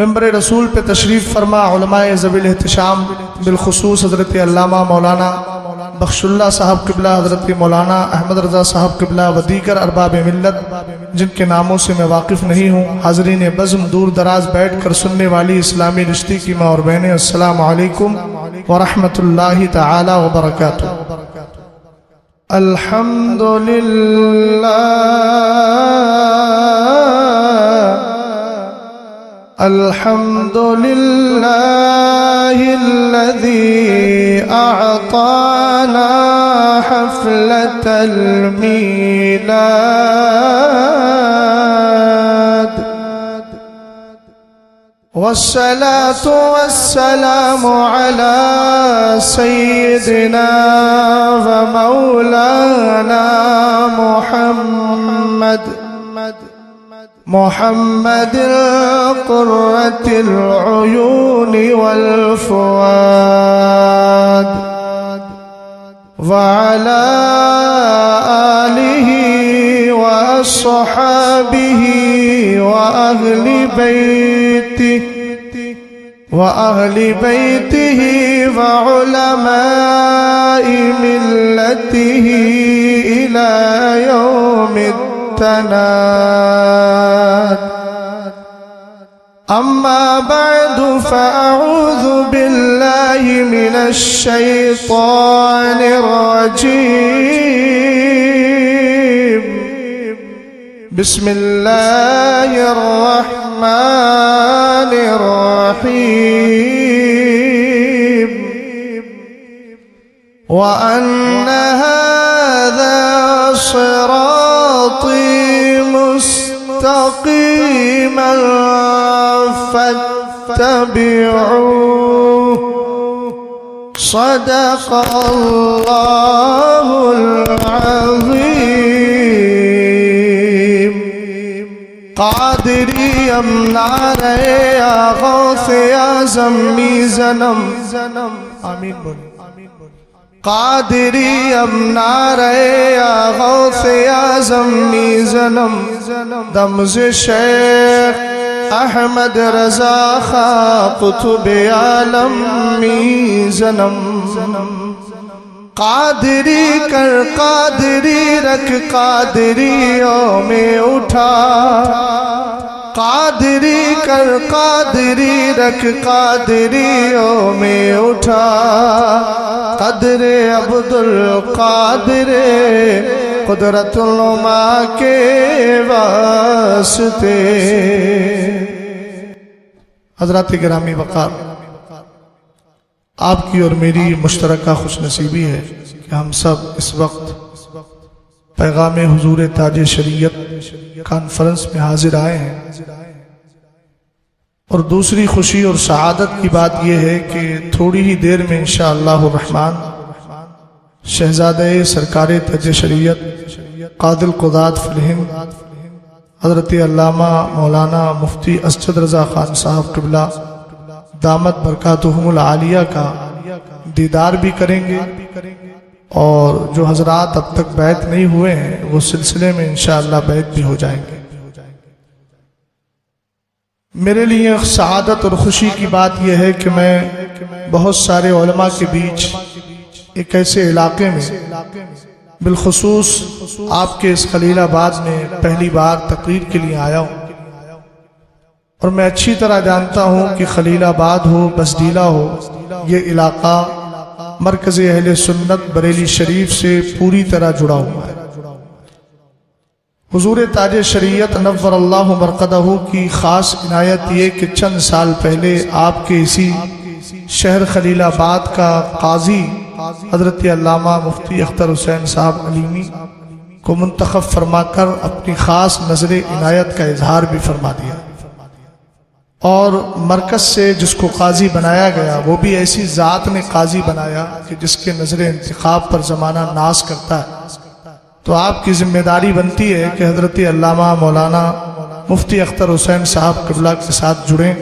ممبر رسول پہ تشریف فرما علماء ذوی الاحتشام بالخصوص حضرت علامہ مولانا بخش اللہ صاحب قبلہ، حضرت مولانا احمد رضا صاحب قبلہ و دیگر ارباب ملت جن کے ناموں سے میں واقف نہیں ہوں، حاضرین بزم دور دراز بیٹھ کر سننے والی اسلامی رشتے کی ماں اور بہنیں، السلام علیکم ورحمۃ اللہ تعالی وبرکاتہ۔ الحمد لله الذي أعطانا حفلة الميلاد، والصلاة والسلام على سيدنا ومولانا محمد قرة العيون والفؤاد، وعلى آله وأصحابه وأهل بيته وعلماء ملته إلى يوم التناد. أما بعد فأعوذ بالله من الشيطان الرجيم. بسم الله الرحمن الرحيم. وأن هذا صراطي مستقيما فاتبعوه. صدق الله العظيم. قادری امنار یا غوث اعظمی زنم، آمین بولیں. قادری امنار یا غوث اعظمی زنم، دمز شیخ احمد رضا خاں قطب عالم می زنم. قادری کر قادری رکھ قادریوں میں اٹھا، قادری کر قادری رکھ قادریوں میں اٹھا. قدر عبد القادر قدرت العلماء کے واسطے. حضرات گرامی وقار، آپ کی اور میری مشترکہ خوش نصیبی ہے کہ ہم سب اس وقت پیغام حضور تاج شریعت کانفرنس میں حاضر آئے ہیں. اور دوسری خوشی اور سعادت کی بات یہ ہے کہ تھوڑی ہی دیر میں انشاءاللہ الرحمن شہزادہ سرکار تاج شریعت قاضی القضات فی الہند حضرت علامہ مولانا مفتی اسجد رضا خان صاحب قبلہ دامت برکاتہم العالیہ کا دیدار بھی کریں گے، اور جو حضرات اب تک بیعت نہیں ہوئے ہیں وہ سلسلے میں انشاءاللہ بیعت بھی ہو جائیں گے. میرے لیے سعادت اور خوشی کی بات یہ ہے کہ میں بہت سارے علماء کے بیچ ایک ایسے علاقے میں بالخصوص آپ کے اس خلیل آباد میں پہلی بار تقریر کے لیے آیا ہوں. اور میں اچھی طرح جانتا ہوں کہ خلیل آباد ہو، بسڈیلا ہو، یہ علاقہ مرکز اہل سنت بریلی شریف سے پوری طرح جڑا ہوا ہے. حضور تاج شریعت نور اللہ مرقدہ کی خاص عنایت یہ کہ چند سال پہلے آپ کے اسی شہر خلیل آباد کا قاضی حضرت علامہ مفتی اختر حسین صاحب علیمی کو منتخب فرما کر اپنی خاص نظر عنایت کا اظہار بھی فرما دیا. اور مرکز سے جس کو قاضی بنایا گیا وہ بھی ایسی ذات نے قاضی بنایا کہ جس کے نظر انتخاب پر زمانہ ناز کرتا ہے. تو آپ کی ذمہ داری بنتی ہے کہ حضرت علامہ مولانا مفتی اختر حسین صاحب قبلہ کے ساتھ جڑیں،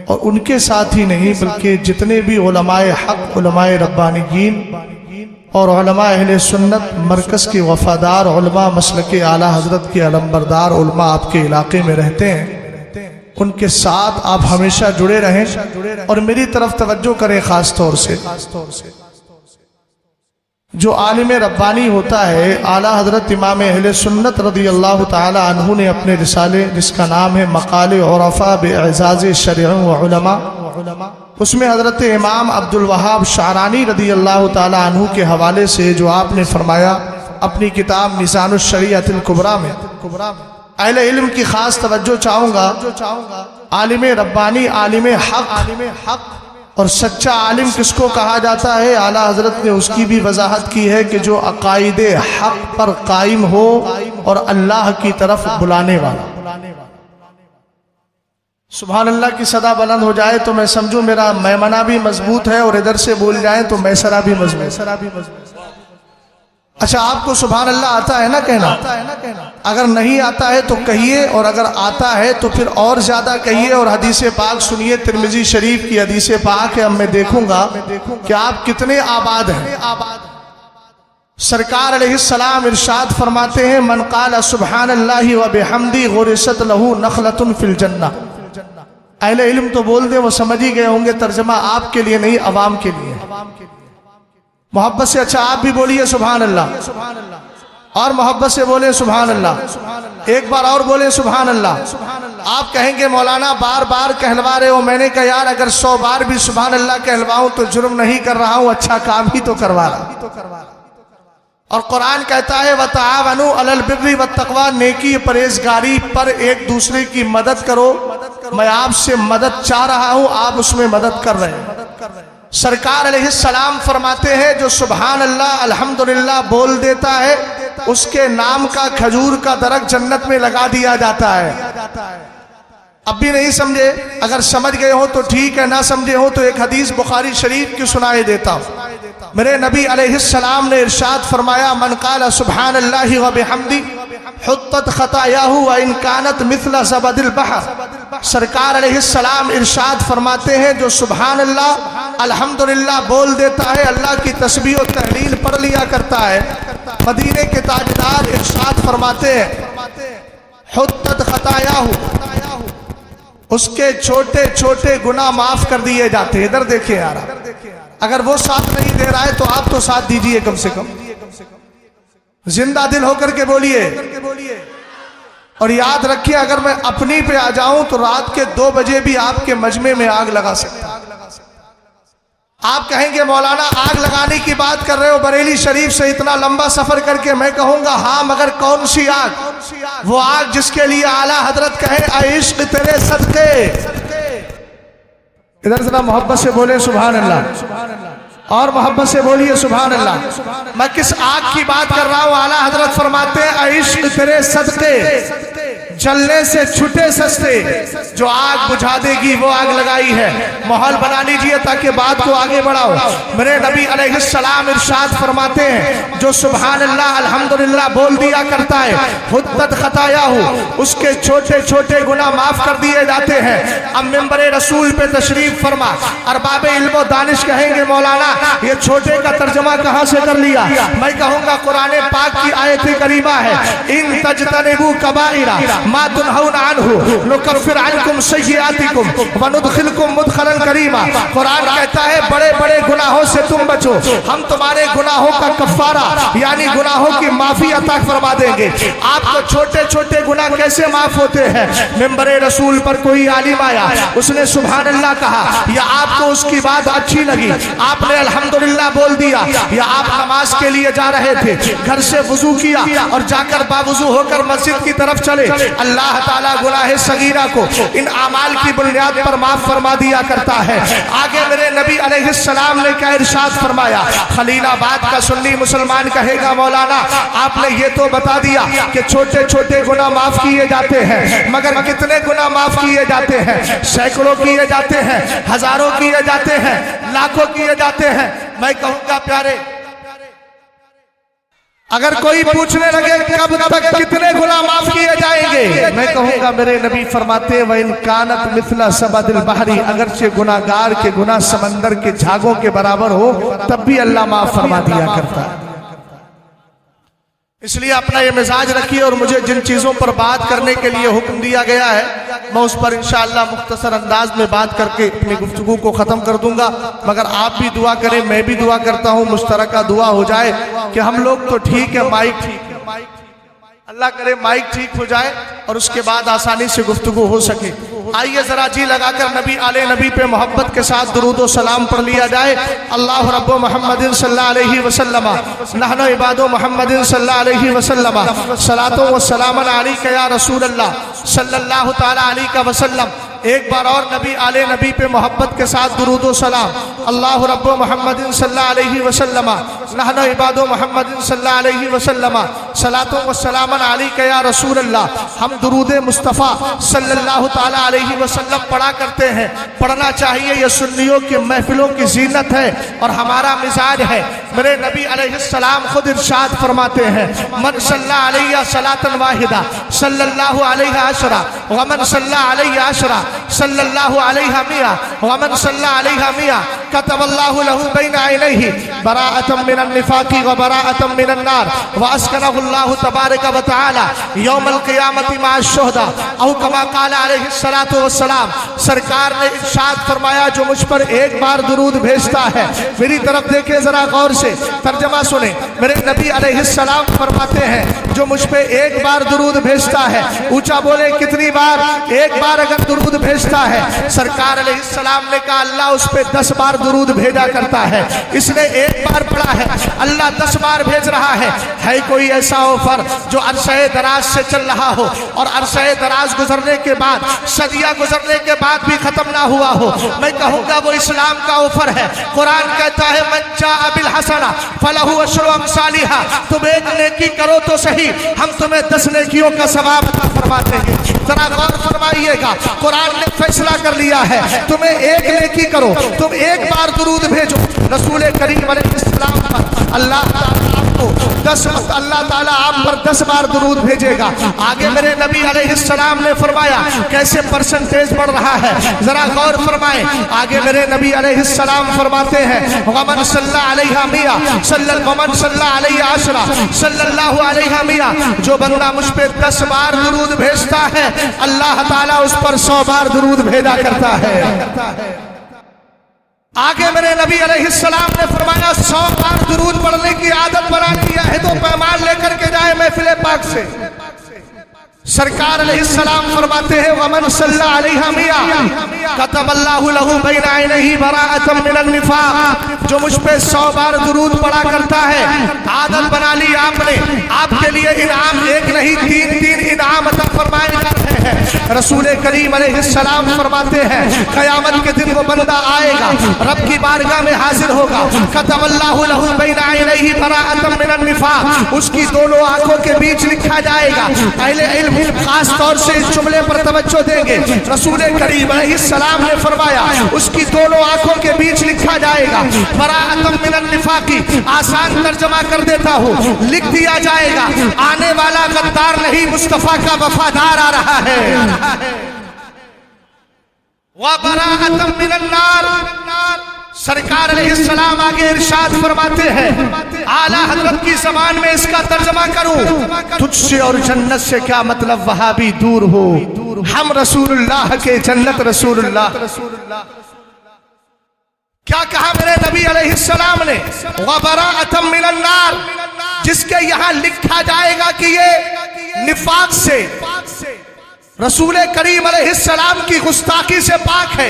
اور ان کے ساتھ ہی نہیں بلکہ جتنے بھی علماء حق، علماء ربانیین اور علماء اہل سنت مرکز کے وفادار علماء مسلک اعلیٰ حضرت کے علمبردار علماء آپ کے علاقے میں رہتے ہیں، ان کے ساتھ آپ ہمیشہ جڑے رہیں اور میری طرف توجہ کریں خاص طور سے۔ جو عالم ربانی ہوتا ہے، اعلیٰ حضرت امام اہل سنت رضی اللہ تعالی عنہ نے اپنے رسالے جس کا نام ہے مقال عرفاء باعزاز شرع و علماء، اس میں حضرت امام عبد الوہاب شعرانی رضی اللہ تعالی عنہ کے حوالے سے جو آپ نے فرمایا اپنی کتاب میزان الشریعۃ الکبریٰ میں، اہل علم کی خاص توجہ چاہوں گا۔ عالم ربانی، عالم حق اور سچا عالم کس کو کہا جاتا ہے؟ اعلیٰ حضرت نے اس کی بھی وضاحت کی ہے کہ جو عقائد حق پر قائم ہو اور اللہ کی طرف بلانے والا۔ سبحان اللہ کی صدا بلند ہو جائے تو میں سمجھوں میرا میمنہ بھی مضبوط ہے، اور ادھر سے بول جائیں تو میسرہ بھی مضبوط۔ اچھا، آپ کو سبحان اللہ آتا ہے نا کہنا؟ اگر نہیں آتا ہے تو کہیے، اور اگر آتا ہے تو پھر اور زیادہ کہیے، اور حدیث پاک سنیے۔ ترمذی شریف کی حدیث پاک ہے، اب میں دیکھوں گا کہ آپ کتنے آباد ہیں۔ سرکار علیہ السلام ارشاد فرماتے ہیں من قال سبحان اللہ و بحمدی غرست لہ نخلۃ فی الجنہ۔ اہل علم تو بول دیں، وہ سمجھ ہی گئے ہوں گے، ترجمہ آپ کے لیے نہیں، عوام کے لیے۔ محبت سے اچھا آپ بھی بولیے سبحان اللہ، اور محبت سے بولیں سبحان اللہ، ایک بار اور بولیں سبحان اللہ۔ آپ کہیں گے مولانا بار بار کہلوا رہے ہو، میں نے کہا یار اگر 100 بار بھی سبحان اللہ کہلواؤں تو جرم نہیں کر رہا ہوں، اچھا کام ہی تو کروا رہا۔ اور قرآن کہتا ہے وَتَعَاوَنُوا عَلَى الْبِرِّ وَالتَّقْوَىٰ، نیکی پرہیزگاری پر ایک دوسرے کی مدد کرو۔ میں آپ سے مدد چاہ رہا ہوں، آپ اس میں مدد کر رہے ہیں۔ سرکار علیہ السلام فرماتے ہیں جو سبحان اللہ الحمدللہ بول دیتا ہے، اس کے نام کا کھجور کا درخت جنت میں لگا دیا جاتا ہے۔ اب بھی نہیں سمجھے؟ اگر سمجھ گئے ہو تو ٹھیک ہے، نہ سمجھے ہو تو ایک حدیث بخاری شریف کی سنائے دیتا ہوں۔ میرے نبی علیہ السلام نے ارشاد فرمایا من قال سبحان اللہ و بحمدی حطت خطایاہ وان کانت مثل زبد البحر۔ سرکار علیہ السلام ارشاد فرماتے ہیں جو سبحان اللہ الحمدللہ بول دیتا ہے، اللہ کی تسبیح و تحلیل پڑھ لیا کرتا ہے، مدینے کے تاجدار ارشاد فرماتے ہیں حطت خطایاہ، اس کے چھوٹے چھوٹے گناہ معاف کر دیے جاتے ہیں۔ ادھر دیکھیں یار، اگر وہ ساتھ نہیں دے رہا ہے تو آپ تو ساتھ دیجئے کم سے کم، زندہ دل ہو کر کے بولیے۔ اور یاد رکھیے اگر میں اپنی پہ آ جاؤں تو رات کے 2 بجے بھی آپ کے مجمع میں آگ لگا سکتا ہوں۔ آپ کہیں گے مولانا آگ لگانے کی بات کر رہے ہو بریلی شریف سے اتنا لمبا سفر کر کے، میں کہوں گا ہاں، مگر کون سی آگ؟ وہ آگ جس کے لیے اعلیٰ حضرت کہے اے عشق تیرے صدقے۔ ادھر ذرا محبت سے بولے سبحان اللہ، اور محبت سے بولیے سبحان اللہ۔ میں کس آگ کی بات کر رہا ہوں؟ اعلیٰ حضرت فرماتے ہیں اے عشق تیرے صدقے، جلنے سے چھٹے سستے، جو آگ بجھا دے گی وہ آگ لگائی ہے۔ ماحول بنا لیجئے تاکہ بات کو آگے بڑھاؤ۔ میرے نبی علیہ السلام ارشاد فرماتے ہیں جو سبحان اللہ الحمدللہ بول دیا کرتا ہے حطت خطایاہ، اس کے چھوٹے چھوٹے گناہ معاف کر دیے جاتے ہیں۔ اب منبر رسول پہ تشریف فرما، ارباب علم و دانش کہیں گے مولانا یہ چھوٹے کا ترجمہ کہاں سے کر لیا؟ میں کہوں گا قرآن پاک کی آیت کریمہ ہے ان تجتنبوا کبائر ما تنہون عنہ نکفر عنکم سیئاتکم وندخلکم مدخلا کریما۔ قرآن کہتا ہے بڑے بڑے گناہوں سے تم بچو، ہم تمہارے گناہوں کا کفارہ یعنی گناہوں کی معافی عطا فرما دیں گے۔ آپ کو چھوٹے چھوٹے گناہ کیسے معاف ہوتے ہیں؟ منبر رسول پر کوئی عالم آیا، اس نے سبحان اللہ کہا، یا آپ کو اس کی بات اچھی لگی، آپ نے الحمدللہ بول دیا، یا آپ نماز کے لیے جا رہے تھے، گھر سے وضو کیا اور جا کر باوضو ہو کر مسجد کی طرف چلے، اللہ تعالیٰ گناہ صغیرہ کو ان اعمال کی بنیاد پر معاف فرما دیا کرتا ہے۔ آگے میرے نبی علیہ السلام نے کیا ارشاد فرمایا؟ خلیل آباد کا سنی مسلمان کہے گا مولانا آپ نے یہ تو بتا دیا کہ چھوٹے چھوٹے گناہ معاف کیے جاتے ہیں، مگر کتنے گناہ معاف کیے جاتے ہیں؟ سینکڑوں کیے جاتے ہیں، ہزاروں کیے جاتے ہیں، لاکھوں کیے جاتے ہیں۔ میں کہوں گا پیارے اگر کوئی پوچھنے لگے کب تک کتنے گناہ معاف کیے جائیں گے، میں کہوں گا میرے نبی فرماتے وَإِن كَانَتْ مِثْلَ زَبَدِ الْبَحْرِ، اگرچہ گناہگار کے گناہ سمندر کے جھاگوں کے برابر ہو تب بھی اللہ معاف فرما دیا کرتا ہے۔ اس لیے اپنا یہ مزاج رکھیے، اور مجھے جن چیزوں پر بات کرنے کے لیے حکم دیا گیا ہے میں اس پر انشاءاللہ مختصر انداز میں بات کر کے اپنی گفتگو کو ختم کر دوں گا، مگر آپ بھی دعا کریں، میں بھی دعا کرتا ہوں، مشترکہ دعا ہو جائے کہ ہم لوگ تو ٹھیک ہے، مائک ٹھیک ہے، اللہ کرے مائک ٹھیک ہو جائے اور اس کے بعد آسانی سے گفتگو ہو سکے۔ آئیے ذرا جی لگا کر نبی آلِ نبی پہ محبت کے ساتھ درود و سلام پڑھ لیا جائے۔ اللہ رب محمد صلی اللہ علیہ وسلم نحن عباد محمد صلی اللہ علیہ وسلم صلاۃ و سلام علیک یا رسول اللہ صلی اللہ تعالی علیہ وسلم۔ ایک بار اور نبی آلِ نبی پہ محبت کے ساتھ درود و سلام۔ اللہ رب محمد صلی اللہ علیہ وسلم نحن عباد محمد صلی اللہ علیہ وسلم صلاۃ و سلام علیک یا رسول اللہ۔ ہم درود مصطفیٰ صلی اللہ تعالی علیہ وسلم پڑھا کرتے ہیں، پڑھنا چاہیے، یہ سنیوں کی محفلوں کی زینت ہے اور ہمارا مزاج ہے۔ میرے نبی علیہ السلام خود ارشاد فرماتے ہیں، من صلی علیہ صلاۃ واحدہ صلی اللہ علیہ عشرہ ومن صلی علیہ عشرہ صلی اللہ علیہ مئہ ومن صلی علیہ مئہ كتب اللہ له بین عینیہ براءۃ من النفاق وبراءۃ من النار واسکنہ اللہ تبارک وتعالی یوم القیامۃ مع الشہداء او کما قال علیہ الصلاۃ والسلام۔ سرکار نے ارشاد فرمایا، جو مجھ پر ایک بار درود بھیجتا ہے، میری طرف دیکھیں ذرا غور سے، ترجمہ سنیں، میرے نبی علیہ السلام فرماتے ہیں جو مجھ پہ ایک بار درود بھیجتا ہے، اونچا بولے کتنی بار؟ ایک بار اگر درود بھیجتا ہے، سرکار علیہ السلام نے کہا اللہ اس پہ 10 بار درود بھیجا کرتا ہے۔ اس نے ایک بار پڑھا ہے، اللہ 10 بار بھیج رہا ہے۔ ہے کوئی ایسا آفر جو عرصہ دراز سے چل رہا ہو اور عرصہ دراز گزرنے کے بعد، صدیہ گزرنے کے بعد بھی ختم نہ ہوا ہو؟ میں کہوں گا وہ اسلام کا آفر ہے۔ قرآن کہتا ہے من جاء بالحسنہ فلہ عشر امثالھا، تم ایک نیکی کرو تو صحیح، ہم تمہیں 10 نیکیوں کا ثواب عطا فرماتے ہیں۔ ذرا غور فرمائیے گا، قرآن نے فیصلہ کر لیا ہے تمہیں ایک نیکی کرو، تم ایک بار درود بھیجو رسول کریم علیہ السلام پر، اللہ تعالیٰ آپ کو 10 بار درود بھیجے گا۔ آگے میرے نبی علیہ السلام نے فرمایا کیسے پرسنٹیج بڑھ رہا ہے، ذرا غور فرمائیں۔ آگے میرے نبی علیہ السلام فرماتے ہیں ومن صلی علیہ مئہ ومن صلی علیہ عشرہ صلی اللہ علیہ مئہ، جو بندہ مجھ پہ 10 بار درود بھیجتا ہے، اللہ تعالیٰ اس پر 100 بار درود بھیجا کرتا ہے۔ آگے میرے نبی علیہ السلام نے فرمایا 100 بار درود پڑھنے کی عادت بنا لیا ہے تو پیمان لے کر کے جائے محفل پاک سے۔ سرکار علیہ السلام فرماتے ہیں ومن صلی علیہ مئہ كتب اللہ له بین عینیہ براءۃ من النفاق، جو مجھ پہ 100 بار درود پڑھا کرتا ہے، عادت بنا لی آپ نے، آپ کے لیے انعام ایک نہیں 3 انعام عطا فرمائے جا رہے ہیں۔ رسول کریم علیہ السلام فرماتے ہیں قیامت کے دن وہ بندہ آئے گا، رب کی بارگاہ میں حاضر ہوگا، كتب اللہ له بین عینیہ براءۃ من النفاق، اس کی دونوں آنکھوں کے بیچ لکھا جائے گا۔ اہل علم خاص طور سے اس جملے پر توجہ دیں گے، رسول کریم علیہ السلام نے فرمایا اس کی دونوں آنکھوں کے بیچ لکھا جائے گا براءۃ من النفاق۔ آسان ترجمہ کر دیتا ہوں، لکھ دیا جائے گا آنے والا غدار نہیں، مصطفیٰ کا وفادار آ رہا ہے۔ وبراءۃ من النار، سرکار علیہ السلام آگے ارشاد فرماتے ہیں، اعلیٰ حضرت کی زبان میں اس کا ترجمہ کروں، تجھ سے اور جنت سے کیا مطلب وہابی دور ہو، ہم رسول اللہ کے جنت رسول اللہ۔ کیا کہا میرے نبی علیہ السلام نے؟ وبراءۃ من النار، جس کے یہاں لکھا جائے گا کہ یہ نفاق سے، رسول کریم علیہ السلام کی گستاخی سے پاک ہے،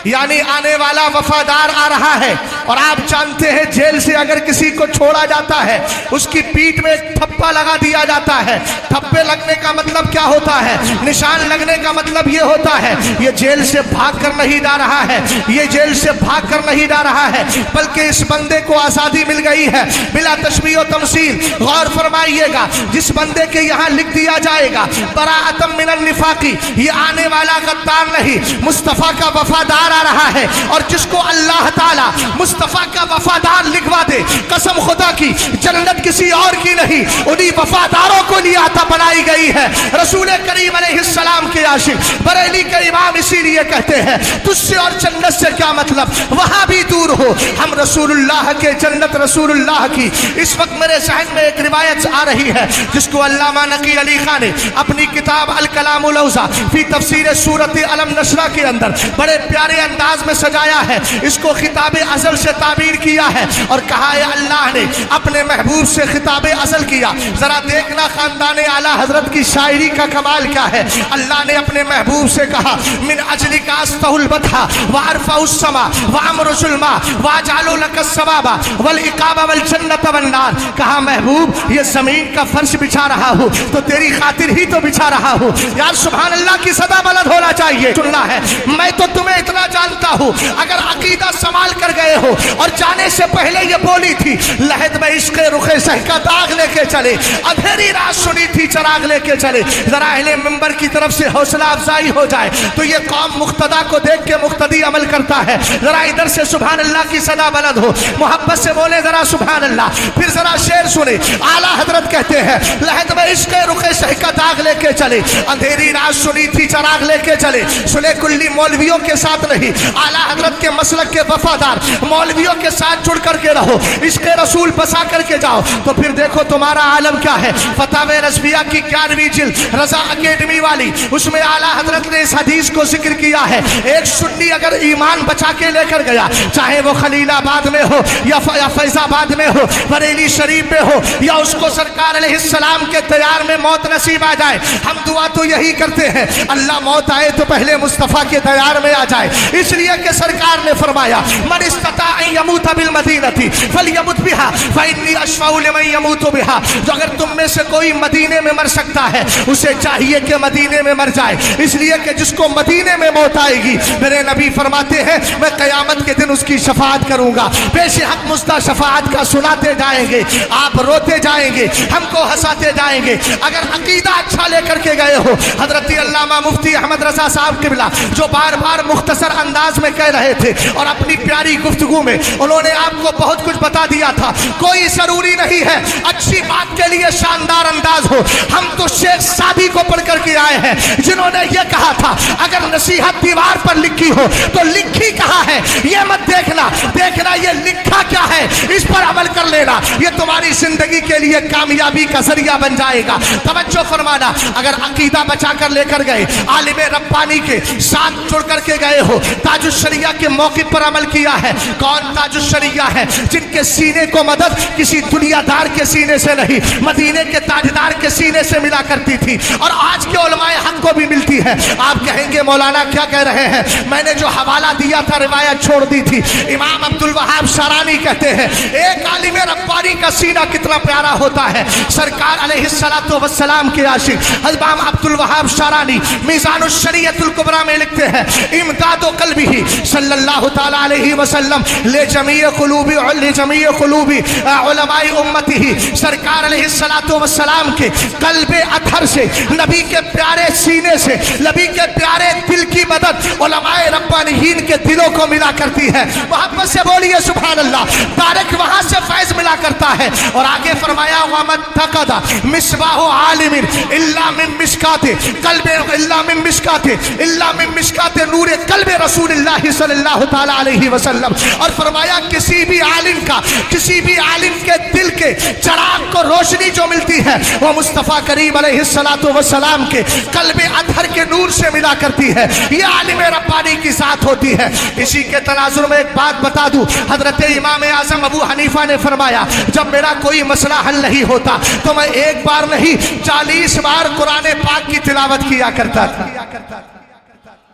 یعنی آنے والا وفادار آ رہا ہے۔ اور آپ جانتے ہیں جیل سے اگر کسی کو چھوڑا جاتا ہے اس کی پیٹھ میں ایک تھپا لگا دیا جاتا ہے۔ تھپے لگنے کا مطلب کیا ہوتا ہے؟ نشان لگنے کا مطلب یہ ہوتا ہے یہ جیل سے بھاگ کر نہیں جا رہا ہے، یہ جیل سے بھاگ کر نہیں جا رہا ہے، بلکہ اس بندے کو آزادی مل گئی ہے بلا تشبیہ و تمثیل۔ غور فرمائیے گا، جس بندے کے یہاں لکھ دیا جائے گا براءۃ من النفاق، باقی، یہ آنے والا غدار نہیں، مصطفیٰ کا وفادار آ رہا ہے۔ اور جس کو اللہ تعالیٰ مصطفیٰ کا وفادار لکھوا دے، قسم خدا کی جنت کسی اور کی نہیں، انہی وفاداروں کو لیے عطا بنائی گئی ہے۔ رسول کریم علیہ السلام کے عاشق بریلی کے امام اسی لیے کہتے ہیں تجھ سے اور جنت سے کیا مطلب، وہاں بھی دور ہو، ہم رسول اللہ کے جنت رسول اللہ کی۔ اس وقت میرے ذہن میں ایک روایت آ رہی ہے جس کو علامہ نقی علی خان نے اپنی کتاب الکلام الاوزع فی تفسیر سورۃ الم نشرہ کے اندر بڑے پیارے انداز میں سجایا ہے۔ اس کو خطاب ازل سے تعبیر کیا ہے اور کہا ہے اللہ نے اپنے محبوب سے خطاب ازل کیا۔ ذرا دیکھنا خاندان اعلیٰ حضرت کی شاعری کا کمال کیا ہے۔ اللہ نے اپنے محبوب سے کہا من اجلک استہ البطحا وارفع السما وامرج الماء واجعل لك الثواب والعقاب والجنت والنار۔ کہا محبوب یہ زمین کا فرش بچھا رہا ہوں تو تیری خاطر ہی تو بچھا رہا ہوں۔ یار سبحان اللہ کی صدا بلند ہونا چاہیے۔ سننا ہے میں تو تمہیں اتنا جانتا ہوں، اگر عقیدہ سنبھال کر گئے ہو اور جانے سے پہلے یہ بولی تھی لحد میں عشق رخ سہ کا داغ لے کے چلے، اندھیری رات سنی تھی چراغ لے کے چلے۔ ذرا اہل منبر کی طرف سے حوصلہ افزائی ہو جائے تو یہ قوم مقتدا کو دیکھ کے مقتدی عمل کرتا ہے۔ ذرا ادھر سے سبحان اللہ کی صدا بلند ہو، محبت سے بولے ذرا سبحان اللہ۔ پھر ذرا شعر سنے، اعلیٰ حضرت کہتے ہیں لحد میں عشق رخ سہ کا داغ لے کے چلے، اندھیری رات سنی تھی چراغ لے کے چلے۔ سنے کلی مولویوں کے ساتھ نہیں، اعلیٰ حضرت کے مسلک کے وفادار مولویوں کے ساتھ جڑ کر کے رہو، عشق رسول بسا کر کے جاؤ تو پھر دیکھو تمہارا عالم کیا ہے۔ فتاوی رضویہ کی 11ویں جلد رضا اکیڈمی والی، اس میں اعلیٰ حضرت نے اس حدیث کو ذکر کیا ہے ایک سنی اگر ایمان بچا کے لے کر گیا، چاہے وہ خلیل آباد میں ہو یا فیض آباد میں ہو، بریلی شریف میں ہو، یا اس کو سرکار علیہ السلام کے دیار میں موت نصیب آ جائے، ہم دعا تو یہی کرتے ہیں اللہ موت آئے تو پہلے مصطفیٰ کے دیار میں آ جائے، اس لیے کہ سرکار نے فرمایا من استطاع ان یموت بالمدینہ فلیمت بہا فانی اشفع لمن یموت بہا۔ جو اگر تم میں سے کوئی مدینے میں مر سکتا ہے اسے چاہیے کہ مدینے میں مر جائے، اس لیے کہ جس کو مدینے میں موت آئے گی میرے نبی فرماتے ہیں میں قیامت کے دن اس کی شفاعت کروں گا۔ پیش حق مستہ شفاعت کا سناتے جائیں گے، آپ روتے جائیں گے، ہم کو ہنساتے جائیں گے۔ اگر عقیدہ اچھا لے کر کے گئے ہو، حضرت علامہ مفتی احمد رضا صاحب قبلہ جو بار بار مختصر انداز میں کہہ رہے تھے اور اپنی پیاری گفتگو میں انہوں نے آپ کو بہت کچھ بتا دیا تھا، کوئی ضروری نہیں ہے اچھی بات کے لیے شاندار انداز ہو۔ ہم تو شیخ سعدی کو پڑھ کر کے آئے ہیں جنہوں نے یہ کہا تھا اگر نصیحت دیوار پر لکھی ہو تو لکھی کہاں ہے یہ مت دیکھنا، دیکھنا یہ لکھا کیا ہے، اس پر عمل کر لینا، یہ تمہاری زندگی کے لیے کامیابی کا ذریعہ بن جائے گا۔ توجہ فرمانا، اگر عقیدہ بچا کر لے کر گئے، عالم ربانی کے ساتھ جڑ کر کے گئے ہو، تاج الشریعہ کے موقع پر عمل کیا ہے۔ کون تاج الشریعہ ہے؟ جن کے سینے کو مدد کسی دنیا دار کے سینے سے نہیں، مدینے کے تاجدار کے سینے سے ملا کرتی تھی اور آج کے علماء حق کو بھی ملتی ہے۔ آپ کہیں گے مولانا کیا کہہ رہے ہیں، میں نے جو حوالہ دیا تھا روایت چھوڑ دی تھی۔ امام عبدالوہاب شارانی کہتے ہیں ایک عالم ربانی کا سینہ کتنا پیارا ہوتا ہے۔ سرکار علیہ السلام کے عاشق امام عبدالوہاب شارانی میزان الشریعت الکبریٰ میں لکھتے ہیں امداد قلبہ صلی اللہ تعالی علیہ وسلم لجمیع قلوب علماء امتہ۔ سرکار علیہ السلام کے قلب اطہر سے، نبی کے پیارے سینے سے، نبی کے پیارے دل کی مدد علماء ربانیین کے دلوں کو ملا کرتی ہے۔ محبت سے بولیے سبحان اللہ، ڈائریکٹ وہاں سے فیض ملا کرتا ہے۔ اور آگے فرمایا وَمَنْ تَقَدَ مِصْبَاحُ عَالِمٍ إِلَّا مِن مِشْكَاتِ قَلْبِ إِلَّا مِن مِشْكَاتِ نور قلب رسول اللہ صلی اللہ تعالی علیہ وسلم۔ اور فرمایا کسی بھی عالم کے دل کے چراغ کو روشنی جو ملتی ہے وہ مصطفیٰ کریم علیہ السلام کے قلب اطہر کے نور سے ملا کرتی ہے۔ یہ عالم ربانی کی ذات ہوتی ہے۔ اسی کے تناظر میں ایک بات بتا دوں، حضرت امام اعظم ابو حنیفہ نے فرمایا جب میرا کوئی مسئلہ حل نہیں ہوتا تو میں ایک بار نہیں 40 بار قرآن پاک کی تلاوت کیا کرتا تھا۔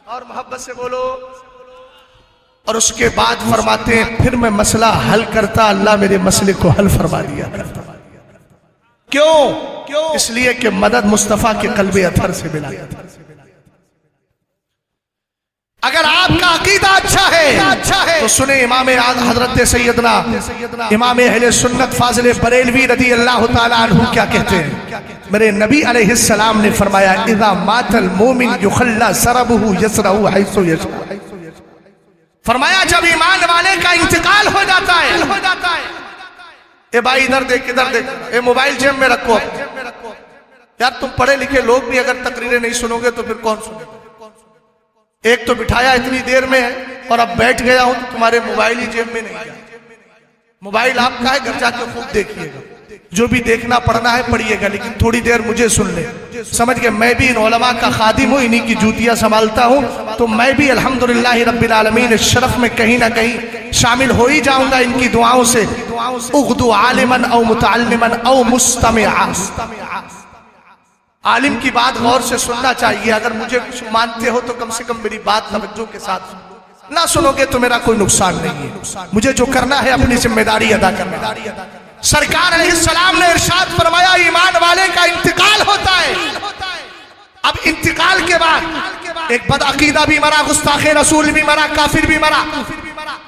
اور محبت سے بولو، اور اس کے بعد فرماتے ہیں پھر میں مسئلہ حل کرتا، اللہ میرے مسئلے کو حل فرما دیا کرتا۔ کیوں؟ اس لیے کہ مدد مصطفیٰ کے قلب اطہر سے ملا۔ اگر آپ کا عقیدہ اچھا ہے تو سنیں امام حضرت سیدنا امام اہل سنت فاضل بریلوی رضی اللہ تعالیٰ عنہ کیا کہتے ہیں۔ میرے نبی علیہ السلام نے فرمایا اذا مات المومن یخلی سربہ یسرہ حیث یشاء، فرمایا جب ایمان والے کا انتقال ہو جاتا ہے، اے بھائی ادھر دیکھ ادھر دیکھ، اے موبائل جیب میں رکھو، یار تم پڑھے لکھے لوگ بھی اگر تقریریں نہیں سنو گے تو پھر کون سنے گا؟ ایک تو بٹھایا اتنی دیر میں ہے اور اب بیٹھ گیا ہوں تو تمہارے موبائل ہی جیب میں نہیں گیا۔ موبائل آپ کا ہے، گھر جا کے خوب دیکھیے گا، جو بھی دیکھنا پڑھنا ہے پڑھیے گا، لیکن تھوڑی دیر مجھے سن لیں، سمجھ کے میں بھی ان علماء کا خادم ہوں، انہی کی جوتیاں سنبھالتا ہوں، تو میں بھی الحمدللہ رب العالمین اس شرف میں کہیں نہ کہیں شامل ہو ہی جاؤں گا ان کی دعاؤں سے۔ اغدو عالما او متعلما او مستمعا، عالم کی بات غور سے سننا چاہیے، اگر مجھے کچھ مانتے ہو تو کم سے کم میری بات توجہ کے ساتھ سنو، نہ سنو گے تو میرا کوئی نقصان نہیں ہے، مجھے جو کرنا ہے اپنی ذمہ داری ادا کرنا۔ سرکار علیہ السلام نے ارشاد فرمایا ایمان والے کا انتقال ہوتا ہے، اب انتقال کے بعد ایک بدعقیدہ بھی مرا، گستاخ رسول بھی مرا، کافر بھی مرا،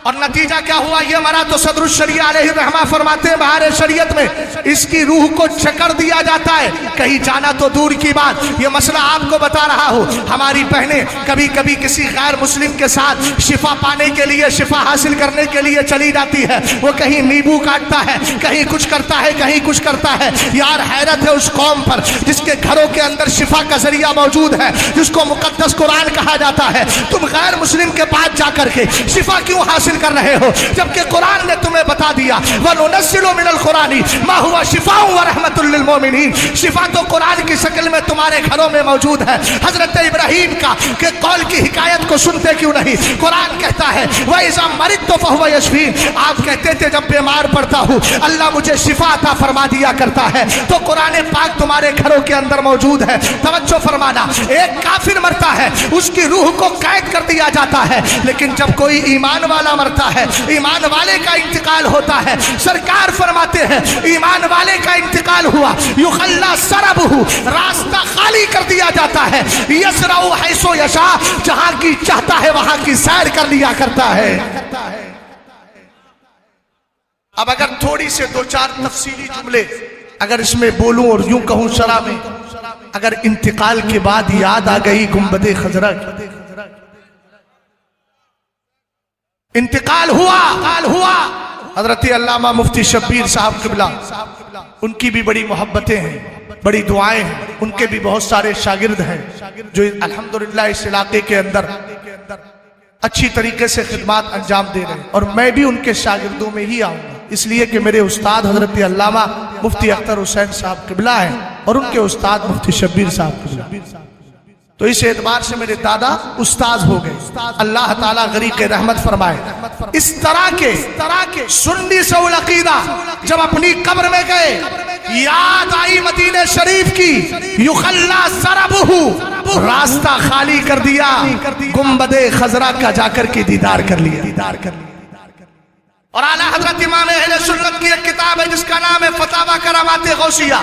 اور نتیجہ کیا ہوا؟ یہ مرا تو صدر الشریعہ علیہ الرحمہ فرماتے ہیں بہار شریعت میں اس کی روح کو چکر دیا جاتا ہے، کہیں جانا تو دور کی بات۔ یہ مسئلہ آپ کو بتا رہا ہوں، ہماری بہنیں کبھی کبھی کسی غیر مسلم کے ساتھ شفا پانے کے لیے، شفا حاصل کرنے کے لیے چلی جاتی ہے، وہ کہیں نیبو کاٹتا ہے، کہیں کچھ کرتا ہے، کہیں کچھ کرتا ہے۔ یار حیرت ہے اس قوم پر جس کے گھروں کے اندر شفا کا ذریعہ موجود ہے، جس کو مقدس قرآن کہا جاتا ہے، تم غیر مسلم کے پاس جا کر کے شفا کیوں حاصل کر رہے ہو جبکہ قرآن نے تمہیں بتا دیا وَنُنَزِّلُ مِنَ الْقُرْآنِ مَا هُوَ شِفَاءٌ وَرَحْمَةٌ لِّلْمُؤْمِنِينَ، شفا تو قرآن کی شکل میں تمہارے گھروں میں موجود ہے۔ حضرت ابراہیم کا کہ قول کی حکایت کو سنتے کیوں نہیں؟ قرآن کہتا ہے وَإِذَا مَرِضْتُ فَهُوَ يَشْفِينِ، آپ کہتے تھے جب بیمار پڑتا ہوں اللہ مجھے شفا عطا فرما دیا کرتا ہے، تو قرآن پاک تمہارے گھروں کے اندر موجود ہے۔ توجہ فرمانا، ایک کافر مرتا ہے اس کی روح کو قید کر دیا جاتا ہے، لیکن جب کوئی ایمان والا مرتا ہے، ایمان والے کا انتقال ہوتا ہے، سرکار فرماتے ہیں ایمان والے کا انتقال ہوا یخلی سربہ، راستہ خالی کر دیا جاتا ہے، یسرع حیث یشاء، جہاں کی چاہتا ہے وہاں کی سیر کر لیا کرتا ہے۔ اب اگر تھوڑی سے دو چار تفصیلی جملے اگر اس میں بولوں اور یوں کہوں شرح میں، اگر انتقال کے بعد یاد آ گئی گنبد خضرا کی، انتقال ہوا حضرت علامہ مفتی شبیر صاحب قبلہ، ان کی بھی بڑی محبتیں ہیں، بڑی دعائیں ہیں، ان کے بھی بہت سارے شاگرد ہیں جو الحمدللہ اس علاقے کے اندر اچھی طریقے سے خدمات انجام دے رہے ہیں، اور میں بھی ان کے شاگردوں میں ہی آؤں گا، اس لیے کہ میرے استاد حضرت علامہ مفتی اختر حسین صاحب قبلہ ہیں اور ان کے استاد مفتی شبیر صاحب قبلہ، تو اس اعتبار سے میرے دادا استاذ ہو گئے، اللہ تعالیٰ غریق رحمت فرمائے۔ اس طرح کے سنی سول عقیدہ جب اپنی قبر میں گئے، یاد آئی مدینہ شریف کی، یخلی سربہ، راستہ خالی کر دیا، گنبد خضرا کا جا کر کے دیدار کر لیا۔ اور اعلیٰ حضرت امام اہل سنت کی ایک کتاب ہے جس کا نام ہے فتاوی کرامات غوثیہ،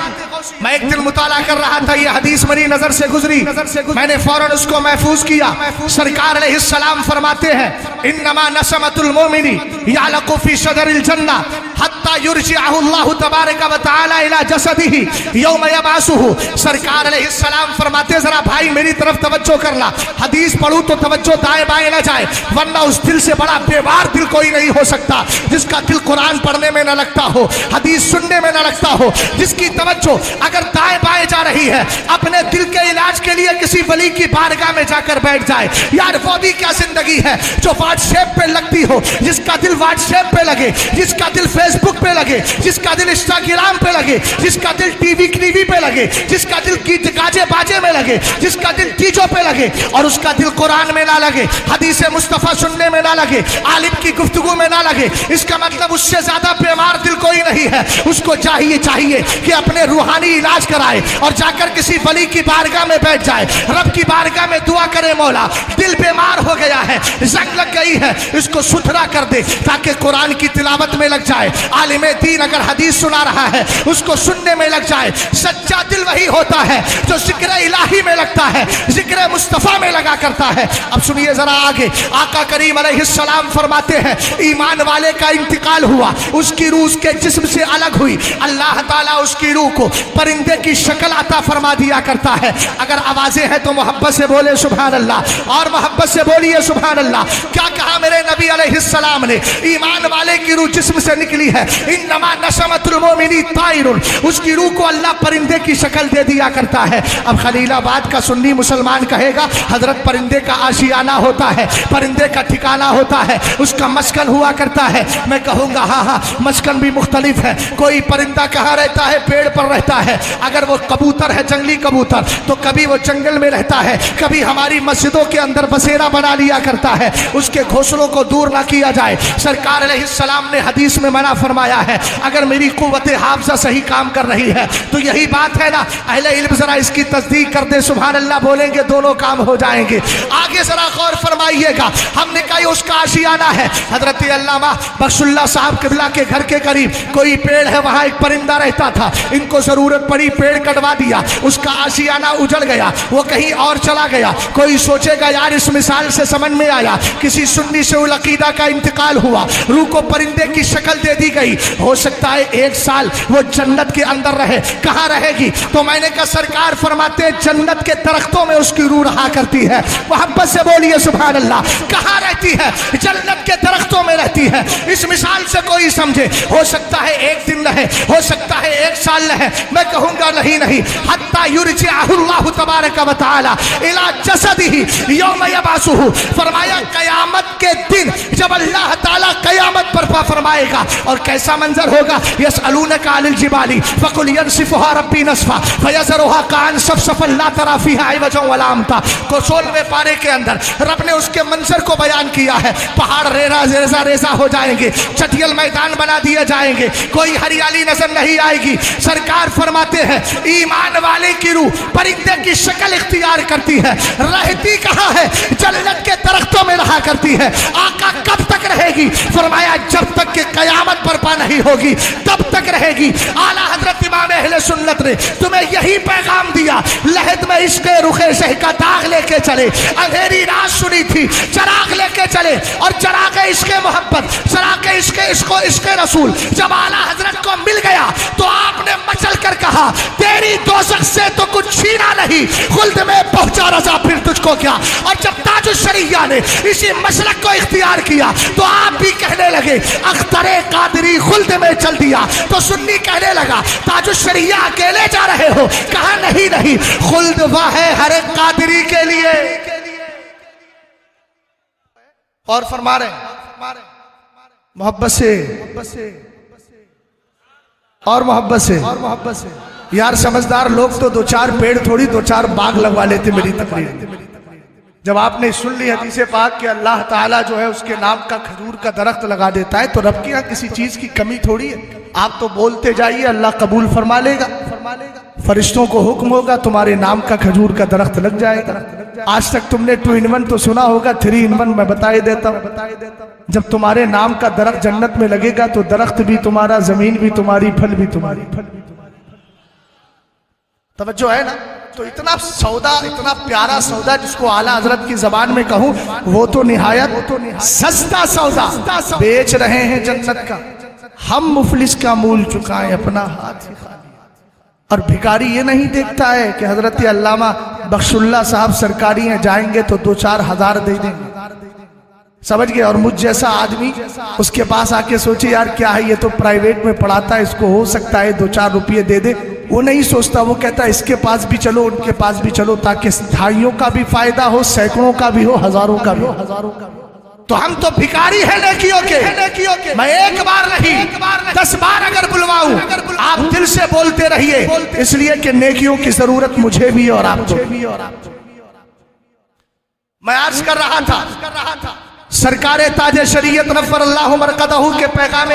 میں ایک دن مطالعہ کر رہا تھا، یہ حدیث میری نظر سے گزری، میں نے فوراً اس کو محفوظ کیا۔ سرکار علیہ السلام فرماتے ہیں انما نسمۃ المؤمن یعلق فی صدر الجنہ حتی یرجعہ اللہ تبارک و تعالی الی جسدہ یوم یبعثہ۔ سرکار علیہ السلام فرماتے ہیں ذرا بھائی میری طرف توجہ کرنا، حدیث پڑھوں تو توجہ دائیں بائیں نہ جائے، ورنہ اس دل سے بڑا بیوار دل کوئی نہیں ہو سکتا جس کا دل قرآن پڑھنے میں نہ لگتا ہو، حدیث سننے میں نہ لگتا ہو، جس کی توجہ اگر دائیں بائیں جا رہی ہے، اپنے دل کے علاج کے لیے کسی ولی کی بارگاہ میں جا کر بیٹھ جائے۔ یار وہ بھی کیا زندگی ہے جو واٹس ایپ پہ لگتی ہو، جس کا دل واٹس ایپ پہ لگے، جس کا دل فیس بک پہ لگے، جس کا دل انسٹاگرام پہ لگے، جس کا دل ٹی وی پہ لگے، جس کا دل گیت گاجے باجے میں لگے، جس کا دل ڈیجوں پہ لگے، اور اس کا دل قرآن میں نہ لگے، حدیث مصطفیٰ سننے میں نہ لگے، عالم کی گفتگو میں نہ لگے، اس کا مطلب اس سے زیادہ بیمار دل کوئی نہیں ہے۔ اس کو چاہیے کہ اپنے روحانی علاج کرائے اور جا کر کسی ولی کی بارگاہ میں بیٹھ جائے، رب کی بارگاہ میں دعا کرے مولا دل بیمار ہو گیا ہے، زنگ لگ گئی ہے، اس کو ستھرا کر دے تاکہ قرآن کی تلاوت میں لگ جائے، عالم دین اگر حدیث سنا رہا ہے اس کو سننے میں لگ جائے. سچا دل وہی ہوتا ہے جو ذکر الہی میں لگتا ہے, ذکر مصطفیٰ میں لگا کرتا ہے. اب سنیے ذرا آگے, آقا کریم علیہ السلام فرماتے ہیں ایمان والے کا انتقال ہوا, اس کی روح اس کے جسم سے الگ ہوئی, اللہ تعالیٰ اس کی روح کو پرندے کی شکل عطا فرما دیا کرتا ہے. اگر آوازیں ہیں تو محبت سے بولے سبحان اللہ, اور محبت سے بولیے سبحان اللہ. کیا کہا میرے نبی علیہ السلام نے؟ ایمان والے کی روح جسم سے نکلی ہے, انما نسمۃ المؤمن طائر, اس کی روح کو اللہ پرندے کی شکل دے دیا کرتا ہے. اب خلیل آباد کا سنی مسلمان کہے گا حضرت پرندے کا آشیانہ ہوتا ہے, پرندے کا ٹھکانہ ہوتا ہے, اس کا مسکن ہوا کرتا ہے. میں کہوں گا ہاں ہاں مسکن بھی مختلف ہے. کوئی پرندہ کہاں رہتا ہے؟ پیڑ پر رہتا ہے. اگر وہ کبوتر ہے جنگلی کبوتر تو کبھی وہ جنگل میں رہتا ہے, کبھی ہماری مسجدوں کے اندر بسیرا بنا لیا کرتا ہے. اس کے گھونسلوں کو دور نہ کیا جائے. سرکار علیہ السلام نے حدیث میں منع فرمایا ہے اگر میری قوت حافظہ صحیح کام کر رہی ہے تو یہی بات ہے نا. اہل علم ذرا اس کی تصدیق کر دے, سبحان اللہ بولیں گے دونوں کام ہو جائیں گے. آگے ذرا غور فرمائیے گا, ہم نے کہا اس کا آشیانہ ہے. حضرت علامہ بخش اللہ صاحب قبلہ کے گھر کے قریب کوئی پیڑ ہے, وہاں ایک پرندہ رہتا تھا. ان کو ضرورت پڑی, پیڑ کٹوا دیا, اس کا آشیانہ اجڑ گیا, وہ کہیں اور چلا گیا. کوئی سوچے گا یار اس مثال سے سمجھ میں آیا کسی سنی سے العقیدہ کا انتقال ہوا, روح کو پرندے کی شکل دے دی گئی, ہو سکتا ہے 1 سال وہ جنت کے اندر رہے. کہاں رہے گی؟ تو میں نے کہا سرکار فرماتے ہیں جنت کے درختوں میں اس کی روح رہا کرتی ہے. محبت سے بولیے سبحان اللہ. کہاں رہتی ہے؟ جنت کے درختوں میں رہتی ہے. اس مثال سے کوئی سمجھے, ہو سکتا ہے 1 دن رہے, ہو سکتا ہے 1 سال رہے. میں کہوں گا نہیں نہیں, حتی یرجعہ اللہ تبارک و تعالی الی جسدہ یوم یبعثہ. فرمایا قیامت کے دن جب اللہ تعالیٰ قیامت برپا فرمائے گا, اور کیسا منظر ہوگا؟ یسألونک عن الجبال فقل ینسفها ربی نسفا فیذرها قاعا صفصفا لا تری فیہا عوجا ولا امتا. کو 16ویں پارے کے اندر رب نے اس کے منظر کو بیان کیا ہے. پہاڑ ریزہ ریزہ ہو جائیں گے, چٹیل میدان بنا دیے جائیں گے, کوئی ہریالی نظر نہیں آئے گی. سرکار فرماتے ہیں ایمان والے کی روح پرندے کی شکل اختیار کرتی ہے. رہتی کہاں ہے؟ جنت کے درختوں میں رہا کرتی ہے. آقا کب تک رہے گی؟ فرمایا جب تک کہ قیامت برپا نہیں ہوگی تب تک رہے گی. اعلیٰ حضرت امام اہل سنت نے تمہیں یہی پیغام دیا, لحد میں عشق رخ شہ کا داغ لے کے چلے. اندھیری رات سنی تھی, چراغ لے کے چلے, اور چراغ عشق محبت, چراغ عشق رسول جب اعلیٰ حضرت کو مل گیا تو آپ نے مچل کر کہا تیری دوزخ سے تو کچھ چھینا نہیں, خلد میں پہنچا رضا پھر تجھ کو کیا. اور جب تاج الشریعہ نے اسی مسلک کو اختیار کیا تو آپ بھی کہنے لگے اختر قادری خلد میں چل دیا. تو سنی کہنے لگا تاج الشریعہ اکیلے جا رہے ہو, کہا نہیں نہیں, خلد وہ ہے ہر ایک قادری کے لیے. اور فرما رہے ہیں محبت سے اور محبت سے یار سمجھدار لوگ تو 2-4 پیڑ تھوڑی 2-4 باغ لگوا لیتے میری تقریر. جب آپ نے سن لی حدیث پاک کہ اللہ تعالیٰ جو ہے اس کے نام کا کھجور کا درخت لگا دیتا ہے, تو رب کے یہاں کسی چیز کی کمی تھوڑی ہے. آپ تو بولتے جائیے, اللہ قبول فرما لے گا. فرشتوں کو حکم ہوگا تمہارے نام کا کھجور کا درخت لگ جائے گا. آج تک تم نے 2 in 1 تو سنا ہوگا, 3 in 1 میں بتائے دیتا ہوں. جب تمہارے نام کا درخت جنت میں لگے گا تو درخت بھی تمہارا, زمین بھی تمہاری, پھل بھی تمہاری. توجہ ہے نا؟ تو اتنا سودا, اتنا پیارا سودا جس کو اعلیٰ حضرت کی زبان میں کہوں وہ تو نہایت سستا سودا بیچ رہے ہیں جنت کا. ہم مفلس کا مول چکائیں اپنا ہاتھ. اور بھکاری یہ نہیں دیکھتا ہے کہ حضرت علامہ بخش اللہ صاحب سرکاری ہیں, جائیں گے تو 2-4 ہزار دے دیں گے, سمجھ گئے. اور مجھ جیسا آدمی اس کے پاس آ کے سوچے یار کیا ہے, یہ تو پرائیویٹ میں پڑھاتا ہے, اس کو ہو سکتا ہے 2-4 روپے دے دے. وہ نہیں سوچتا, وہ کہتا ہے اس کے پاس بھی چلو, ان کے پاس بھی چلو, تاکہ دھائیوں کا بھی فائدہ ہو, سینکڑوں کا بھی ہو, ہزاروں کا بھی ہو. تو ہم تو بھکاری ہیں نیکیوں کے. میں 1 بار نہیں 10 بار اگر بلواؤں, آپ دل سے بولتے رہیے, اس لیے کہ نیکیوں کی ضرورت مجھے بھی اور آپ کو. میں عرض کر رہا تھا سرکار تاج شریعت نفر اللہ مرقدہ کے پیغام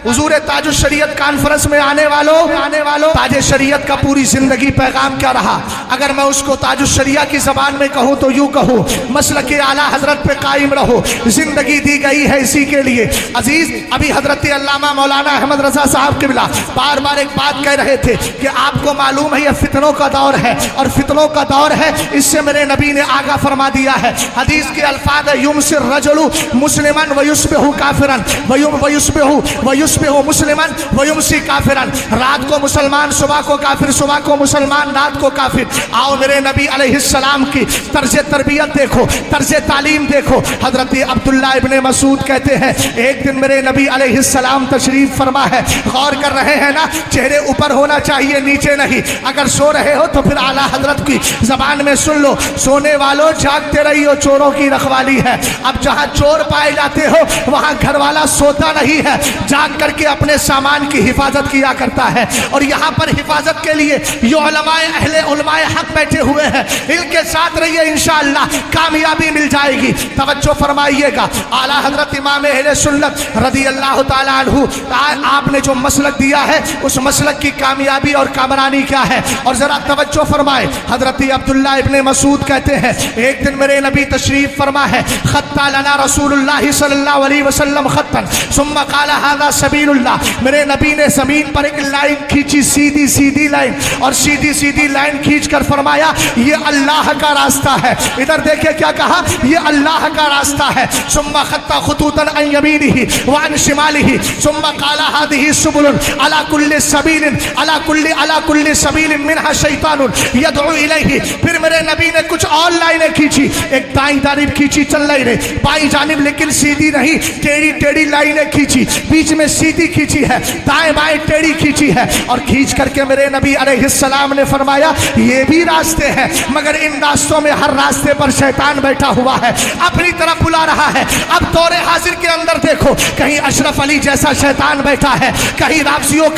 حضور تاج الشریعت کانفرنس میں آنے والوں تاج شریعت کا پوری زندگی پیغام کیا رہا؟ اگر میں اس کو تاج الشریعہ کی زبان میں کہوں تو یوں کہوں، مسلک اعلیٰ حضرت پہ قائم رہو، زندگی دی گئی ہے اسی کے لیے۔ عزیز، ابھی حضرت علامہ مولانا احمد رضا صاحب قبلہ بار بار ایک بات کہہ رہے تھے کہ آپ کو معلوم ہے یہ فتنوں کا دور ہے، اور فتنوں کا دور ہے، اس سے میرے نبی نے آگاہ فرما دیا ہے۔ حدیث کے الفاظ ہے، یمسی الرجل مسلمن ویصبح کافرا ویصبح مسلمن ویمسی کافرا، رات کو مسلمان صبح کو کافر، صبح کو مسلمان رات کو کافر۔ آؤ میرے نبی علیہ السلام کی طرز تربیت دیکھو، طرز تعلیم دیکھو۔ حضرت عبداللہ ابن مسعود کہتے ہیں ایک دن میرے نبی علیہ السلام تشریف فرما ہے، غور کر رہے ہیں نا، چہرے اوپر ہونا چاہیے نیچے نہیں، اگر سو رہے ہو تو پھر اعلیٰ حضرت کی زبان میں سن لو، سونے والوں جاگتے رہیو، چوروں کی رکھوالی ہے۔ اب جہاں چور پائے جاتے ہو وہاں گھر والا سوتا نہیں ہے، جاگ کر کے اپنے سامان کی حفاظت کیا کرتا ہے، اور یہاں پر حفاظت کے لیے جو علماء حق بیٹھے ہوئے ہیں ان کے ساتھ رہیے، انشاءاللہ کامیابی مل جائے گی۔ توجہ فرمائیے گا، اعلیٰ حضرت امام اہل سنت رضی اللہ تعالیٰ عنہ آپ نے جو مسلک دیا ہے اس مسلک کی کامیابی اور کامرانی کیا ہے، اور ذرا توجہ فرمائے۔ حضرت عبداللہ ابن مسعود کہتے ہیں ایک دن میرے نبی تشریف فرما ہے، خطا لنا رسول اللہ صلی اللہ علیہ وسلم خطا ثم قال هذا سبیل اللہ، میرے نبی نے زمین پر ایک لائن کھینچی، سیدھی سیدھی لائن، اور سیدھی سیدھی لائن کھینچ کر فرمایا یہ اللہ کا راستہ ہے۔ ادھر دیکھیں کیا کہا، یہ اللہ کا راستہ ہے۔ ثم خطا خطوطا عن یمینہ وعن شمالہ ثم قال هذه سبل على كل سبیل على كل سبیل منها شیطان يدعو الیہ۔ پھر میرے نبی نے کچھ اور لائنیں کھینچی، ایک دائیں جانب کھینچی چل رہی ہے، بائیں جانب لیکن سیدھی نہیں، ٹیڑھی ٹیڑھی لائنیں کھینچی، بیچ میں سیدھی کھینچی ہے، دائیں بائیں ٹیڑھی کھینچی ہے، اور کھینچ کر کے میرے نبی علیہ السلام نے فرمایا یہ بھی راستے ہیں، مگر ان راستوں میں ہر راستے پر شیطان بیٹھا ہوا ہے، اپنی طرف بلا رہا ہے۔ اب دور حاضر کے اندر دیکھو، کہیں اشرف علی جیسا شیطان بیٹھا ہے، کہیں رافضیوں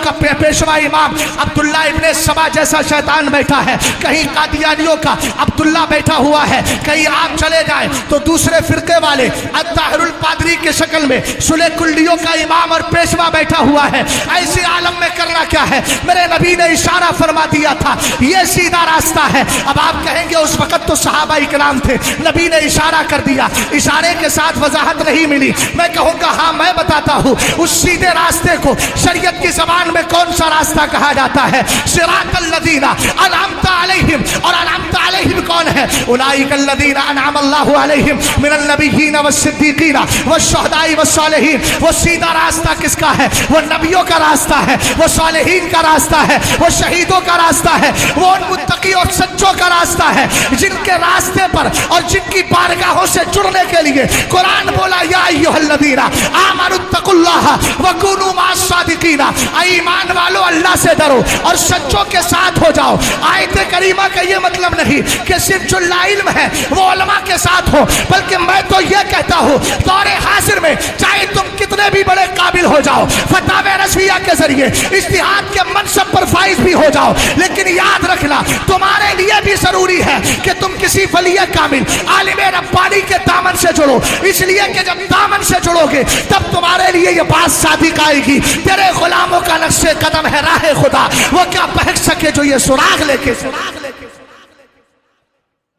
کا پیشوا امام عبداللہ ابن سبا جیسا شیطان بیٹھا ہے، کہیں قادیانیوں کا عبداللہ بیٹھا ہوا ہے، کہیں آپ چلے جائیں تو دوسرے فرقے والے الطاہر الپادری کے شکل میں سلح کلیوں کا امام اور پیشوا بیٹھا ہوا ہے۔ ایسے عالم میں کرنا کیا ہے؟ میرے نبی نے اشارہ فرما دیا تھا یہ سیدھا راستہ ہے۔ اب آپ کہیں گے اس وقت تو صحابہ اکرام تھے، نبی نے اشارہ کر دیا، اشارے کے ساتھ وضاحت نہیں ملی، میں کہوں گا ہاں میں بتاتا ہوں اس سیدھے راستے کو شریعت کی زبان میں کون سا راستہ کہا جاتا ہے؟ صراط الذین انعمت علیہم، اور انعمت علیہم کون ہے؟ اولئک الذین انعم اللہ علیہم من النبیین والصدیقین والشہداء والصالحین۔ وہ سیدھا راستہ کس کا ہے؟ وہ نبیوں کا راستہ ہے، وہ صالحین کا راستہ ہے، وہ شہیدوں کا راستہ ہے، وہ ان متقی اور سچوں کا راستہ ہے جن کے راستے پر اور جن کی بارگاہوں سے جڑنے کے لیے قرآن بولا یا ایھا الذین آمنوا اتقوا اللہ وکونوا مع الصادقین، اے ایمان والو اللہ سے ڈرو اور سچوں کے ساتھ ہو جاؤ۔ آیت کریمہ کا یہ مطلب نہیں کہ صرف جو لا علم ہے وہ علماء کے ساتھ ہو، بلکہ میں تو یہ کہتا ہوں دور حاضر میں چاہے تم کتنے بھی بڑے قابل ہو جاؤ، فتاوی رضویہ کے ذریعے اجتہاد کے منصب پر فائز بھی ہو جاؤ، لیکن یاد رکھنا تمہارے لیے بھی ضروری ہے کہ تم کسی ولی کامل عالم ربانی کے دامن سے جڑو، اس لیے کہ جب دامن سے جڑو گے تب تمہارے لیے یہ بات صادق آئے گی، تیرے غلاموں کا نقش قدم ہے راہ خدا، وہ کیا بہک سکے جو یہ سراغ لے کے۔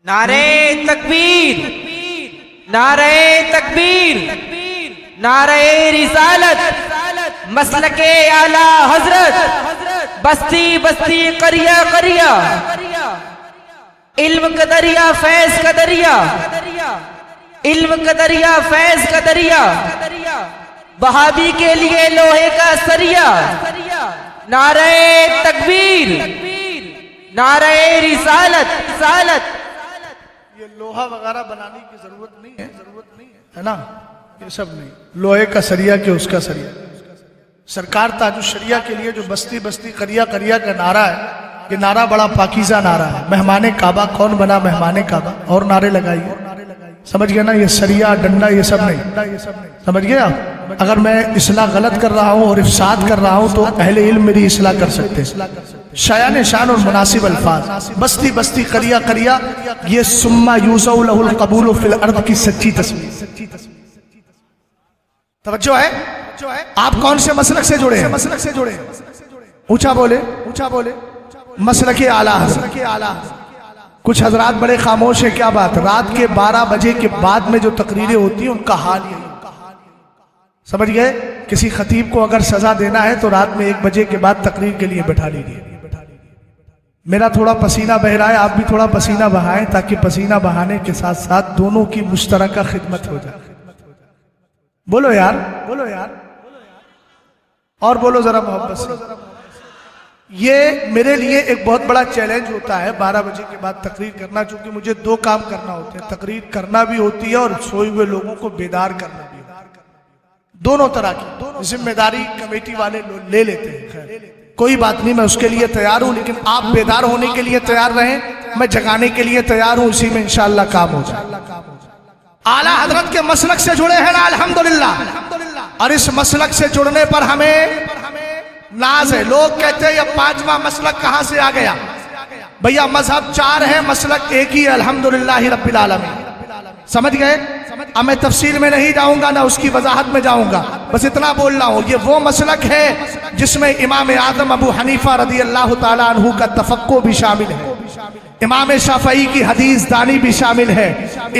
نعرہ تکبیر، نعرہ تکبیر، نعرہ رسالت، مسلک اعلیٰ حضرت، بستی بستی قریہ قریہ، علم کا دریا فیض کا دریا، علم کا دریا فیض کا دریا، بہادی کے لیے لوہے کا سریا۔ نعرہ تکبیر، نعرہ رسالت۔ یہ لوہا وغیرہ بنانے کی ضرورت نہیں ہے نا، یہ سب نہیں، لوہے کا سریا کہ اس کا سریا۔ سرکار تاج الشریعہ کے لیے جو بستی بستی قریہ قریہ کا نعرہ ہے، یہ نعرہ بڑا پاکیزہ نعرہ ہے۔ مہمان کعبہ کون بنا مہمان کعبہ؟ اور نعرے لگائیے، سمجھ گئے نا؟ یہ سریا ڈنڈا یہ سب نہیں، سمجھ گئے آپ؟ اگر میں اصلاح غلط کر رہا ہوں اور افساد کر رہا ہوں تو اہل علم میری اصلاح کر سکتے ہیں۔ شایان شان اور مناسب الفاظ، بستی بستی قریہ قریہ، یہ ثم یوزع لہ القبول فی الارض کی سچی تصویر۔ توجہ ہے؟ آپ کون سے مسلک سے جڑے ہیں؟ اونچا بولے، مسلک اعلیٰ حضرت۔ کچھ حضرات بڑے خاموش ہیں، کیا بات؟ رات کے 12 بجے کے بعد میں جو تقریریں ہوتی ہیں ان کا حال یہی، سمجھ گئے؟ کسی خطیب کو اگر سزا دینا ہے تو رات میں 1 بجے کے بعد تقریر کے لیے بٹھا لیجیے۔ میرا تھوڑا پسینہ بہ رہا ہے، آپ بھی تھوڑا پسینہ بہائیں تاکہ پسینہ بہانے کے ساتھ ساتھ دونوں کی مشترکہ خدمت ہو جائے۔ بولو یار، اور بولو ذرا محبت سے۔ یہ میرے لیے ایک بہت بڑا چیلنج ہوتا ہے 12 بجے کے بعد تقریر کرنا، چونکہ مجھے 2 کام کرنا ہوتے ہیں، تقریر کرنا بھی ہوتی ہے اور سوئے ہوئے لوگوں کو بیدار کرنا بھی ہوتا ہے۔ دونوں طرح کی ذمہ داری کمیٹی والے لے لیتے ہیں۔ خیر کوئی بات نہیں، میں اس کے لیے تیار ہوں، لیکن آپ بیدار ہونے کے لیے تیار رہیں، میں جگانے کے لیے تیار ہوں، اسی میں انشاءاللہ کام ہو جائے۔ اعلیٰ حضرت کے مسلک سے جڑے ہیں نا الحمدللہ، اور اس مسلک سے جڑنے پر ہمیں ناز ہے۔ لوگ کہتے ہیں یہ 5واں مسلک کہاں سے آ گیا؟ بھیا مذہب 4 ہے، مسلک ایک ہی ہے، الحمدللہ رب العالمین۔ سمجھ گئے؟ اب میں تفصیل میں نہیں جاؤں گا، نہ اس کی وضاحت میں جاؤں گا، بس اتنا بول رہا ہوں، یہ وہ مسلک ہے جس میں امام اعظم ابو حنیفہ رضی اللہ تعالیٰ عنہ کا تفقہ بھی شامل ہے، امام شافعی کی حدیث دانی بھی شامل ہے،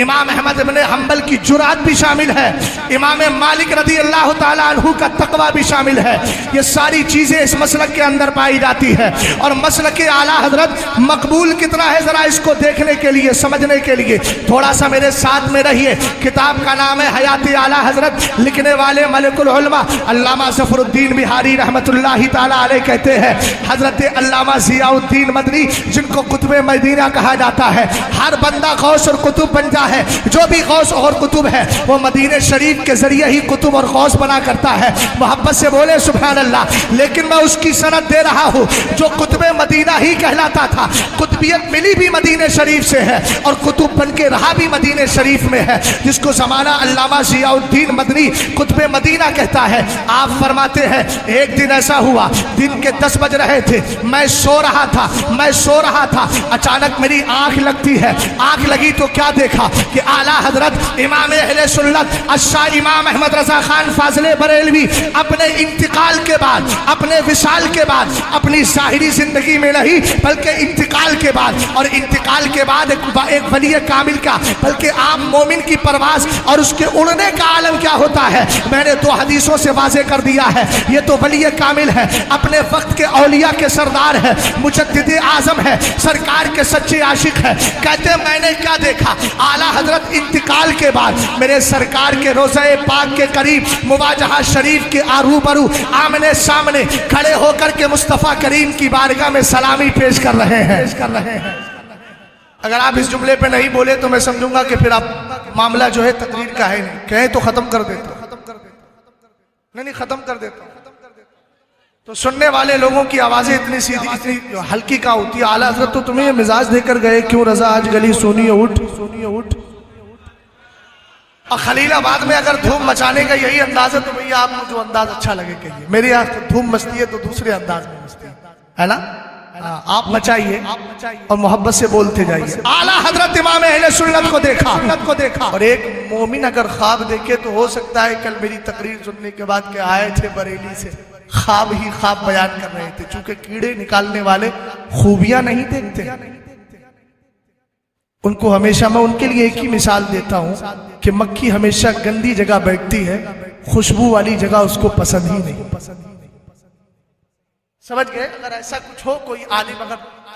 امام احمد بن حنبل کی جرأت بھی شامل ہے، امام مالک رضی اللہ تعالیٰ عنہ کا تقوی بھی شامل ہے۔ یہ ساری چیزیں اس مسلک کے اندر پائی جاتی ہے، اور مسلک اعلیٰ حضرت مقبول کتنا ہے ذرا اس کو دیکھنے کے لیے، سمجھنے کے لیے تھوڑا سا میرے ساتھ میں رہیے۔ کتاب کا نام ہے حیات اعلیٰ حضرت، لکھنے والے ملک العلماء علامہ ظفر الدین بہاری رحمت اللہ تعالیٰ علیہ کہتے ہیں، حضرت علامہ ضیاء الدین مدنی جن کو قطب مدینہ کہا جاتا ہے، ہر بندہ غوث اور قطب بنتا ہے، جو بھی غوث اور قطب ہے وہ مدینہ شریف کے ذریعے ہی قطب اور غوث بنا کرتا ہے۔ محبت سے بولے سبحان اللہ۔ لیکن میں اس کی سند دے رہا ہوں جو قطب مدینہ ہی کہلاتا تھا، قطبیت ملی بھی مدینہ شریف سے ہے اور قطب بن کے رہا بھی مدینہ شریف میں ہے، جس کو زمانہ علامہ ضیاء الدین مدنی قطب مدینہ کہتا ہے۔ آپ فرماتے ہیں ایک دن ایسا ہوا، دن کے 10 بج رہے تھے، میں سو رہا تھا، اچانک میری آنکھ لگتی ہے، آنکھ لگی تو کیا دیکھا کہ اعلیٰ حضرت امام اہل سنت الشاہ امام احمد رضا خان فاضل بریلوی اپنے انتقال کے بعد، اپنے وصال کے بعد، اپنی ظاہری زندگی میں نہیں بلکہ انتقال کے بعد، اور انتقال کے بعد ایک ولی کامل کا بلکہ عام مومن کی پرواز اور اس کے اڑنے کا عالم کیا ہوتا ہے، میں نے 2 حدیثوں سے واضح کر دیا ہے۔ یہ تو ولی کامل ہے، اپنے وقت کے اولیاء کے سردار ہے، مجدد اعظم ہے، سرکار کے سچے عاشق ہے۔ کہتے ہیں میں نے کیا دیکھا، اعلیٰ حضرت انتقال کے بعد میرے سرکار کے روضہ پاک کے قریب مواجہہ شریف کے آرو برو آمنے سامنے کھڑے ہو کر کے مصطفیٰ کریم کی بارگاہ میں سلامی پیش کر رہے ہیں۔ اگر آپ اس جملے پہ نہیں بولے تو میں سمجھوں گا کہ پھر آپ معاملہ جو ہے تقریر کا ہے نہیں، کہیں تو ختم کر دیتا ہوں، نہیں ختم کر دیتا ہوں۔ تو سننے والے لوگوں کی آوازیں اتنی سیدھی اتنی ہلکی کا ہوتی ہے۔ اعلیٰ حضرت تو تمہیں یہ مزاج دے کر گئے، کیوں رضا آج گلی سونی اٹھ۔ اور خلیل آباد میں اگر دھوم مچانے کا یہی انداز ہے تو بھئی آپ کو جو انداز اچھا لگے کہیے، میرے یہاں دھوم مچتی ہے تو دوسرے انداز میں مچتی ہے نا، آپ مچائیے اور محبت سے بولتے جائیے۔ اعلیٰ حضرت امام اہل سنت کو دیکھا، اور ایک مومن اگر خواب دیکھے تو ہو سکتا ہے کل میری تقریر سننے کے بعد کہ آئے تھے بریلی سے، خواب ہی خواب بیان کر رہے تھے، چونکہ کیڑے نکالنے والے خوبیاں نہیں دیکھتے، ان کو ہمیشہ میں ان کے لیے ایک ہی مثال دیتا ہوں کہ مکھی ہمیشہ گندی جگہ بیٹھتی ہے، خوشبو والی جگہ اس کو پسند ہی نہیں۔ سمجھ گئے؟ اگر ایسا کچھ ہو، کوئی عالم اگر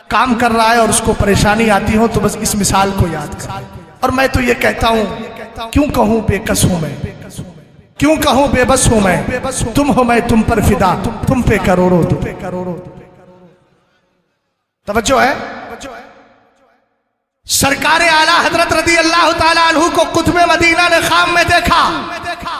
کام کر رہا ہے اور اس کو پریشانی آتی ہو تو بس اس مثال کو یاد کریں۔ اور میں تو یہ کہتا ہوں، کیوں کہوں بے کس ہوں میں، کیوں کہوں بے بس ہوں میں، تم ہو میں تم پر فدا، تم پہ کروڑوں دو۔ توجہ ہے؟ سرکار اعلیٰ حضرت رضی اللہ تعالیٰ عنہ کو قطب مدینہ نے خواب میں دیکھا،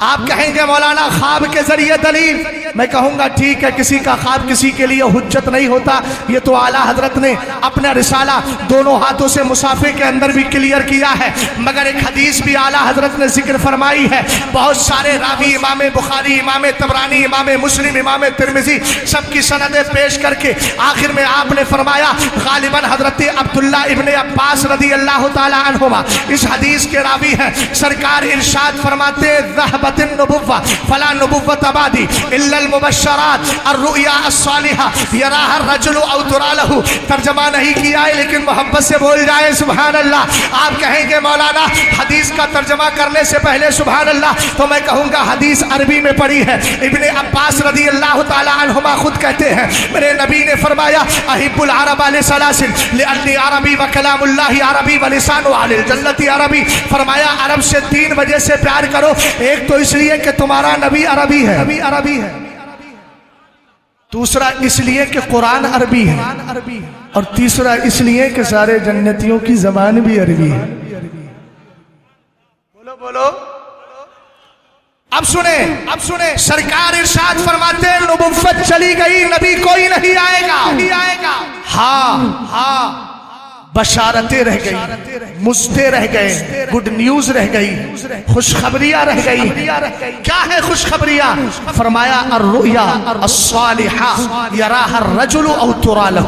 آپ کہیں گے مولانا خواب کے ذریعے دلیل، میں کہوں گا ٹھیک ہے، کسی کا خواب کسی کے لیے حجت نہیں ہوتا، یہ تو اعلیٰ حضرت نے اپنا رسالہ دونوں ہاتھوں سے مصافے کے اندر بھی کلیئر کیا ہے، مگر ایک حدیث بھی اعلیٰ حضرت نے ذکر فرمائی ہے، بہت سارے راوی امام بخاری، امام طبرانی، امام مسلم، امام ترمذی سب کی سندیں پیش کر کے آخر میں آپ نے فرمایا، غالباً حضرت عبداللہ ابن عباس رضی اللہ تعالی عنہما اس حدیث کے راوی ہیں، سرکار ارشاد فرماتے ذہبت النبوہ فلا نبوۃ بعدی الا المبشرات الرؤیا الصالحہ یراها الرجل او ترى له، ترجمہ نہیں کیا ہے لیکن محبت سے بول جائے سبحان اللہ۔ آپ کہیں گے مولانا حدیث کا ترجمہ کرنے سے پہلے سبحان اللہ، تو میں کہوں گا حدیث عربی میں پڑھی ہے، ابن عباس رضی اللہ تعالی عنہما خود کہتے ہیں میرے نبی نے فرمایا احب العرب لثلاث لانی عربی وکلام اللہ عربی ولسان اہل الجنۃ عربی، فرمایا عرب سے 3 وجہ سے پیار کرو، ایک تو اس لیے کہ تمہارا نبی عربی ہے، دوسرا اس لیے کہ قرآن عربی ہے، اور تیسرا اس لیے کہ سارے جنتیوں کی زبان بھی عربی ہے۔ بولو بولو، اب سنیں سرکار ارشاد فرماتے ہیں نبوت چلی گئی، نبی کوئی نہیں آئے گا، ہاں بشارتیں رہ گئی، مژدے رہ گئے، گڈ نیوز رہ گئی، خوشخبریاں رہ گئی۔ کیا ہے خوشخبریاں؟ فرمایا الرؤیا الصالحہ یراها الرجل او ترى له،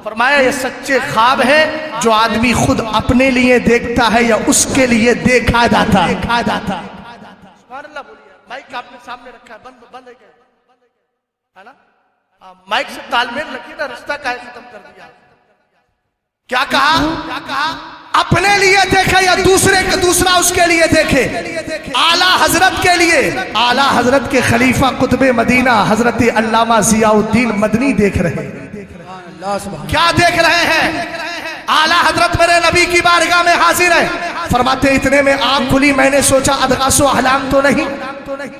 فرمایا یہ سچے خواب ہے جو آدمی خود اپنے لیے دیکھتا ہے یا اس کے لیے دیکھا جاتا ہے۔ سبحان اللہ بولیے، مائک آپ نے سامنے رکھا ہے، بند ہے نا، مائک سے تال میل رکھیے نا، رشتہ کا ختم کر دیا۔ کیا کہا؟ اپنے لیے دیکھے یا دوسرا اس کے لیے دیکھے؟ اعلیٰ حضرت کے لیے، اعلیٰ حضرت کے خلیفہ قطب مدینہ حضرت علامہ ضیاء الدین مدنی دیکھ رہے ہیں۔ کیا دیکھ رہے ہیں؟ اعلیٰ حضرت میرے نبی کی بارگاہ میں حاضر ہے، فرماتے اتنے میں آنکھ کھلی، میں نے سوچا ادغاث و احلام تو نہیں،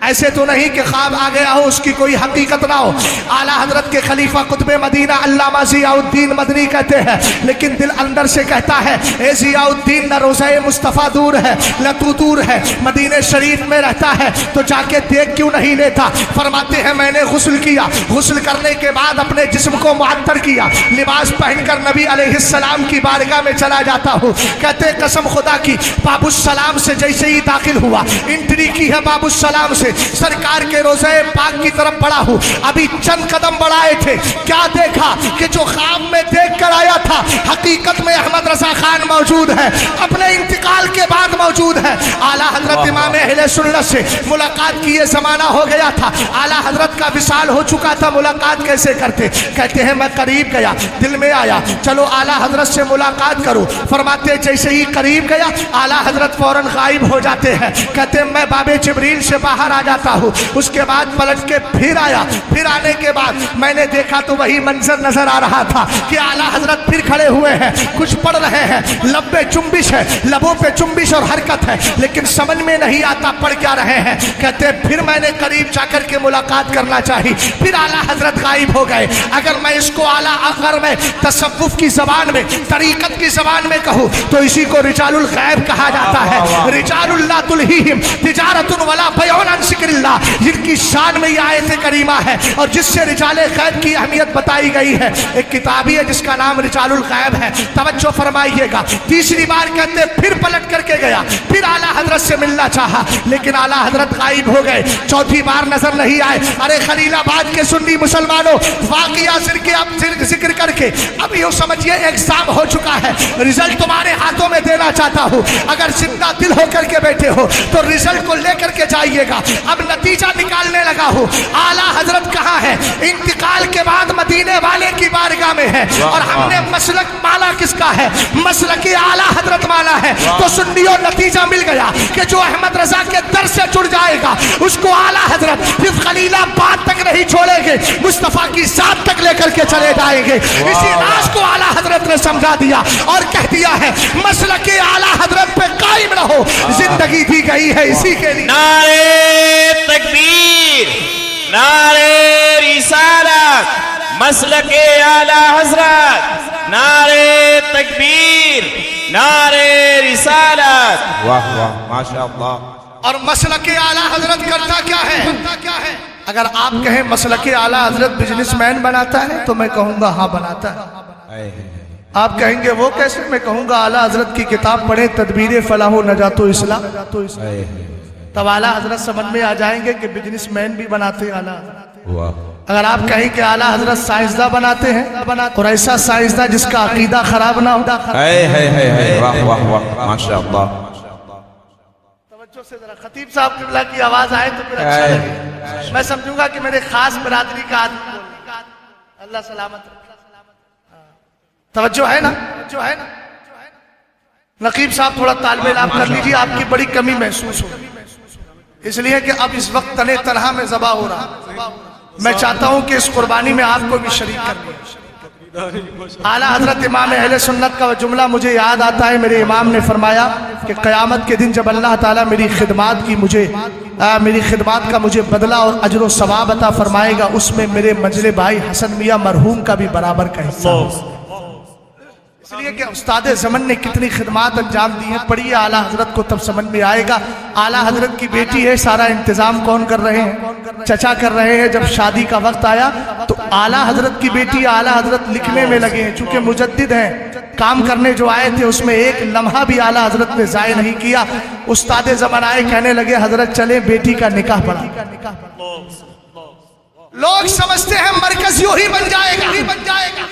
ایسے تو نہیں کہ خواب آ گیا ہو، اس کی کوئی حقیقت نہ ہو۔ اعلیٰ حضرت کے خلیفہ قطب مدینہ علامہ ضیاء الدین مدنی کہتے ہیں، لیکن دل اندر سے کہتا ہے اے ضیاء الدین، نہ روضہ مصطفیٰ دور ہے نہ تو دور ہے، مدینہ شریف میں رہتا ہے تو جا کے دیکھ کیوں نہیں لیتا؟ فرماتے ہیں میں نے غسل کیا، غسل کرنے کے بعد اپنے جسم کو معطر کیا، لباس پہن کر نبی علیہ السلام کی بارگاہ میں چلا جاتا ہوں۔ کہتے قسم خدا کی، باب السلام سے جیسے ہی داخل ہوا، انٹری کی ہے باب السلام سے، سرکار کے روضہ پاک کی طرف بڑھا ہوں، ابھی چند قدم بڑھائے تھے، کیا دیکھا کہ جو خواب میں دیکھ کر آیا تھا حقیقت میں احمد رضا خان موجود ہے، اپنے انتقال کے بعد موجود ہے۔ اعلیٰ حضرت امام اہل سنت سے ملاقات کی یہ زمانہ ہو گیا تھا، اعلیٰ حضرت کا وصال ہو چکا تھا، ملاقات کیسے کرتے؟ کہتے ہیں میں قریب گیا، دل میں آیا چلو اعلیٰ حضرت سے ملاقات کرو، فرماتے جیسے ہی قریب گیا اعلیٰ حضرت فوراً غائب ہو جاتے ہیں۔ کہتے ہیں میں باب جبریل سے باہر آ جاتا ہوں، اس کے بعد پلٹ کے پھر آیا، پھر آنے کے بعد میں نے دیکھا تو وہی منظر نظر آ رہا تھا کہ اعلیٰ حضرت پھر کھڑے ہوئے ہیں، کچھ پڑھ رہے ہیں، لب پہ چنبش ہے، لبوں پہ چنبش اور حرکت ہے، لیکن سمجھ میں نہیں آتا پڑھ کیا رہے ہیں۔ کہتے ہیں پھر میں نے قریب جا کر کے ملاقات کرنا چاہی، پھر اعلیٰ حضرت غائب ہو گئے۔ اگر میں اس کو اگر میں تصوف کی زبان میں، طریقت کی زبان میں کہوں تو اسی کو رجال الغیب کہا جاتا ہے۔ رجال اللہ تلہیہم تجارت ولا بیع عن ذکر اللہ، جن کی شان میں یہ آیت کریمہ ہے اور جس سے رجال غیب کی اہمیت بتائی گئی ہے۔ ایک کتابی ہے جس کا نام رجال الغیب ہے، توجہ فرمائیے گا۔ تیسری بار کہتے پھر پلٹ کر کے گیا، پھر اعلیٰ حضرت سے ملنا چاہا لیکن اعلیٰ حضرت غائب ہو گئے، چوتھی بار نظر نہیں آئے۔ ارے خلیل آباد کے سنی مسلمانوں، واقعہ ذکر کر کے اب یوں سمجھیے ایگزام ہو چکا ہے، رزلٹ تمہارے ہاتھوں میں دینا چاہتا ہوں، اگر زندہ دل ہو کر کے بیٹھے ہو تو رزلٹ کو لے کر کے جائیے گا۔ اب نتیجہ نکالنے لگا ہوں، اعلیٰ حضرت کہاں ہے؟ انتقال کے بعد مدینے والے کی بارگاہ میں ہے، اور ہم نے مسلک مالا کس کا ہے؟ مسلک اعلیٰ حضرت مالا ہے۔ تو سنیوں نتیجہ مل گیا کہ جو احمد رضا کے در سے جڑ جائے گا اس کو اعلیٰ حضرت صرف خلیل آباد تک نہیں چھوڑیں گے، مصطفیٰ کی ذات تک لے کر کے چلے جائیں گے۔ اسی راز کو اعلیٰ حضرت نے سمجھا دیا اور کہہ دیا ہے مسلک اعلیٰ حضرت پہ قائم رہو، زندگی دی گئی ہے اسی کے لیے۔ نعرہ تکبیر، نعرہ رسالت، مسلک اعلیٰ حضرت، نعرہ تکبیر، نعرہ رسالت۔ واہ واہ، ماشاءاللہ۔ اور مسلک اعلیٰ حضرت کرتا کیا ہے؟ اگر آپ کہیں مسلک اعلیٰ حضرت بزنس مین بناتا ہے تو میں کہوں گا ہاں بناتا ہے. آپ کہیں گے وہ کیسے؟ میں کہوں گا اعلیٰ حضرت کی کتاب پڑھیں تدبیر فلاح و نجات و اصلاح. تب اعلیٰ حضرت سمجھ میں آ جائیں گے کہ بزنس مین بھی بناتے ہیں اعلیٰ حضرت. اگر آپ کہیں کہ اعلیٰ حضرت سائنسداں بناتے ہیں اور ایسا سائنسداں جس کا عقیدہ خراب نہ ہو. واہ واہ واہ ماشاءاللہ. توجہ سے ذرا خطیب صاحب قبلہ کی آواز آئے تو پھر اچھا لگے. میں سمجھوں گا کہ میرے خاص برادری کا آدمی بول رہا ہے. اللہ سلامت رکھے. توجہ ہے نا؟ نقیب صاحب تھوڑا طالب علم کر لیجیے، آپ کی بڑی کمی محسوس ہو اس لیے کہ اب اس وقت تنے تنہا میں ذبح ہو رہا. میں چاہتا ہوں کہ اس قربانی میں آپ کو بھی شریک کر لیں. اعلیٰ حضرت امام اہل سنت کا جملہ مجھے یاد آتا ہے. میرے امام نے فرمایا کہ قیامت کے دن جب اللہ تعالیٰ میری خدمات کا مجھے بدلہ اور اجر و ثواب عطا فرمائے گا، اس میں میرے مجلے بھائی حسن میاں مرحوم کا بھی برابر کا حصہ ہے. اس لیے کہ استاد زمن نے کتنی خدمات انجام دی ہیں. پڑھیے اعلیٰ حضرت کو تب سمجھ میں آئے گا. اعلیٰ حضرت کی بیٹی ہے، سارا انتظام کون کر رہے ہیں؟ چچا کر رہے ہیں. جب شادی کا وقت آیا تو اعلیٰ حضرت کی بیٹی اعلیٰ حضرت لکھنے میں لگے ہیں. چونکہ مجدد ہیں، کام کرنے جو آئے تھے اس میں ایک لمحہ بھی اعلیٰ حضرت نے ضائع نہیں کیا. استاد زمن آئے، کہنے لگے حضرت چلے بیٹی کا نکاح پڑھا. لوگ سمجھتے ہیں مرکز یوں ہی بن جائے گا.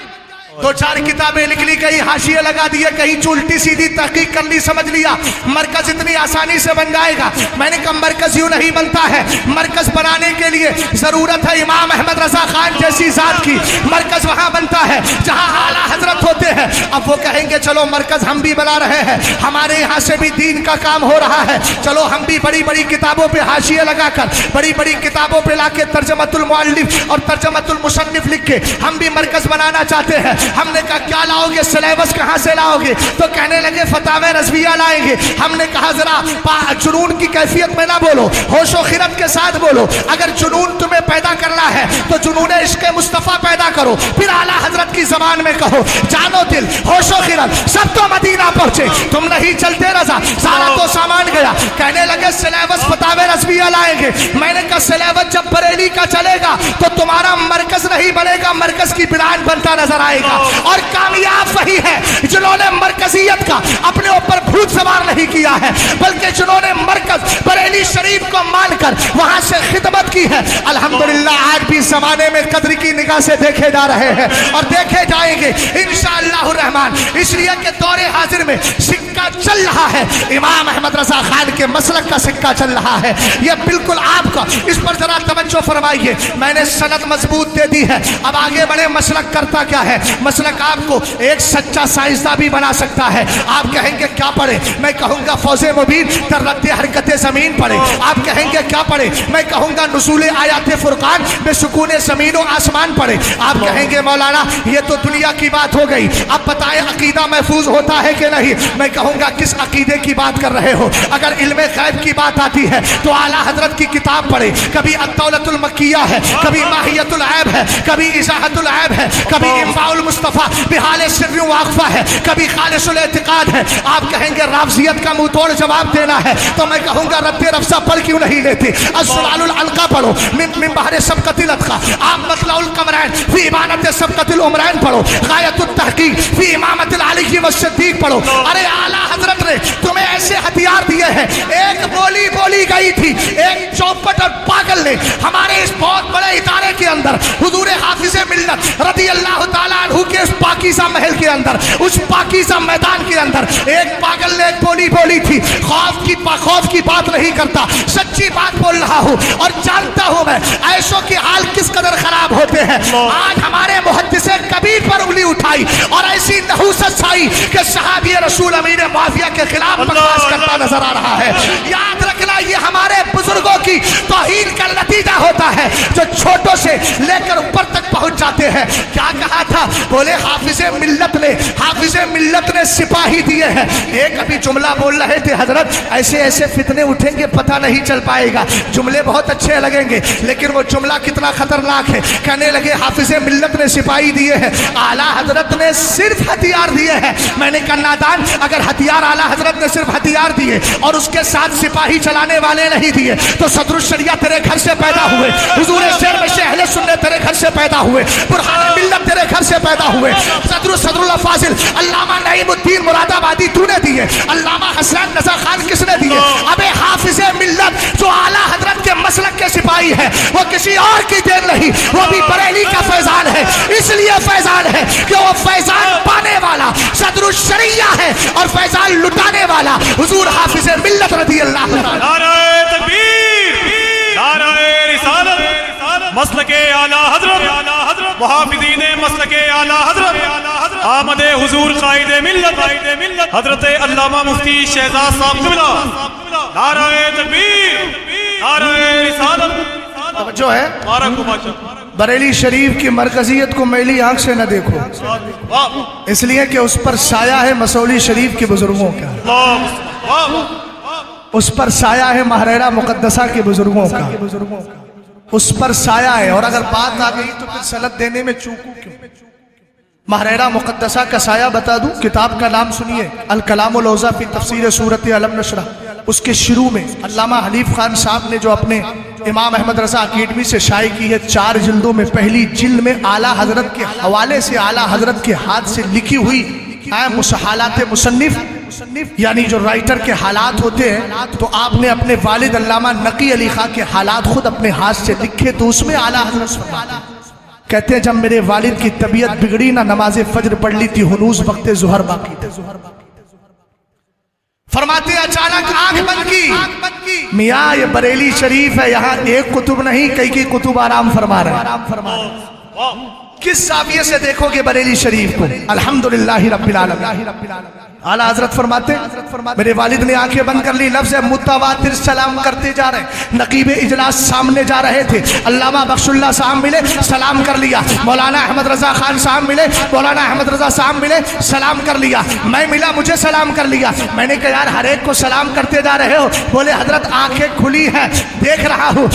دو چار کتابیں لکھ لی، کہیں حاشیے لگا دیے، کہیں الٹی سیدھی تحقیق کر لی، سمجھ لیا مرکز اتنی آسانی سے بن جائے گا. میں نے کہا مرکز یوں نہیں بنتا ہے. مرکز بنانے کے لیے ضرورت ہے امام احمد رضا خان جیسی ذات کی. مرکز وہاں بنتا ہے جہاں اعلیٰ حضرت ہوتے ہیں. اب وہ کہیں گے چلو مرکز ہم بھی بنا رہے ہیں، ہمارے یہاں سے بھی دین کا کام ہو رہا ہے، چلو ہم بھی بڑی بڑی کتابوں پہ حاشیے لگا کر، بڑی بڑی کتابوں پہ لا کے ترجمۃ المؤلف اور ترجمۃ المصنف لکھ کے ہم بھی مرکز بنانا چاہتے ہیں. ہم نے کہا کیا لاؤ گے؟ سلیبس کہاں سے لاؤ گے؟ تو کہنے لگے فتاوی رضویہ لائیں گے. ہم نے کہا ذرا جنون کی کیفیت میں نہ بولو، ہوش و خرد کے ساتھ بولو. اگر جنون تمہیں پیدا کرنا ہے تو جنون عشق مصطفیٰ پیدا کرو. پھر اعلیٰ حضرت کی زبان میں کہو جانو دل ہوش و خرد سب تو مدینہ پہنچے، تم نہیں چلتے رضا، سارا تو سامان گیا. کہنے لگے سلیبس فتاوی رضویہ لائیں گے. میں نے کہا سلیبس جب بریلی کا چلے گا تو تمہارا مرکز نہیں بنے گا، مرکز کی برانچ بنتا نظر آئے گا. اور کامیاب وہی ہے جنہوں نے مرکزیت کا اپنے اوپر بھوت سوار نہیں کیا ہے، بلکہ جنہوں نے مرکز بریلی شریف کو مان کر وہاں سے خدمت کی ہے. الحمدللہ آج بھی زمانے میں قدر کی نگاہ سے دیکھے جا رہے ہیں اور دیکھے جائیں گے انشاءاللہ الرحمن. اس لیے کہ دور حاضر میں سکہ چل رہا ہے، امام احمد رضا خان کے مسلک کا سکہ چل رہا ہے. یہ بالکل آپ کا اس پر ذرا توجہ فرمائیے. میں نے سند مضبوط دے دی ہے، اب آگے بڑے. مسلک کرتا کیا ہے؟ مسلک آپ کو ایک سچا سائنسداں بھی بنا سکتا ہے. آپ کہیں گے کیا پڑھے؟ میں کہوں گا فوز مبین در رد حرکت زمین پڑھے. آپ کہیں گے کیا پڑھے؟ میں کہوں گا نزول آیات فرقان بے سکون زمین و آسمان پڑھے. آپ کہیں گے مولانا یہ تو دنیا کی بات ہو گئی، اب بتائیں عقیدہ محفوظ ہوتا ہے کہ نہیں؟ میں کہوں گا کس عقیدے کی بات کر رہے ہو؟ اگر علم غیب کی بات آتی ہے تو اعلیٰ حضرت کی کتاب پڑھے. کبھی الدولۃ المکیہ ہے، کبھی ماہیت العیب ہے، کبھی ازاحت العیب ہے، کبھی انفاع المصطفیٰ بحال سر واقفہ ہے، کبھی خالص الاعتقاد ہے. آپ کہیں گے رافضیت کا منہ توڑ جواب دینا ہے تو میں کہوں گا رد رفضہ پڑھ کیوں نہیں لیتے؟ الزلال العلقہ پڑھو، من بحر سبقت الاتقى. آپ مطلع القمرین فی امانت سبقت العمرین پڑھو، غایت التحقیق فی امامت العلی والصدیق پڑھو. ارے اعلیٰ حضرت نے تمہیں ایسے ہتھیار دیے ہیں. ایک بولی گئی تھی، ایک چوپٹ اور پاگل نے ہمارے اس بہت بڑے ادارے کے اندر حضور حافظ ملت رضی اللہ تعالیٰ عنہ کے اس پاکیزہ محل کے اندر، اس پاکیزہ میدان کے اندر ایک پاگل نے ایک بولی تھی. خوف کی بات نہیں کرتا، سچی بات بول رہا ہوں اور جانتا ہوں میں عیشوں کے حال کس قدر خراب ہوتے ہیں. آج ہمارے محدث کبیر پر انگلی اٹھائی اور ایسی نحوست چھائی کہ صحابی رسول امیر معاویہ کے خلاف بکواس کرتا نظر آ رہا ہے. یاد رکھنا یہ ہمارے بزرگوں کی توہین کا نتیجہ ہوتا ہے جو چھوٹوں سے لے کر اوپر تک پہنچ جاتے ہیں. کیا کہا تھا؟ بولے حافظ ملت نے سپاہی دیے ہیں. ایک ابھی جملہ بول رہے تھے حضرت، ایسے ایسے فتنے اٹھیں گے پتہ نہیں چل پائے گا. جملے بہت اچھے لگیں گے لیکن وہ جملہ کتنا خطرناک ہے. کہنے لگے حافظ ملت نے سپاہی دیے ہیں، اعلیٰ حضرت نے صرف ہتھیار دیے ہیں. میں نے کہا نادان، اگر ہتھیار اعلیٰ حضرت نے صرف ہتھیار دیے اور اس کے ساتھ سپاہی چلانے والے نہیں دیے تو صدر الشریعہ تیرے گھر سے پیدا ہوئے، حضور شیر میں سے اہل سنت تیرے گھر سے پیدا ہوئے، برہان ملت تیرے گھر سے پیدا ہوئے. صدر اللہ فاضل علامہ نعیم الدین مراد آبادی تو نے دیے، علامہ حسین رضا خان کس نے دیے؟ اب حافظ ملت جو اعلیٰ حضرت کے مسلک کے سپاہی ہے وہ کسی اور کی دین نہیں، وہ بھی بریلی کا فیضان ہے. اس لیے فیضان ہے کہ وہ فیضان پانے والا صدر الشریعہ ہے اور فیضان لٹانے والا حضور حافظ ملت رضی اللہ عنہ. نعرہ تکبیر، نعرہ رسالت، مسلک اعلیٰ حضرت، محافظین مسلک اعلیٰ حضرت، آمد حضور قائد ملت حضرت علامہ مفتی شہزاد صاحب قبلہ. نعرہ تکبیر، نعرہ رسالت. توجہ ہے، بریلی شریف کی مرکزیت کو میلی آنکھ سے نہ دیکھو، اس لیے کہ اس پر سایہ ہے مسولی شریف کے بزرگوں کا، اس پر سایہ ہے محررہ مقدسہ کے بزرگوں کا، اس پر سایہ ہے. اور اگر بات آ گئی تو پھر سند دینے میں چوکوں کیوں؟ محررہ مقدسہ کا سایہ بتا دوں، کتاب کا نام سنیے، الکلام الاوضح فی تفسیر سورۃ علم نشرہ. اس کے شروع میں علامہ حنیف خان صاحب نے جو اپنے امام احمد رضا اکیڈمی سے شائع کی ہے 4 جلدوں میں، پہلی جلد میں اعلیٰ حضرت کے حوالے سے اعلیٰ حضرت کے ہاتھ سے لکھی ہوئی حالات مصنف، یعنی جو رائٹر کے حالات ہوتے ہیں، تو آپ نے اپنے والد علامہ نقی علی خان کے حالات خود اپنے ہاتھ سے لکھے. تو اس میں اعلیٰ حضرت فرماتے ہیں، کہتے ہیں جب میرے والد کی طبیعت بگڑی نہ نماز فجر پڑھ لی تھی، ہنوز وقت ظہر باقی تھا. فرماتے اچانک آنکھ بند کی، میاں یہ بریلی شریف ہے، یہاں ایک کتب نہیں کئی کتب آرام فرما رہے ہیں. کس زاویے سے دیکھو گے بریلی شریف کو؟ الحمدللہ رب العالمین. اعلیٰ حضرت فرماتے میرے والد نے آنکھیں بند کر لی، لفظ متواتر سلام کرتے جا رہے ہیں. نقیب اجلاس سامنے جا رہے تھے، علامہ بخش اللہ صاحب ملے، سلام کر لیا. مولانا احمد رضا خان صاحب ملے، مولانا احمد رضا صاحب ملے، سلام کر لیا. میں ملا، مجھے سلام کر لیا. میں نے کہا یار ہر ایک کو سلام کرتے جا رہے ہو. بولے حضرت آنکھیں کھلی ہیں، دیکھ رہا ہوں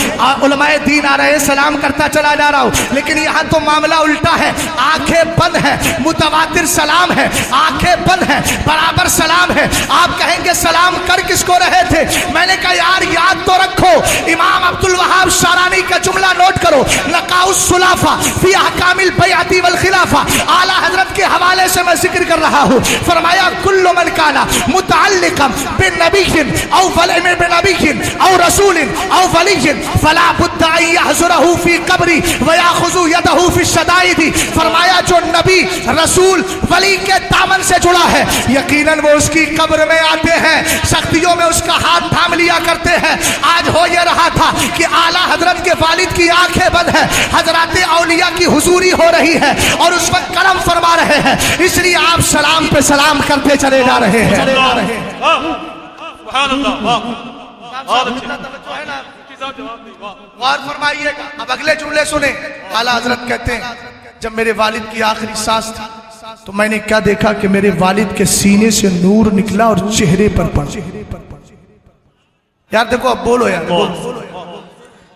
علماء دین آ رہے ہیں، سلام کرتا چلا جا رہا ہوں، لیکن یہاں تو معاملہ الٹا ہے. آنکھیں بند ہے، متواتر سلام ہے، آنکھیں بند ہے، برابر سلام ہے. آپ کہیں گے سلام کر کس کو رہے تھے؟ میں نے کہا یار یاد تو رکھو، امام عبدالوہاب شارانی کا جملہ نوٹ کرو، لقاء الصلافہ فی احکام البیعۃ والخلافہ، اعلیٰ حضرت کے حوالے سے میں ذکر کر رہا ہوں. فرمایا کل من کان متعلقا بنبی او رسول او ولی فلا بد ان یحضرہ فی قبری ویاخذ یدہ فی الشدائد. فرمایا جو نبی رسول ولی کے دامن سے جڑا ہے یقیناً وہ اس کی قبر میں آتے ہیں، سختیوں میں اس کا ہاتھ تھام لیا کرتے ہیں. آج ہو یہ رہا تھا کہ اعلیٰ حضرت کے والد کی آنکھیں بند ہیں، حضرات اولیاء کی حضوری ہو رہی ہے اور اس وقت کرم فرما رہے ہیں، اس لیے آپ سلام پہ سلام کرتے چلے جا رہے ہیں. سبحان اللہ. غور فرمائیے گا. اب اگلے جملے سنیں. اعلیٰ حضرت کہتے ہیں جب میرے والد کی آخری سانس تھی تو میں نے کیا دیکھا کہ میرے والد کے سینے سے نور نکلا اور چہرے پر پڑا. یار دیکھو اب بولو یار،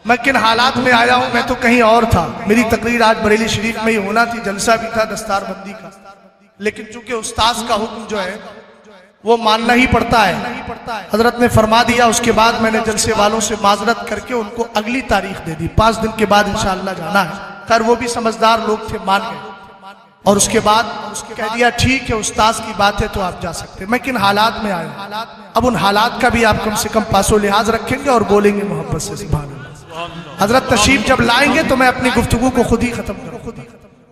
میں کن حالات میں آیا ہوں؟ میں تو کہیں اور تھا. میری تقریر آج بریلی شریف میں ہی ہونا تھی، جلسہ بھی تھا دستار بندی کا، لیکن چونکہ استاذ کا حکم جو ہے وہ ماننا ہی پڑتا ہے. حضرت نے فرما دیا. اس کے بعد میں نے جلسے والوں سے معذرت کر کے ان کو اگلی تاریخ دے دی، 5 دن کے بعد انشاءاللہ جانا ہے. خیر وہ بھی سمجھدار لوگ تھے، مان گئے. اور اس کے بعد کہہ دیا ٹھیک ہے استاذ کی بات ہے تو آپ جا سکتے. میں کن حالات میں آیا، اب ان حالات کا بھی آپ کم سے کم پاس و لحاظ رکھیں گے اور بولیں گے محبت سے. سبحان اللہ. حضرت تشریف جب لائیں گے تو میں اپنی گفتگو کو خود ہی ختم کروں،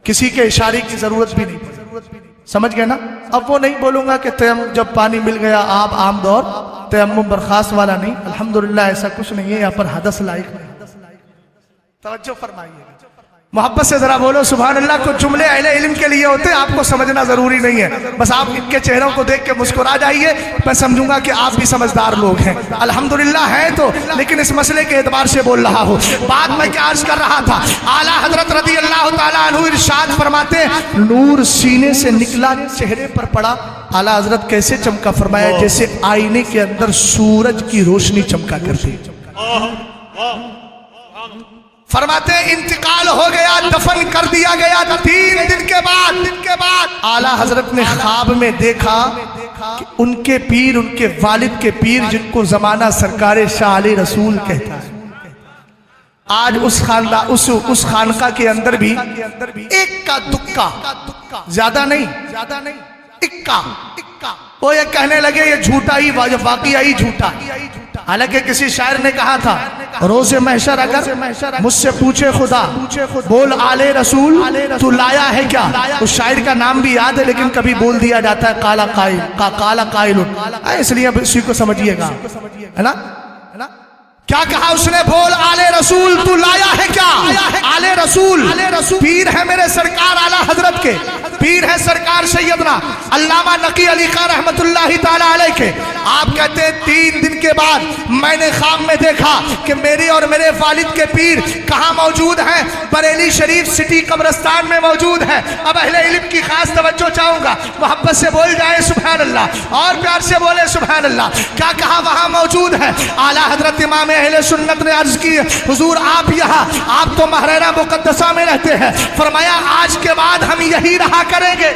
کسی کے اشارے کی ضرورت بھی نہیں پڑے. سمجھ گئے نا؟ اب وہ نہیں بولوں گا کہ تیمم جب پانی مل گیا آپ عام دور تیمم برخاست والا نہیں. الحمدللہ ایسا کچھ نہیں ہے، یہاں پر حدث لائق نہیں. توجہ فرمائیے. محبت سے ذرا بولو سبحان اللہ. کچھ جملے اہل علم کے لیے ہوتے ہیں، آپ کو سمجھنا ضروری نہیں ہے، بس آپ ان کے چہروں کو دیکھ کے مسکرا جائیے، میں سمجھوں گا کہ آپ بھی سمجھدار لوگ ہیں. الحمدللہ ہیں تو، لیکن اس مسئلے کے اعتبار سے بول رہا ہوں. بات میں کیا عرض کر رہا تھا، اعلیٰ حضرت رضی اللہ تعالیٰ عنہ ارشاد فرماتے ہیں نور سینے سے نکلا چہرے پر پڑا. اعلیٰ حضرت کیسے چمکا؟ فرمایا جیسے آئینے کے اندر سورج کی روشنی چمکا کرتی. فرماتے ہیں انتقال ہو گیا، دفن کر دیا گیا. 3 دن کے بعد اعلیٰ حضرت نے خواب میں دیکھا کہ ان کے پیر، ان کے والد کے پیر، جن کو زمانہ سرکار شاہ علی رسول کہتا ہے، آج اس خانقاہ کے اندر بھی ایک کا دکا، زیادہ نہیں، اکا، وہ یہ کہنے لگے یہ جھوٹا ہی واقعی جھوٹا. حالانکہ کسی شاعر نے کہا تھا روز محشر اگر مجھ سے پوچھے خدا بول آل رسول تو لایا ہے کیا. اس شاعر کا نام بھی یاد ہے لیکن کبھی بول دیا جاتا ہے کالا قائل، اس لیے اسی کو سمجھیے گا، ہے نا. کیا کہا اس نے؟ بول آل رسول تو لایا ہے کیا. آل رسول پیر ہے میرے سرکار اعلیٰ حضرت کے، پیر ہے سرکار سیدنا علامہ نقی علی خان رحمت اللہ تعالیٰ علیہ کے. آپ کہتے ہیں 3 دن کے بعد میں نے خواب میں دیکھا کہ میرے اور میرے والد کے پیر کہاں موجود ہیں؟ بریلی شریف سٹی قبرستان میں موجود ہیں. اب اہل علم کی خاص توجہ چاہوں گا، محبت سے بول جائے سبحان اللہ، اور پیار سے بولے سبحان اللہ. کیا کہا وہاں موجود ہے؟ اعلیٰ حضرت امام اہل سنت نے عرض کی حضور آپ یہاں، آپ تو محررہ مقدسہ میں رہتے ہیں، فرمایا آج کے بعد ہم یہی رہا کریں گے.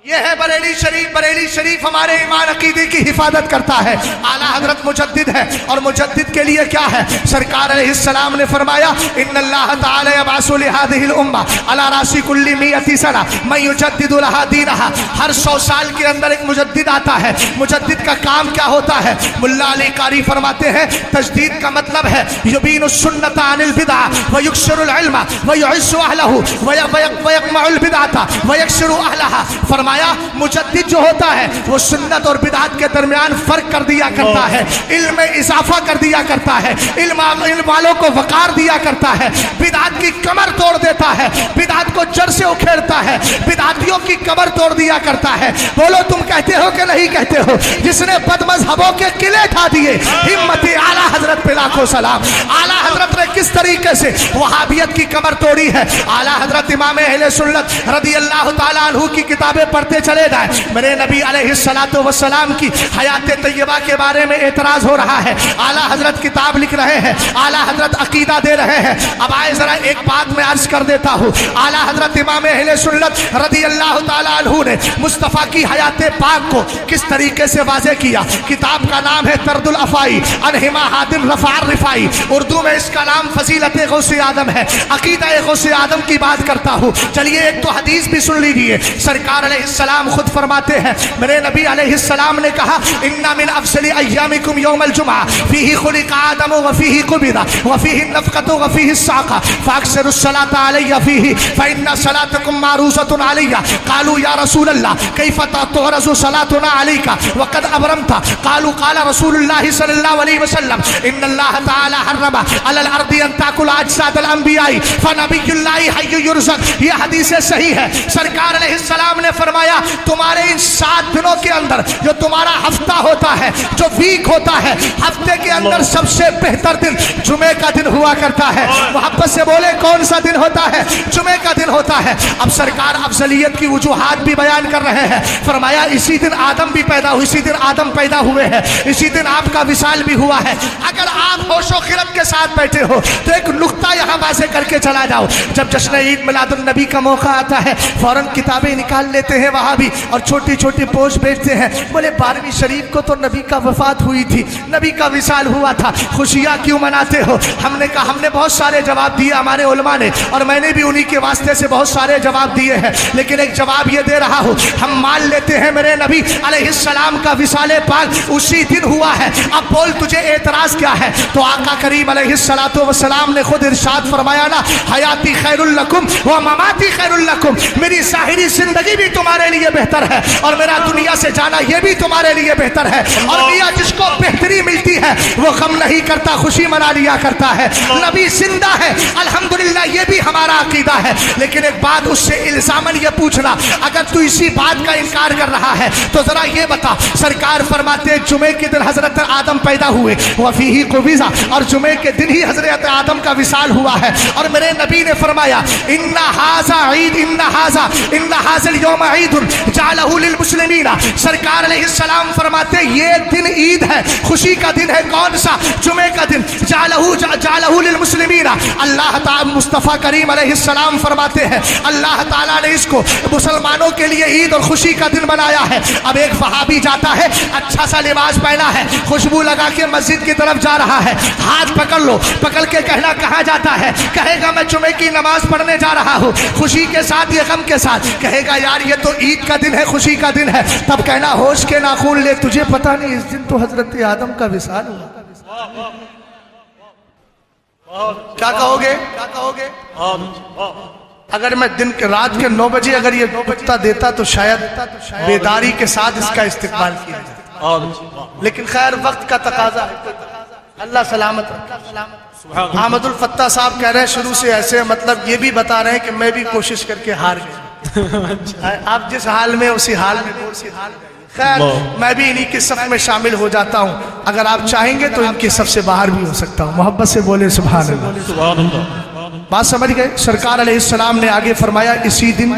یہ ہے بریلی شریف ہمارے ایمان عقیدے کی حفاظت کرتا ہے. اعلیٰ حضرت مجدد ہے، اور مجدد کے لیے کیا ہے؟ سرکار علیہ السلام نے فرمایا ان اللہ تعالی یبعث لهذه الامه على راس كل 100 سنه من يجدد لها دينها. ہر 100 سال کے اندر ایک مجدد آتا ہے. مجدد کا کام کیا ہوتا ہے؟ ملا علی قاری فرماتے ہیں تجدید کا مطلب ہے یبین السنت عن البدع ويكسر العلم ويعز اهله ويقمع البدعه ويكسر اهلها. فرمایا مجدد جو ہوتا ہے وہ سنت اور بدعت کے درمیان فرق کر دیا کرتا ہے، علم میں اضافہ کر دیا کرتا ہے، علم والوں کو وقار دیا کرتا ہے، بدعت کی کمر توڑ دیتا ہے، بدعت کو جڑ سے اکھیڑتا ہے، بدعتیوں کی کمر توڑ دیا کرتا ہے. بولو تم کہتے ہو کہ نہیں کہتے ہو؟ جس نے بد مذہبوں کے قلعے ٹھا دیے، ہمت اعلیٰ حضرت پہ لاکھوں سلام. اعلیٰ حضرت نے کس طریقے سے وہابیت کی کمر توڑی ہے. اعلیٰ حضرت امام اہل سنت رضی اللہ تعالیٰ عنہ کی کتابیں پڑھتے چلے جائیں. میرے نبی علیہ السلام کی حیات طیبہ کے بارے میں اعتراض ہو رہا ہے، اعلیٰ حضرت کتاب لکھ رہے ہیں، اعلیٰ حضرت عقیدہ دے رہے ہیں. اب آئے ذرا ایک بات میں عرض کر دیتا ہوں. اعلیٰ حضرت امام اہل سنت رضی اللہ تعالیٰ عنہ نے مصطفیٰ کی حیات پاک کو کس طریقے سے واضح کیا. کتاب کا نام ہے طرد الافائی انہما حادم رفع الرفائی، اردو میں اس کا نام فضیلت غوث اعظم ہے. عقیدہ غوث اعظم کی بات کرتا ہوں. چلیے ایک تو حدیث بھی سن لیجیے. سرکار علیہ السلام خود فرماتے ہیں، میرے نبی علیہ السلام نے کہا ان من افضل ایامکم یوم الجمعہ فیہ خلق آدم وفیہ قبض وفیہ النفخۃ وفیہ الصعقہ فاکثروا الصلاۃ علی فیہ فإن صلاتکم معروضۃ علی. قالوا یا رسول اللہ کیف تعرض صلاتنا علیک وقد ابرمت؟ قالوا قال رسول اللہ صلی اللہ علیہ وسلم ان اللہ تعالی حرم علی الارض ان تاکل اجساد الانبیاء فنبی اللہ حی یرزق. یہ حدیث صحیح ہے. سرکار علیہ السلام نے فرمایا تمہارے ان 7 دنوں کے اندر جو تمہارا ہفتہ ہوتا ہے، جو ویک ہوتا ہے، ہفتے کے اندر سب سے بہتر دن جمعے کا دن ہوا کرتا ہے. محبت سے بولے کون سا دن ہوتا ہے؟ جمعے کا دن ہوتا ہے. اب سرکار افضلیت کی وجوہات بھی بیان کر رہے ہیں. فرمایا اسی دن آدم بھی پیدا ہوئے، اسی دن آدم پیدا ہوئے ہیں، اسی دن آپ کا وصال بھی ہوا ہے. اگر آپ ہوش و خرد کے ساتھ بیٹھے ہو تو ایک نقطہ یہاں واضح کر کے چلا جاؤ. جب جشن عید میلاد النبی کا موقع آتا ہے فوراً کتابیں نکال لیتے ہیں وہاں بھی، اور چھوٹی چھوٹی پوسٹ بیچتے ہیں. بولے 12ویں شریف کو تو نبی کا وفات ہوئی تھی، نبی کا وصال ہوا تھا، خوشیاں کیوں مناتے ہو؟ ہم نے کہا، ہم نے بہت سارے جواب دیے ہمارے علماء نے، اور میں نے بھی انہی کے واسطے سے بہت سارے جواب دیے ہیں. لیکن ایک جواب یہ دے رہا ہوں، ہم مان لیتے ہیں میرے نبی علیہ السلام کا وصال پاک اسی دن ہوا ہے. اب بول تجھے اعتراض کیا ہے؟ تو آقا کریم علیہ السلام نے خود ارشاد فرمایا نا، حیاتی خیر لکم و مماتی خیر لکم، میری ظاہری زندگی بھی تمہارے تمہارے لیے بہتر ہے، اور میرا دنیا سے جانا یہ بھی تمہارے لیے بہتر ہے۔ اور میاں جس کو بہتری ملتی ہے وہ غم نہیں کرتا، خوشی منا لیا کرتا ہے۔ نبی زندہ ہے الحمدللہ، یہ بھی ہمارا عقیدہ ہے، لیکن ایک بات اس سے الزاماً یہ پوچھنا، اگر تو اسی بات کا انکار کر رہا ہے تو ذرا یہ بتا، سرکار فرماتے جمعے کے دن حضرت آدم پیدا ہوئے، وفیہ قبض، اور جمعے کے دن ہی حضرت آدم کا وصال ہوا ہے، اور میرے نبی نے فرمایا ان ھذا اليوم عید جعلہ للمسلمین، سرکار علیہ السلام فرماتے یہ دن عید ہے، خوشی کا دن ہے، کون سا؟ جمعے کا دن، جعلہ للمسلمین، اللہ تعالی مصطفیٰ کریم علیہ السلام فرماتے ہیں اللہ تعالیٰ نے اس کو مسلمانوں کے لیے عید اور خوشی کا دن بنایا ہے۔ اب ایک وہابی جاتا ہے، اچھا سا لباس پہنا ہے، خوشبو لگا کے مسجد کی طرف جا رہا ہے، ہاتھ پکڑ لو، پکڑ کے کہنا کہاں جاتا ہے؟ کہے گا میں جمعے کی نماز پڑھنے جا رہا ہوں، خوشی کے ساتھ یا غم کے ساتھ؟ کہے گا یار یہ تو عید کا دن ہے، خوشی کا دن ہے۔ تب کہنا ہوش کے ناخن لے، تجھے پتہ نہیں اس دن تو حضرت آدم کا وصال ہوا۔ کیا کہو گے؟ اگر میں دن کے رات کے 9 بجے اگر یہ نکتہ دیتا تو شاید بیداری کے ساتھ اس کا استقبال کیا جائے، لیکن خیر وقت کا تقاضا ہے۔ اللہ سلامت رکھے۔ احمد الفتاح صاحب کہہ رہے ہیں شروع سے ایسے، مطلب یہ بھی بتا رہے ہیں کہ میں بھی کوشش کر کے ہار گیا، آپ جس حال میں اسی حال میں خیر میں بھی انہی کی صف میں شامل ہو جاتا ہوں، اگر آپ چاہیں گے تو ان کی صف سے باہر بھی ہو سکتا ہوں۔ محبت سے بولے سبحان اللہ۔ بات سمجھ گئے؟ سرکار علیہ السلام نے آگے فرمایا اسی دن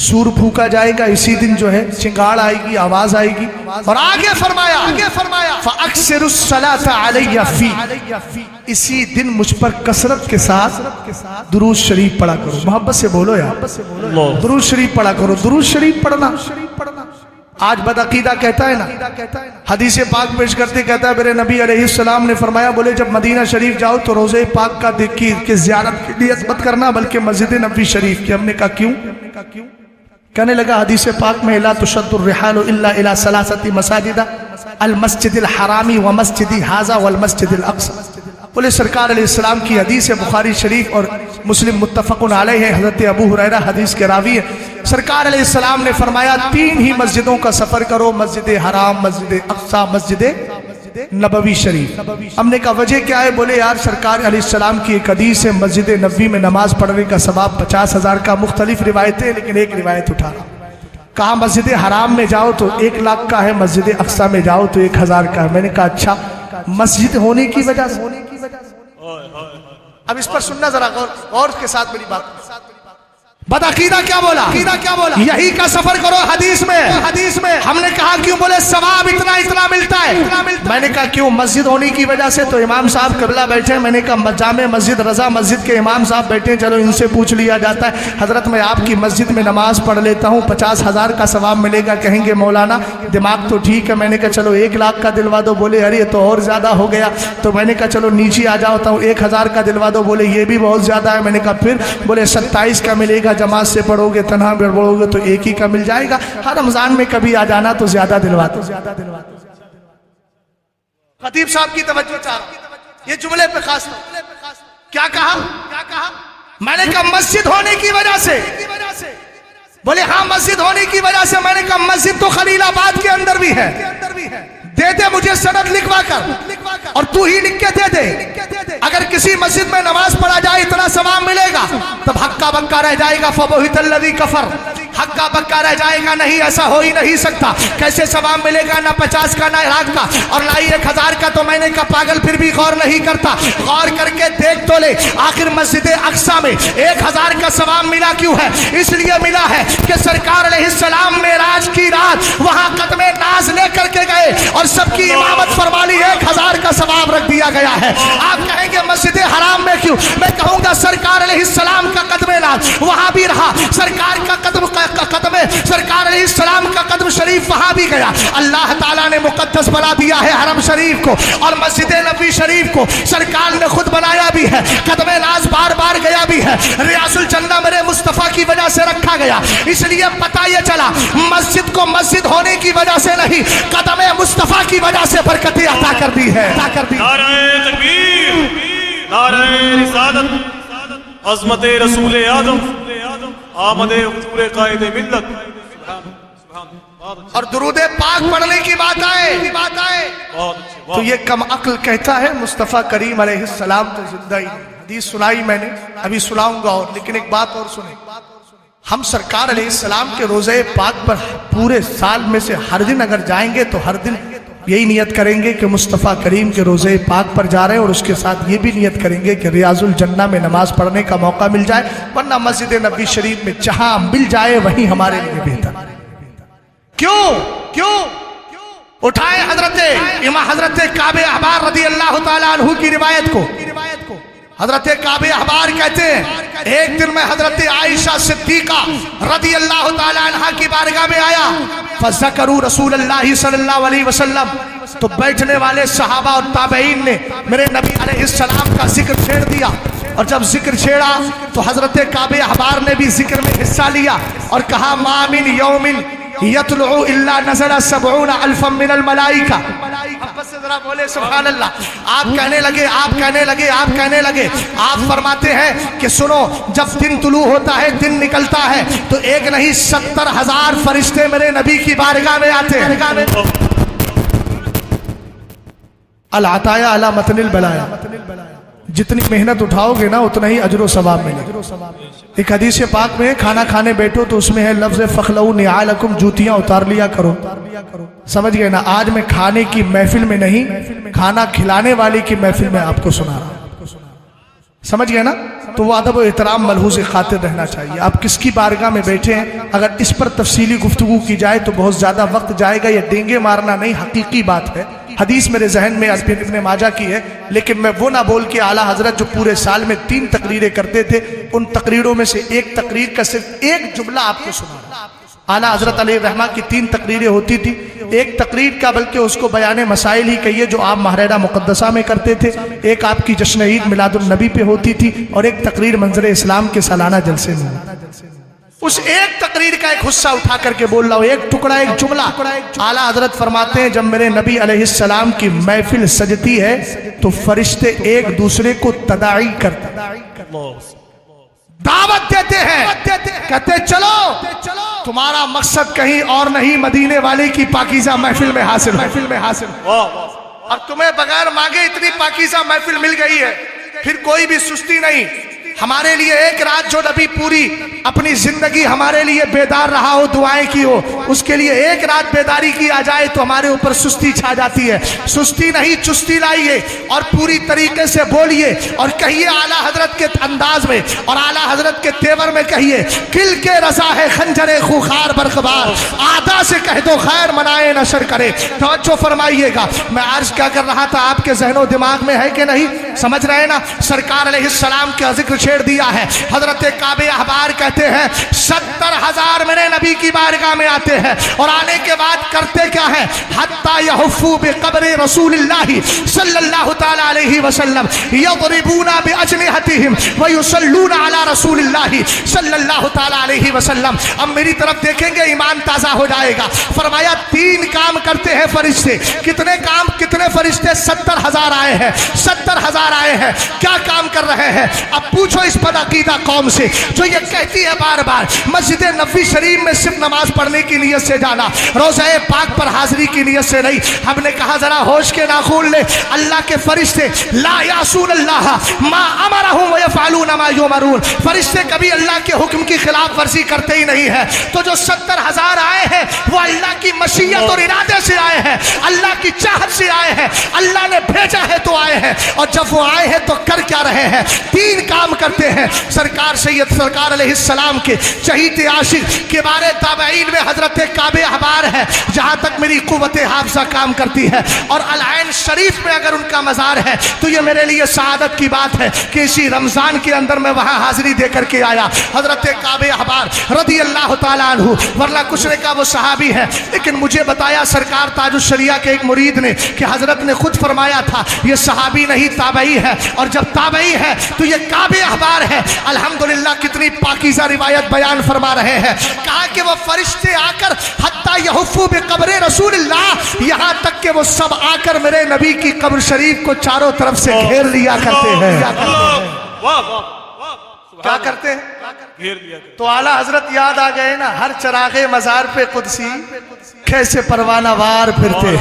سور پھونکا جائے گا، اسی دن جو ہے چنگاڑ آئے گی، آواز آئے گی، اور آگے فرمایا فَأَكْسِرُ الصَّلَاةَ عَلَيَّ فِي، اسی دن مجھ پر کثرت کے ساتھ درود شریف پڑھا کرو۔ محبت سے بولو یار، درود شریف پڑھا کرو۔ درود شریف پڑھنا آج بدعقیدہ کہتا ہے نا، حدیث پاک پیش کرتے کہتا ہے میرے نبی علیہ السلام نے فرمایا، بولے جب مدینہ شریف جاؤ تو روضہ پاک کا کی زیارت کی نیت مت کرنا بلکہ مسجد نبوی شریف کی۔ ہم نے کہا کیوں؟ کہنے لگا حدیث پاک میں لا تشد الرحال الا الى ثلاثه مساجد المسجد الحرام ومسجد هذا والمسجد الاقصى۔ بولے سرکار علیہ السلام کی حدیث ہے، بخاری شریف اور مسلم متفق علیہ ہے، حضرت ابو ہریرہ حدیث کے راوی ہے۔ سرکار علیہ السلام نے فرمایا 3 ہی مسجدوں کا سفر کرو، مسجد حرام، مسجد اقصی، مسجد نبوی شریف۔ ہم نے کہا وجہ کیا ہے؟ بولے یار سرکار علیہ السلام کی ایک حدیث ہے مسجد نبوی میں نماز پڑھنے کا ثواب 50,000 کا، مختلف روایتیں لیکن ایک روایت اٹھا رہا ہوں۔ کہا مسجد حرام میں جاؤ تو 1 لاکھ کا ہے، مسجد اقصی میں جاؤ تو 1,000 کا ہے۔ میں نے کہا اچھا مسجد ہونے کی وجہ سے؟ اب اس پر سننا ذرا غور کے ساتھ میری بات۔ بدعقیدہ کیا بولا؟ یہی کا سفر کرو حدیث میں ہم نے کہا کیوں؟ بولے ثواب اتنا ملتا ہے۔ میں نے کہا کیوں؟ مسجد ہونے کی وجہ سے تو امام صاحب قبلہ بیٹھے ہیں، میں نے کہا جامع مسجد رضا مسجد کے امام صاحب بیٹھے ہیں، چلو ان سے پوچھ لیا جاتا ہے حضرت میں آپ کی مسجد میں نماز پڑھ لیتا ہوں 50,000 کا ثواب ملے گا۔ کہیں گے مولانا دماغ تو ٹھیک ہے۔ میں نے کہا چلو 1 لاکھ کا دلوا دو۔ بولے ارے یہ تو اور زیادہ ہو گیا۔ تو میں نے کہا چلو نیچے آ جاتا ہوں 1,000 کا دلوا دو۔ بولے یہ بھی بہت زیادہ ہے۔ میں نے کہا پھر؟ بولے 27 کا ملے گا، جماعت سے پڑھو گے، تنہا پڑھو گے تو 1 ہی کا مل جائے گا۔ ہر رمضان میں کبھی آ جانا تو زیادہ دلوا دو۔ خطیب صاحب کی توجہ چاہ رہا ہوں یہ جملے پہ خاص کیا کہا؟ میں نے کہا مسجد ہونے کی وجہ سے۔ بولے ہاں مسجد ہونے کی وجہ سے۔ میں نے کہا مسجد تو خلیل آباد کے اندر بھی ہے، دے دے مجھے سند لکھوا کر، اور تو ہی لکھ کے دے دے۔ اگر کسی مسجد میں نماز پڑھا جائے اتنا ثواب ملے گا، تب ہکا بکا رہ جائے گا فبہت الذی کفر، ہکا بکا رہ جائے گا، نہیں ایسا ہو ہی نہیں سکتا۔ کیسے ثواب ملے گا؟ نہ 50 کا، نہ 1,00,000 کا، اور نہ 1,000 کا۔ تو میں نے کہا پاگل پھر بھی غور نہیں کرتا، غور کر کے دیکھ تو لے۔ آخر مسجد اقصی میں 1,000 کا ثواب ملا کیوں ہے؟ اس لیے ملا ہے کہ سرکار علیہ السلام معراج کی رات وہاں قدم ناز لے کر کے گئے اور سب کی امامت فرما لی، 1,000 کا ثواب رکھ دیا گیا ہے۔ آپ کہیں گے مسجد حرام میں کیوں؟ میں کہوں گا سرکار علیہ السلام کا قدم ناز وہاں بھی رہا، سرکار کا قدم سرکار علیہ السلام کا قدم شریف وہاں بھی گیا۔ اللہ تعالیٰ نے مقدس بنا دیا ہے حرم شریف کو، اور مسجد نبوی شریف کو سرکار نے خود بنایا بھی ہے، قدم ناز بار بار گیا بھی ہے۔ ریاض الجنہ میرے مصطفیٰ کی وجہ سے رکھا گیا، اس لیے پتہ یہ چلا مسجد کو مسجد ہونے کی وجہ سے نہیں، قدم مصطفیٰ کی وجہ سے برکتیں عطا کر دی ہے۔ نعرہ تکبیر، نعرہ رسالت، عظمت رسول آدم، آمد حضور قائد ملت۔ اور درود پاک پڑھنے کی بات آئے بہت اچھے تو یہ کم عقل کہتا ہے مصطفیٰ کریم علیہ السلام تو زندہ ہی نہیں۔ حدیث سنائی میں نے، ابھی سناؤں گا اور، لیکن ایک بات اور سنیں، ہم سرکار علیہ السلام کے روضہ پاک پر پورے سال میں سے ہر دن اگر جائیں گے تو ہر دن یہی نیت کریں گے کہ مصطفیٰ کریم کے روضہ پاک پر جا رہے ہیں، اور اس کے ساتھ یہ بھی نیت کریں گے کہ ریاض الجنہ میں نماز پڑھنے کا موقع مل جائے، ورنہ مسجد نبوی شریف میں جہاں مل جائے وہیں ہمارے لیے بہتر۔ کیوں اٹھائے حضرت کعب احبار رضی اللہ تعالیٰ عنہ کی روایت کو۔ حضرت کعب احبار کہتے ہیں ایک دن میں حضرت عائشہ صدیقہ رضی اللہ تعالیٰ عنہ کی بارگاہ میں آیا، فذکروا رسول اللہ صلی اللہ علیہ وسلم، تو بیٹھنے والے صحابہ اور تابعین نے میرے نبی علیہ السلام کا ذکر چھیڑ دیا، اور جب ذکر چھیڑا تو حضرت کعب احبار نے بھی ذکر میں حصہ لیا اور کہا ما من یوم یطلع الا نزل 70,000 من الملائکہ۔ بس ذرا بولے سبحان اللہ۔ آپ کہنے لگے آپ فرماتے ہیں کہ سنو، جب دن طلوع ہوتا ہے، دن نکلتا ہے، تو ایک نہیں 70,000 فرشتے میرے نبی کی بارگاہ میں آتے ہیں۔ العطایا علی متن البلایا، جتنی محنت اٹھاؤ گے نا اتنا ہی اجر و ثواب ملے گا۔ ایک حدیث پاک میں کھانا کھانے بیٹھو تو اس میں ہے لفظ فخلعوا نعالکم، جوتیاں اتار لیا کرو۔ سمجھ گئے نا؟ آج میں کھانے کی محفل میں نہیں، کھانا کھلانے والے کی محفل میں آپ کو سنا رہا ہوں، سمجھ گئے نا؟ تو وہ ادب و احترام ملحوظ خاطر رہنا چاہیے۔ آپ کس کی بارگاہ میں بیٹھے ہیں، اگر اس پر تفصیلی گفتگو کی جائے تو بہت زیادہ وقت جائے گا، یہ ڈینگے مارنا نہیں، حقیقی بات ہے۔ حدیث میرے ذہن میں ابن ماجہ کی ہے، لیکن میں وہ نہ بول کے اعلیٰ حضرت جو پورے سال میں 3 تقریریں کرتے تھے، ان تقریروں میں سے ایک تقریر کا صرف ایک جملہ آپ کو سنا رہا ہوں۔ اعلیٰ حضرت علیہ الرحمہ کی 3 تقریریں ہوتی تھی، ایک تقریر کا بلکہ اس کو بیان مسائل ہی کہیے جو آپ ماہرہ مقدسہ میں کرتے تھے، ایک آپ کی جشن عید میلاد النبی پہ ہوتی تھی، اور ایک تقریر منظر اسلام کے سالانہ جلسے میں ہوتی تھی۔ اس ایک تقریر کا ایک حصہ اٹھا کر کے بول رہا ہوں، ایک ٹکڑا، ایک جملہ۔ اعلیٰ حضرت فرماتے ہیں جب میرے نبی علیہ السلام کی محفل سجتی ہے تو فرشتے ایک دوسرے کو تداعی کرتے ہیں، دعوت دیتے ہیں، کہتے چلو تمہارا مقصد کہیں اور نہیں، مدینے والے کی پاکیزہ محفل میں حاصل اور تمہیں بغیر مانگے اتنی پاکیزہ محفل مل گئی ہے، پھر کوئی بھی سستی نہیں۔ ہمارے لیے ایک رات جو نبی پوری اپنی زندگی ہمارے لیے بیدار رہا ہو، دعائیں کی ہو، اس کے لیے ایک رات بیداری کی آ جائے تو ہمارے اوپر سستی چھا جاتی ہے۔ سستی نہیں، چستی لائیے اور پوری طریقے سے بولیے اور کہیے اعلیٰ حضرت کے انداز میں اور اعلیٰ حضرت کے تیور میں کہیے، کل کے رضا ہے خنجر خوخار برقبار، آدھا سے کہہ دو خیر منائے نشر کرے۔ توجہ فرمائیے گا، میں عرض کیا کر رہا تھا آپ کے ذہن و دماغ میں ہے کہ نہیں؟ سمجھ رہے نا؟ سرکار علیہ السلام کا ذکر چھیڑ دیا ہے۔ حضرت کعب احبار کہتے ہیں 70,000 میرے نبی کی بارگاہ میں آتے ہیں، اور آنے کے بعد کرتے کیا ہیں؟ حتی یحفوا بقبر رسول اللہ صلی اللہ تعالی علیہ وسلم یضربون باجنحتہم ویصلون علی رسول اللہ صلی اللہ تعالی علیہ وسلم۔ اب میری طرف دیکھیں گے ایمان تازہ ہو جائے گا۔ فرمایا 3 کام کرتے ہیں فرشتے۔ کتنے کام؟ کتنے فرشتے؟ 70,000 آئے ہیں، 70,000 آئے ہیں۔ کیا کام کر رہے ہیں؟ اب پوچھو اس بدعقیدہ قوم سے جو یہ کہتی ہے بار بار مسجد نبوی شریف میں صرف نماز پڑھنے کی نیت سے جانا، روضہ پاک پر حاضری کی نیت سے نہیں۔ ہم نے کہا ذرا ہوش کے ناخن لے، اللہ کے فرشتے لا یعصون اللہ ما امرہم ویفعلون ما یؤمرون، فرشتے کبھی اللہ کے حکم کی خلاف ورزی کرتے ہی نہیں ہے۔ تو جو 70,000 آئے ہیں وہ اللہ کی مشیت اور ارادے سے آئے ہیں، اللہ کی چاہت سے آئے ہیں، اللہ نے بھیجا ہے تو آئے ہیں۔ اور جب وہ آئے ہیں تو کر کیا رہے ہیں؟ 3 کام کرتے ہیں۔ سرکار سید سرکار علیہ السلام کے چہیتے عاشق کبار تابعین میں حضرت کعب احبار ہے، جہاں تک میری قوت حافظہ کام کرتی ہے، اور العین شریف میں اگر ان کا مزار ہے تو یہ میرے لیے سعادت کی بات ہے کہ اسی رمضان کے اندر میں وہاں حاضری دے کر کے آیا۔ حضرت کعب احبار رضی اللہ تعالیٰ عنہ، ورنہ کچھ نے کہا وہ صحابی ہے، لیکن مجھے بتایا سرکار تاج الشریعہ کے ایک مرید نے کہ حضرت نے خود فرمایا تھا یہ صحابی نہیں تابعی ہے، اور جب تابعی ہے تو یہ کعب احبار ہے۔ الحمدللہ کتنی پاکیزہ روایت بیان فرما رہے ہیں۔ کہا کہ وہ فرشتے آ کر حتی یحفوا بقبر رسول اللہ، یہاں تک کہ وہ سب آ کر میرے نبی کی قبر شریف کو چاروں طرف سے گھیر لیا کرتے ہیں۔ کیا کرتے ہیں؟ گھیر لیا کرتے تو اعلیٰ حضرت یاد آ گئے نا، ہر چراغ مزار پہ قدسی کیسے پروانہ وار پھرتے ہیں،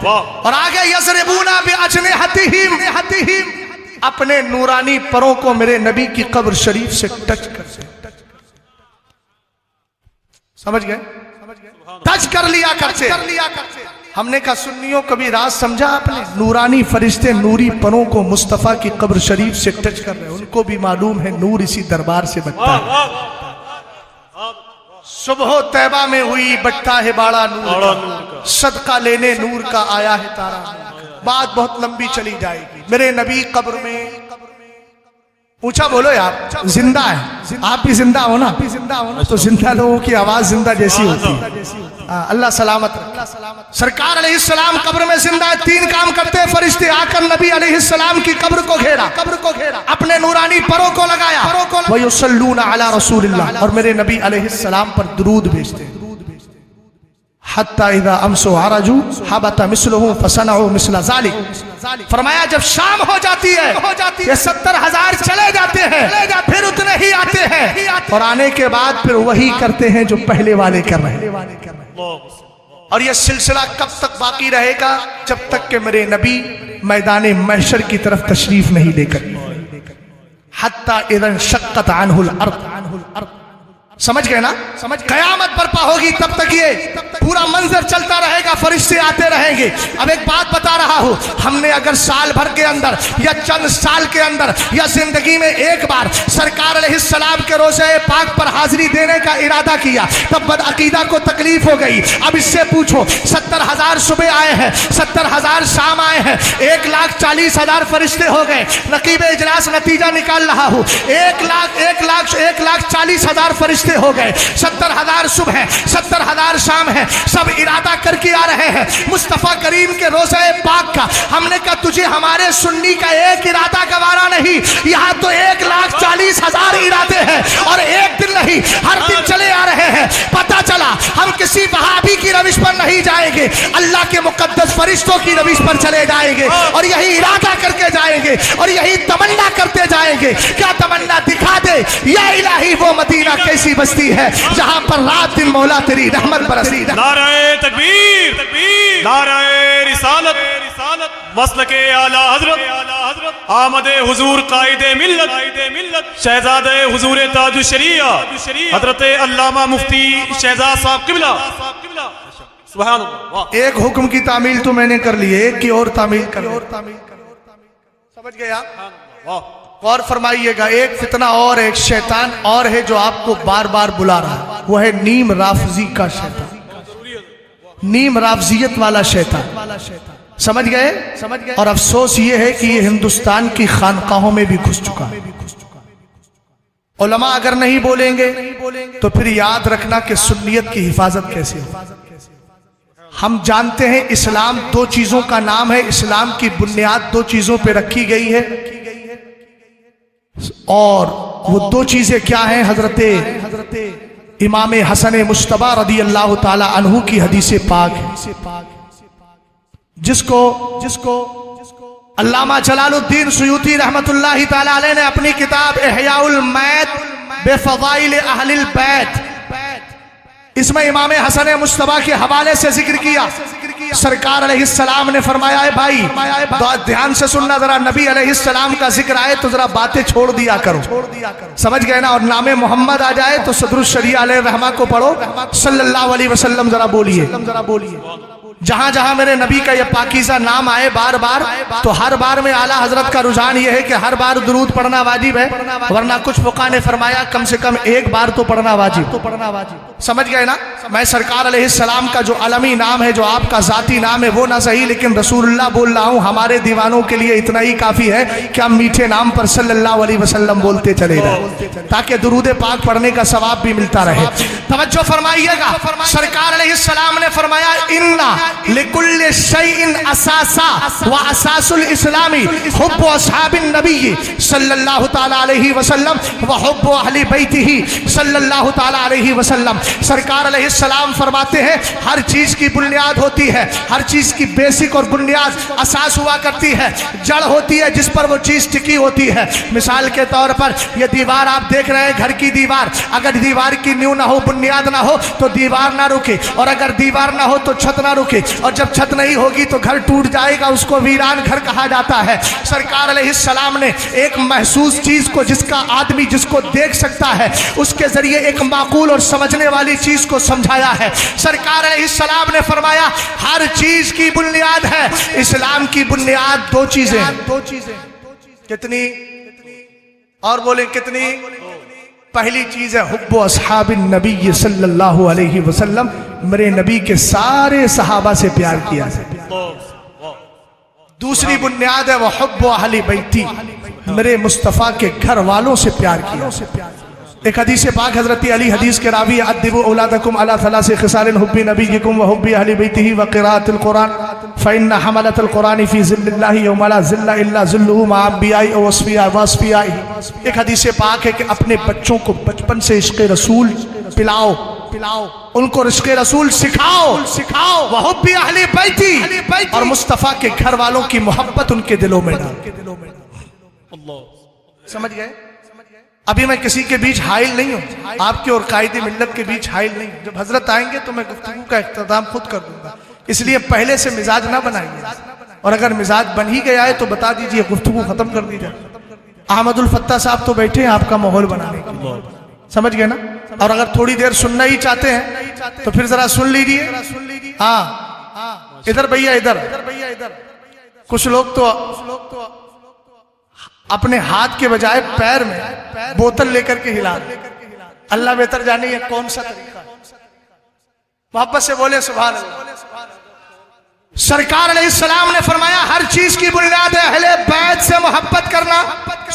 واہ اور آگے یضربون باجنحتہم، اپنے نورانی پروں کو میرے نبی کی قبر شریف سے ٹچ کرتے ہیں، سمجھ گئے؟ ٹچ کر لیا کرتے۔ ہم نے کہا سنیوں کبھی راز سمجھا آپ نے؟ نورانی فرشتے نوری پروں کو مصطفیٰ کی قبر شریف سے ٹچ کر رہے ہیں، ان کو بھی معلوم ہے نور اسی دربار سے بٹتا ہے۔ صبح طیبہ میں ہوئی بٹتا ہے باڑا نور کا، صدقہ لینے نور کا آیا ہے تارا نور کا۔ بات بہت لمبی چلی جائے گی۔ میرے نبی قبر میں اونچا بولو یار، زندہ ہے، آپ بھی زندہ ہو نا، تو زندہ لوگوں کی آواز زندہ جیسی ہوتی ہے۔ اللہ سلامت رکھے۔ سرکار علیہ السلام قبر میں زندہ ہے، تین کام کرتے فرشتے آ کر نبی علیہ السلام کی قبر کو گھیرا، اپنے نورانی پروں کو لگایا، وَيُصَلُّونَ عَلَى رَسُولِ اللَّهِ، اور میرے نبی علیہ السلام پر درود بھیجتے ہیں۔ حَتَّى إِذَا أَمْسُوا عَرَجُوا حَبَتَ مِثْلُهُ فَصَنَعُوا مِثْلَ ذَلِكَ، فرمایا جب شام ہو جاتی ہے یہ 70,000 چلے جاتے ہیں، پھر اتنے ہی آتے ہیں، اور آنے کے بعد پھر وہی کرتے ہیں جو پہلے والے کر رہے ہیں۔ اور یہ سلسلہ کب تک باقی رہے گا؟ جب تک کہ میرے نبی میدان محشر کی طرف تشریف نہیں لے کر، حتی اذا انشقت عنہ الارض، سمجھ گئے نا؟ قیامت برپا ہوگی تب تک یہ پورا منظر چلتا رہے گا، فرشتے آتے رہیں گے۔ اب ایک بات بتا رہا ہوں، ہم نے اگر سال بھر کے اندر یا چند سال کے اندر یا زندگی میں ایک بار سرکار علیہ السلام کے روضہ پاک پر حاضری دینے کا ارادہ کیا، تب بدعقیدہ کو تکلیف ہو گئی۔ اب اس سے پوچھو 70,000 صبح آئے ہیں، 70,000 شام آئے ہیں، 1,40,000 فرشتے ہو گئے۔ رقیب اجلاس نتیجہ نکال رہا ہوں، 1,40,000 فرشتے ہو گئے، 70,000 صبح ہیں، 70,000 شام ہیں، سب ارادہ کر کے آ رہے ہیں مصطفیٰ کریم کے روضہ پاک کا۔ ہم نے کہا تجھے ہمارے سنی کا ایک ارادہ گوارا نہیں، یہاں تو 1,40,000 ارادے ہیں، اور ایک دن نہیں ہر دن چلے آ رہے ہیں۔ پتہ چلا ہم کسی وہابی کی روش پر نہیں جائیں گے، اللہ کے مقدس فرشتوں کی روش پر چلے جائیں گے، اور یہی ارادہ کر کے جائیں گے، اور یہی تمنا کرتے جائیں گے۔ کیا تمنا؟ دکھا دے یا الہی وہ مدینہ کیسی بستی ہے جہاں پر رات دن مولا تیری رحمت برسی۔ نعرہ تکبیر، نعرہ رسالت، مسلک اعلی حضرت، آمد حضور قائد ملت، شہزاد حضور تاج الشریعہ حضرت علامہ مفتی شہزاد صاحب قبلہ، سبحان اللہ۔ ایک حکم کی تعمیل تو میں نے کر لی، ایک کی اور تعمیل کر لی، سمجھ گیا؟ غور فرمائیے گا، ایک فتنہ اور ایک شیطان اور ہے جو آپ کو بار بار بلا رہا ہے، وہ ہے نیم رافضی کا شیطان، نیم رافضیت والا شیطان، سمجھ گئے؟ اور افسوس یہ ہے کہ یہ ہندوستان کی خانقاہوں میں بھی گھس چکا ہے۔ علماء اگر نہیں بولیں گے تو پھر یاد رکھنا کہ سنیت کی حفاظت کیسے ہو۔ ہم جانتے ہیں اسلام دو چیزوں کا نام ہے، اسلام کی بنیاد دو چیزوں پہ رکھی گئی ہے، اور وہ دو چیزیں کیا ہیں؟ حضرت امام حسن مجتبی رضی اللہ تعالی عنہ کی حدیث پاک ہے، جس کو علامہ جلال الدین سیوطی رحمت اللہ تعالی علیہ نے اپنی کتاب احیاء المیت بفضائل اہل البیت، اس میں امام حسن مجتبی کے حوالے سے ذکر کیا۔ سرکار علیہ السلام نے فرمایا ہے بھائی دھیان سے سننا ذرا، نبی علیہ السلام کا ذکر آئے تو ذرا باتیں چھوڑ دیا کرو، سمجھ گئے نا؟ اور نام محمد آ جائے تو صدر الشریعہ علیہ الرحمہ کو پڑھو، صلی اللہ علیہ وسلم ذرا بولیے۔ جہاں جہاں میرے نبی کا یہ پاکیزہ نام آئے بار بار، تو ہر بار میں اعلیٰ حضرت کا رجحان یہ ہے کہ ہر بار درود پڑھنا واجب ہے، ورنہ کچھ فقہا نے فرمایا کم سے کم ایک بار تو پڑھنا واجب، سمجھ گئے نا؟ میں سرکار علیہ السلام کا جو علمی نام ہے، جو آپ کا ذاتی نام ہے، وہ نہ صحیح، لیکن رسول اللہ بول رہا ہوں، ہمارے دیوانوں کے لیے اتنا ہی کافی ہے کہ ہم میٹھے نام پر صلی اللہ علیہ وسلم بولتے چلے جائیں، تاکہ درود پاک پڑھنے کا ثواب بھی ملتا رہے۔ توجہ فرمائیے گا، سرکار علیہ السلام نے فرمایا اِنَّا لِكُلِّ شَيْءٍ أَسَاسًا وَأَسَاسُ الْإِسْلَامِ حُبُّ أَصْحَابِ النَّبِيِّ صلی اللہ تعالی علیہ وسلم وحب اہل بیتہ صلی اللہ تعالی علیہ وسلم۔ سرکار علیہ السلام فرماتے ہیں ہر چیز کی بنیاد ہوتی ہے، ہر چیز کی بیسک اور بنیاد اساس ہوا کرتی ہے، جڑ ہوتی ہے جس پر وہ چیز ٹکی ہوتی ہے۔ مثال کے طور پر یہ دیوار آپ دیکھ رہے ہیں، گھر کی دیوار، اگر دیوار کی نیو نہ ہو، بنیاد نہ ہو تو دیوار نہ رکے، اور اگر دیوار نہ ہو تو چھت نہ رکے، اور جب چھت نہیں ہوگی تو گھر ٹوٹ جائے گا، اس کو ویران گھر کہا جاتا ہے۔ سرکار علیہ السلام نے ایک محسوس چیز کو، جس کا آدمی جس کو دیکھ سکتا ہے، اس کے ذریعے ایک معقول اور سمجھنے والی چیز کو سمجھایا ہے۔ سرکار علیہ السلام نے فرمایا ہر چیز کی بنیاد ہے، اسلام کی بنیاد دو چیزیں، کتنی؟ اور بولیں کتنی؟ پہلی چیز ہے حب اصحاب النبی صلی اللہ علیہ وسلم، میرے نبی کے سارے صحابہ سے پیار کیا۔ دوسری بنیاد ہے وہ حب اہل بیتی، میرے مصطفیٰ کے گھر والوں سے پیار کیا۔ ایک حدیث پاک حضرت علی حدیث کے راوی ادبوا اولادکم علی ثلاث خصال حب نبیکم وحب اہل بیتہ وقراءۃ القرآن فإن حملۃ القرآن فی ظل اللہ یوم لا ظل الا ظلہ مع انبیاء واصفیاء۔ ایک حدیث پاک ہے کہ اپنے بچوں کو بچپن سے عشق رسول پلاؤ، ان کو عشق رسول سکھاؤ، وحب اہل بیتی، اور مصطفیٰ کے گھر والوں کی محبت ان کے دلوں میں ڈال۔ سمجھ گئے؟ ابھی میں کسی کے بیچ حائل نہیں ہوں، آپ کے اور قائد ملت کے بیچ حائل نہیں ہوں۔ جب حضرت آئیں گے تو میں گفتگو کا اختتام خود کر دوں گا، اس لیے پہلے سے مزاج نہ بنائیے، اور اگر مزاج بن ہی گیا ہے تو بتا دیجئے، گفتگو ختم کر دی جائے۔ احمد الفتاح صاحب تو بیٹھے ہیں آپ کا ماحول بنانے کے لیے، سمجھ گئے نا؟ اور اگر تھوڑی دیر سننا ہی چاہتے ہیں تو پھر ذرا سن لیجئے۔ ہاں ادھر بھیا، ادھر کچھ لوگ تو اپنے ہاتھ کے بجائے پیر میں بوتل لے کر کے ہلا، اللہ بہتر جانے یہ کون سا طریقہ ہے۔ محبت سے بولے سبحان اللہ۔ سرکار علیہ السلام نے فرمایا ہر چیز کی بنیاد ہے اہل بیت سے محبت کرنا۔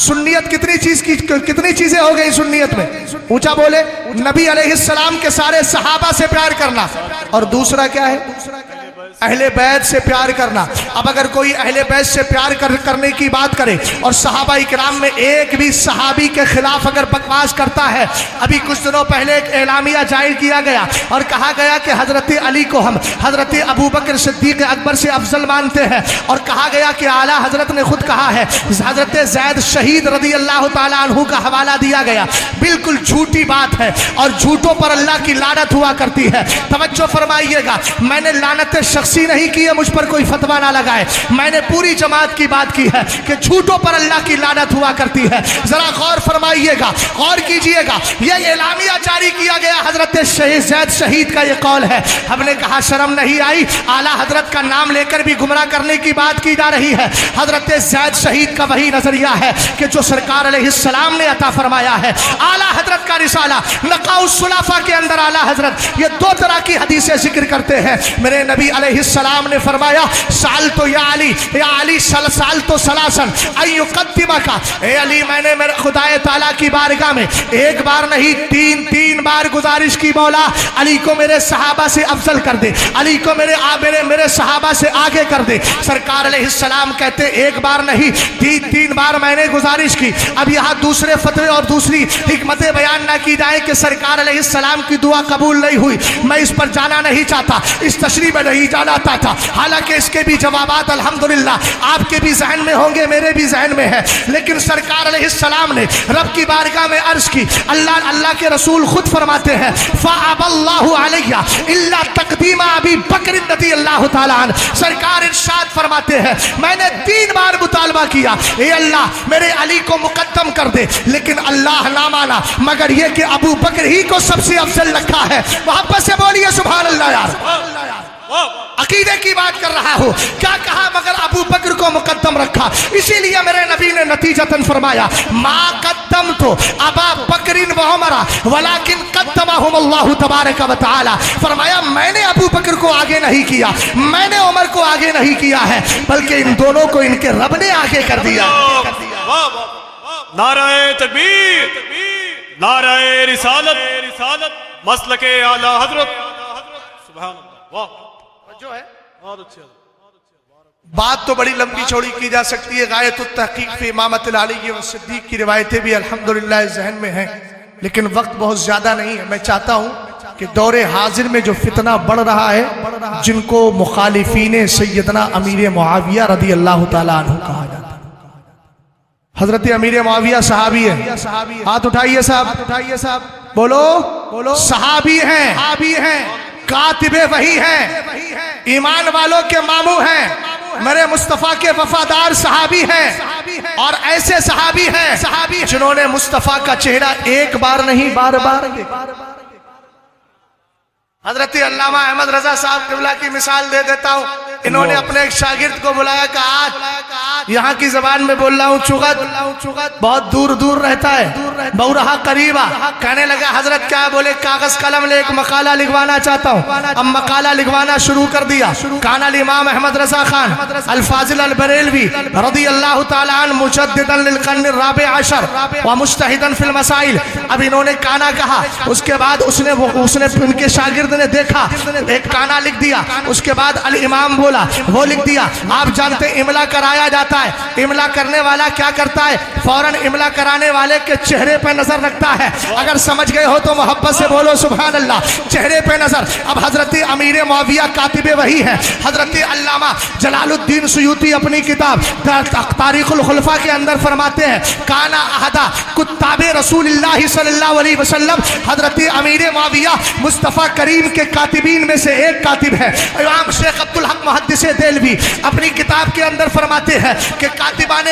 سنیت کتنی چیزیں ہو گئی سنیت میں؟ اونچا بولے، نبی علیہ السلام کے سارے صحابہ سے پیار کرنا، اور دوسرا کیا ہے؟ اہل بیت سے پیار کرنا۔ اب اگر کوئی اہل بیت سے پیار کرنے کی بات کرے اور صحابہ اکرام میں ایک بھی صحابی کے خلاف اگر بکواس کرتا ہے، ابھی کچھ دنوں پہلے ایک اعلامیہ جاری کیا گیا اور کہا گیا کہ حضرت علی کو ہم حضرت ابوبکر صدیق اکبر سے افضل مانتے ہیں، اور کہا گیا کہ اعلیٰ حضرت نے خود کہا ہے، حضرت زید شہید رضی اللہ تعالیٰ عنہ کا حوالہ دیا گیا۔ بالکل جھوٹی بات ہے، اور جھوٹوں پر اللہ کی لعنت ہوا کرتی ہے۔ توجہ فرمائیے گا، میں نے لعنت شخصی نہیں کی ہے، مجھ پر کوئی فتویٰ نہ لگائے، میں نے پوری جماعت کی بات کی ہے کہ جھوٹوں پر اللہ کی لعنت ہوا کرتی ہے۔ ذرا غور فرمائیے گا، غور کیجئے گا، یہ اعلامیہ جاری کیا گیا، حضرت زید شہید کا یہ قول ہے۔ ہم نے کہا شرم نہیں آئی؟ اعلیٰ حضرت کا نام لے کر بھی گمراہ کرنے کی بات کی جا رہی ہے۔ حضرت زید شہید کا وہی نظریہ ہے کہ جو سرکار علیہ السلام نے عطا فرمایا ہے۔ اعلیٰ حضرت کا رسالہ نقاء الصلافہ کے اندر اعلیٰ حضرت یہ دو طرح کی حدیثیں ذکر کرتے ہیں۔ میرے نبی علیہ السلام نے فرمایا سالتو یا علی سالتو سلاسن ایو قدمہ کا، اے علی میں نے میرے خدا تعالیٰ کی بارگاہ میں ایک بار نہیں تین بار گزارش کی، مولا علی کو میرے صحابہ سے افضل کر دے، علی کو میرے صحابہ سے آگے کر دے۔ سرکار علیہ السلام کہتے ایک بار نہیں تین بار میں نے گزارش کی۔ اب یہاں دوسرے فتوے اور دوسری حکمتیں بیان نہ کی جائیں کہ سرکار علیہ السلام کی دعا قبول نہیں ہوئی، میں اس پر جانا نہیں چاہتا، اس تشریح میں نہیں جانا تھا، حالانکہ اس کے بھی جوابات الحمدللہ آپ کے بھی ذہن میں ہوں گے، میرے بھی ذہن میں ہے۔ لیکن سرکار علیہ السلام نے رب کی بارگاہ میں عرض کی، اللہ کے رسول خود فرماتے ہیں فَأَبَى اللَّهُ عَلَيَّ إِلَّا تَقْدِيمَ أَبِي بَكْرٍ رضی اللہ تعالیٰ عنہ۔ سرکار ارشاد فرماتے ہیں میں نے 3 بار مطالبہ کیا، اے اللہ میرے علی کو مقدم کر دے، لیکن اللہ نہ مانا مگر یہ کہ ابو بکر ہی کو سب سے افضل رکھا ہے۔ محبت سے بولیے سبحان اللہ یار، عقیدے کی بات کر رہا ہوں۔ کیا کہا؟ مگر ابو بکر کو مقدم رکھا۔ اسی لیے میرے نبی نے نتیجتاً فرمایا ما قدمت ابا بکر و عمر ولکن قدمہم اللہ تبارک و تعالی۔ فرمایا میں نے ابو بکر کو آگے نہیں کیا، میں نے عمر کو آگے نہیں کیا ہے، بلکہ ان دونوں کو ان کے رب نے آگے کر دیا۔ نعرہ تکبیر، نعرہ رسالت، مسلک اعلیٰ حضرت، سبحان اللہ۔ بات تو بڑی لمبی چوڑی کی جا سکتی ہے، غایت التحقیق فی امامت العلی و صدیق کی روایتیں بھی الحمدللہ ذہن میں ہیں، لیکن وقت بہت زیادہ نہیں ہے۔ میں چاہتا ہوں کہ کہ دور حاضر میں جو فتنہ بڑھ رہا ہے جن کو مخالفین سیدنا امیر معاویہ رضی اللہ تعالیٰ عنہ کہا جاتا ہے. حضرت امیر معاویہ صحابی ہیں. ہاتھ اٹھائیے صاحب, بولو صحابی ہیں, کاتب وحی ہیں, ایمان والوں کے ماموں ہیں, میرے مصطفیٰ کے وفادار صحابی ہیں, اور ایسے صحابی ہیں جنہوں نے مصطفیٰ کا چہرہ ایک بار نہیں بار بار دیکھا. حضرت علامہ احمد رضا صاحب قبلہ کی مثال دے دیتا ہوں. انہوں نے اپنے ایک شاگرد کو بلایا کہ آج یہاں کی زبان میں بول رہا ہوں چغت بہت دور دور رہتا ہے, بہو رہا قریب آ. کہنے لگا حضرت کیا؟ بولے کاغذ قلم لے ایک مقالہ لکھوانا چاہتا ہوں. اب مقالہ لکھوانا شروع کر دیا. کان الامام احمد رضا خان الفاضل البریلوی رضی اللہ تعالیٰ عنہ مجددا للقرن الرابع عشر ومجتہدا فی المسائل. اب انہوں نے کانا کہا, اس کے بعد اس نے ان کے شاگرد نے دیکھا, ایک کانا لکھ دیا. اس کے بعد الامام بولا, وہ لکھ دیا. آپ جانتے املا کرایا جاتا ہے, املا کرنے والا کیا کرتا ہے؟ فوراً املا کرانے والے کے چہرے پہ نظر رکھتا ہے. اگر سمجھ گئے ہو تو محبت سے بولو سبحان اللہ. چہرے پہ نظر. اب حضرت امیر معاویہ کاتب وحی ہے. حضرت علامہ جلال الدین سیوطی اپنی کتاب تاریخ الخلفاء کے اندر فرماتے ہیں کانا احدا کتاب رسول اللہ صلی اللہ علیہ وسلم. حضرت امیر معاویہ مصطفیٰ کریم کے کاتبین میں سے ایک کاتب ہے. امام شیخ عبدالحق محدث دہلوی اپنی کتاب کے اندر فرماتے ہیں کہ کاتبین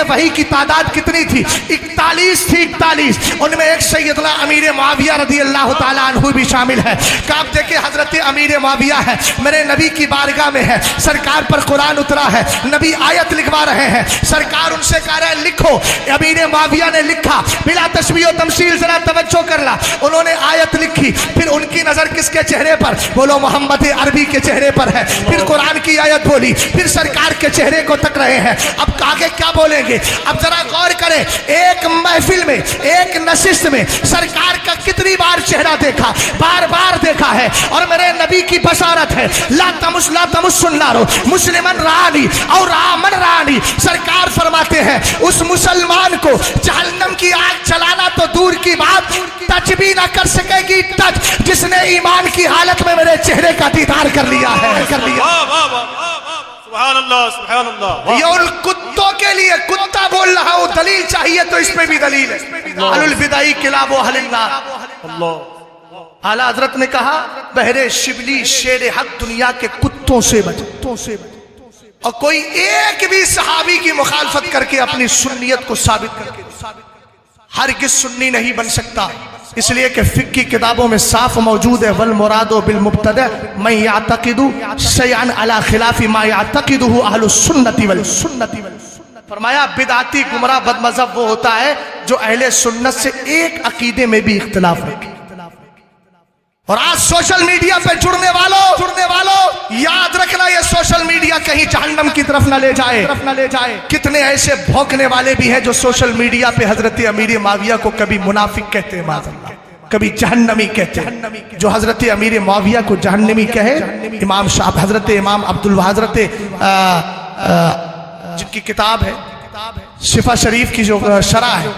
وحی کی تعداد کتنی تھی؟ 41 تھی. 41. ان میں ایک سیدنا امیر معاویہ رضی اللہ تعالیٰ عنہ بھی شامل ہے. کہ آپ دیکھیں حضرت امیر معاویہ ہے, میرے نبی کی بارگاہ میں ہے, سرکار پر قرآن اترا ہے, نبی آیت لکھوا رہے ہیں, سرکار ان سے کہہ رہے ہیں لکھو. امیر معاویہ نے لکھا بلا تشبیہ و تمثیل. ذرا توجہ کرنا, انہوں نے آیت لکھی, پھر ان کی نظر کس کے چہرے پر؟ بولو محمد عربی کے چہرے پر ہے. پھر قرآن کی آیت بولی, پھر سرکار کے چہرے کو تک رہے ہیں. اب آگے کیا بولیں گے؟ اب ذرا غور کریں, ایک محفل میں, ایک نشست میں سرکار کا کتنی بار چہرہ دیکھا, بار بار دیکھا ہے. اور میرے نبی کی بشارت ہے لا تمس النار مسلمن رانی اور رامن رانی. سرکار فرماتے ہیں اس مسلمان کو جہنم کی آگ چلانا تو دور کی بات, ٹچ بھی نہ کر سکے گی ٹچ, جس نے ایمان کی حالت میں میرے چہرے کا دیدار کر لیا ہے. سبحان اللہ سبحان اللہ. یہ ان کتوں کے لیے, کتا بول رہا ہوں, دلیل چاہیے تو اس پہ بھی دلیل ہے. اہل البدع کلاب اہل النار. اعلیٰ حضرت نے کہا بہرے شبلی شیر حق دنیا کے کتوں سے بچو. اور کوئی ایک بھی صحابی کی مخالفت کر کے اپنی سنیت کو ثابت کر کے ہرگز سنی نہیں بن سکتا. اس لیے کہ فقہ کی کتابوں میں صاف موجود ہے والمراد بالمبتدع من یعتقد شیئا علی خلاف ما یعتقدہ اہل السنت والسنت. فرمایا بدعتی گمراہ بد مذہب وہ ہوتا ہے جو اہل سنت سے ایک عقیدے میں بھی اختلاف رکھے. اور آج سوشل میڈیا پہ جڑنے والوں یاد رکھنا, یہ سوشل میڈیا کہیں جہنم کی طرف نہ لے جائے. کتنے ایسے بھونکنے والے بھی ہیں جو سوشل میڈیا پہ حضرت امیر معاویہ کو کبھی منافق کہتے ہیں, کبھی جہنمی کہتے ہیں. جو حضرت امیر معاویہ کو جہنمی کہے, امام شاہ حضرت امام حضرت جن کی کتاب ہے شفا شریف کی جو شرح ہے,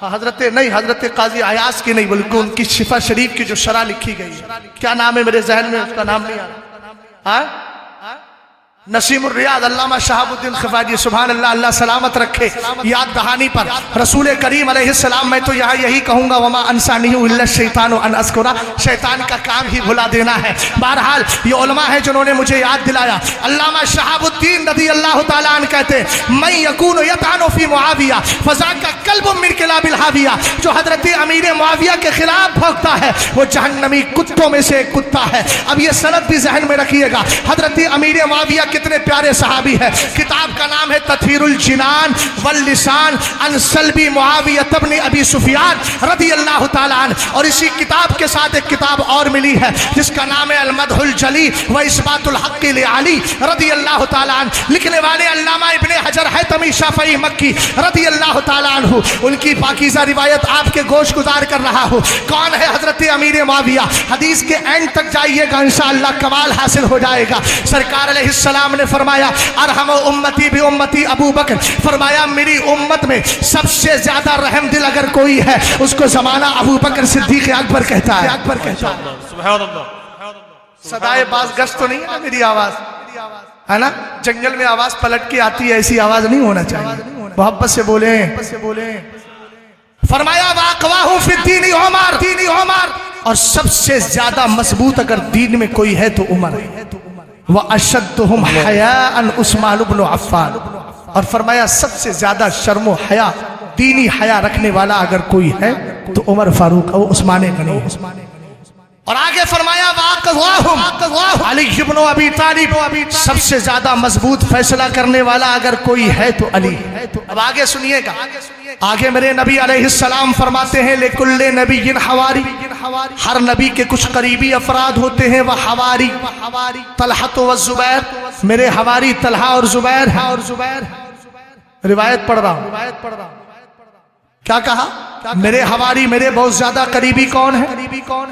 حضرت قاضی عیاض کی نہیں بلکہ ان کی شفا شریف کی جو شرح لکھی گئی ہے, کیا نام ہے میرے ذہن میں, اس کا نام نہیں آ رہا, نسیم الریاض علامہ شہاب الدین خفاجی. سبحان اللہ, اللہ سلامت رکھے یاد دہانی پر. رسول کریم علیہ السلام, میں تو یہاں یہی کہوں گا وما انسانی الا الشیطان ان اذکرہ, شیطان کا کام ہی بھلا دینا ہے. بہرحال یہ علماء ہیں جنہوں نے مجھے یاد دلایا. علامہ شہاب الدین رضی اللہ تعالیٰ عنہ کہتے من یکون یطعن فی معاویہ فذاک قلب من کلاب الحاویہ. جو حضرت امیر معاویہ کے خلاف بھوکتا ہے وہ جہنمی کتوں میں سے ایک کتا ہے. اب یہ سند بھی ذہن میں رکھیے گا. حضرت امیر معاویہ کتنے پیارے صحابی ہے. کتاب کا نام ہے تطہیر الجنان واللسان عن سلبی معاویہ ابن ابی سفیان رضی اللہ تعالیٰ عنہ. اور اسی کتاب کے ساتھ ایک کتاب اور ملی ہے جس کا نام ہے المدح الجلی و اثبات الحق لعلی رضی اللہ تعالیٰ عنہ. لکھنے والے علامہ ابن حجر حیثمی شافعی مکی رضی اللہ تعالیٰ عنہ. ان کی پاکیزہ روایت آپ کے گوش گزار کر رہا ہوں. کون ہے حضرت امیر معاویہ؟ حدیث کے اینڈ تک جائیے گا انشاءاللہ کمال حاصل ہو جائے گا. سرکار علیہ السلام السلام نے فرمایا ارحم امتی بھی امتی ابو بکر، فرمایا میری امت میں سب سے زیادہ رحم دل اگر کوئی ہے اس کو زمانہ ابو بکر صدیق اکبر کہتا ہے۔ سبحان اللہ۔ صدائے باز گشت تو نہیں ہے نا میری آواز، ہے نا؟ جنگل میں آواز پلٹ کے آتی ہے، ایسی آواز نہیں ہونا چاہیے، محبت سے بولیں۔ فرمایا واقواہم فی الدین عمر، اور سب سے زیادہ مضبوط اگر دین میں کوئی ہے تو عمر ہے، واشدہم حیاء عثمان بن عفان، اور فرمایا سب سے زیادہ شرم و حیا دینی حیا رکھنے والا اگر کوئی ہے تو عمر فاروق او عثمان غنی ہے۔ اور آگے فرمایا واقواہم علی بن ابی طالب، سب سے زیادہ مضبوط فیصلہ کرنے والا اگر کوئی ہے تو علی ہے۔ اب آگے سنیے گا، آگے میرے نبی علیہ السلام فرماتے ہیں لکل نبی حواری، ہر نبی کے کچھ قریبی افراد ہوتے ہیں، وہ حواری طلحہ و زبیر، میرے حواری طلحہ اور زبیر ہیں۔ روایت پڑھ رہا ہوں، کیا کہا؟ میرے حواری میرے بہت زیادہ قریبی کون ہیں؟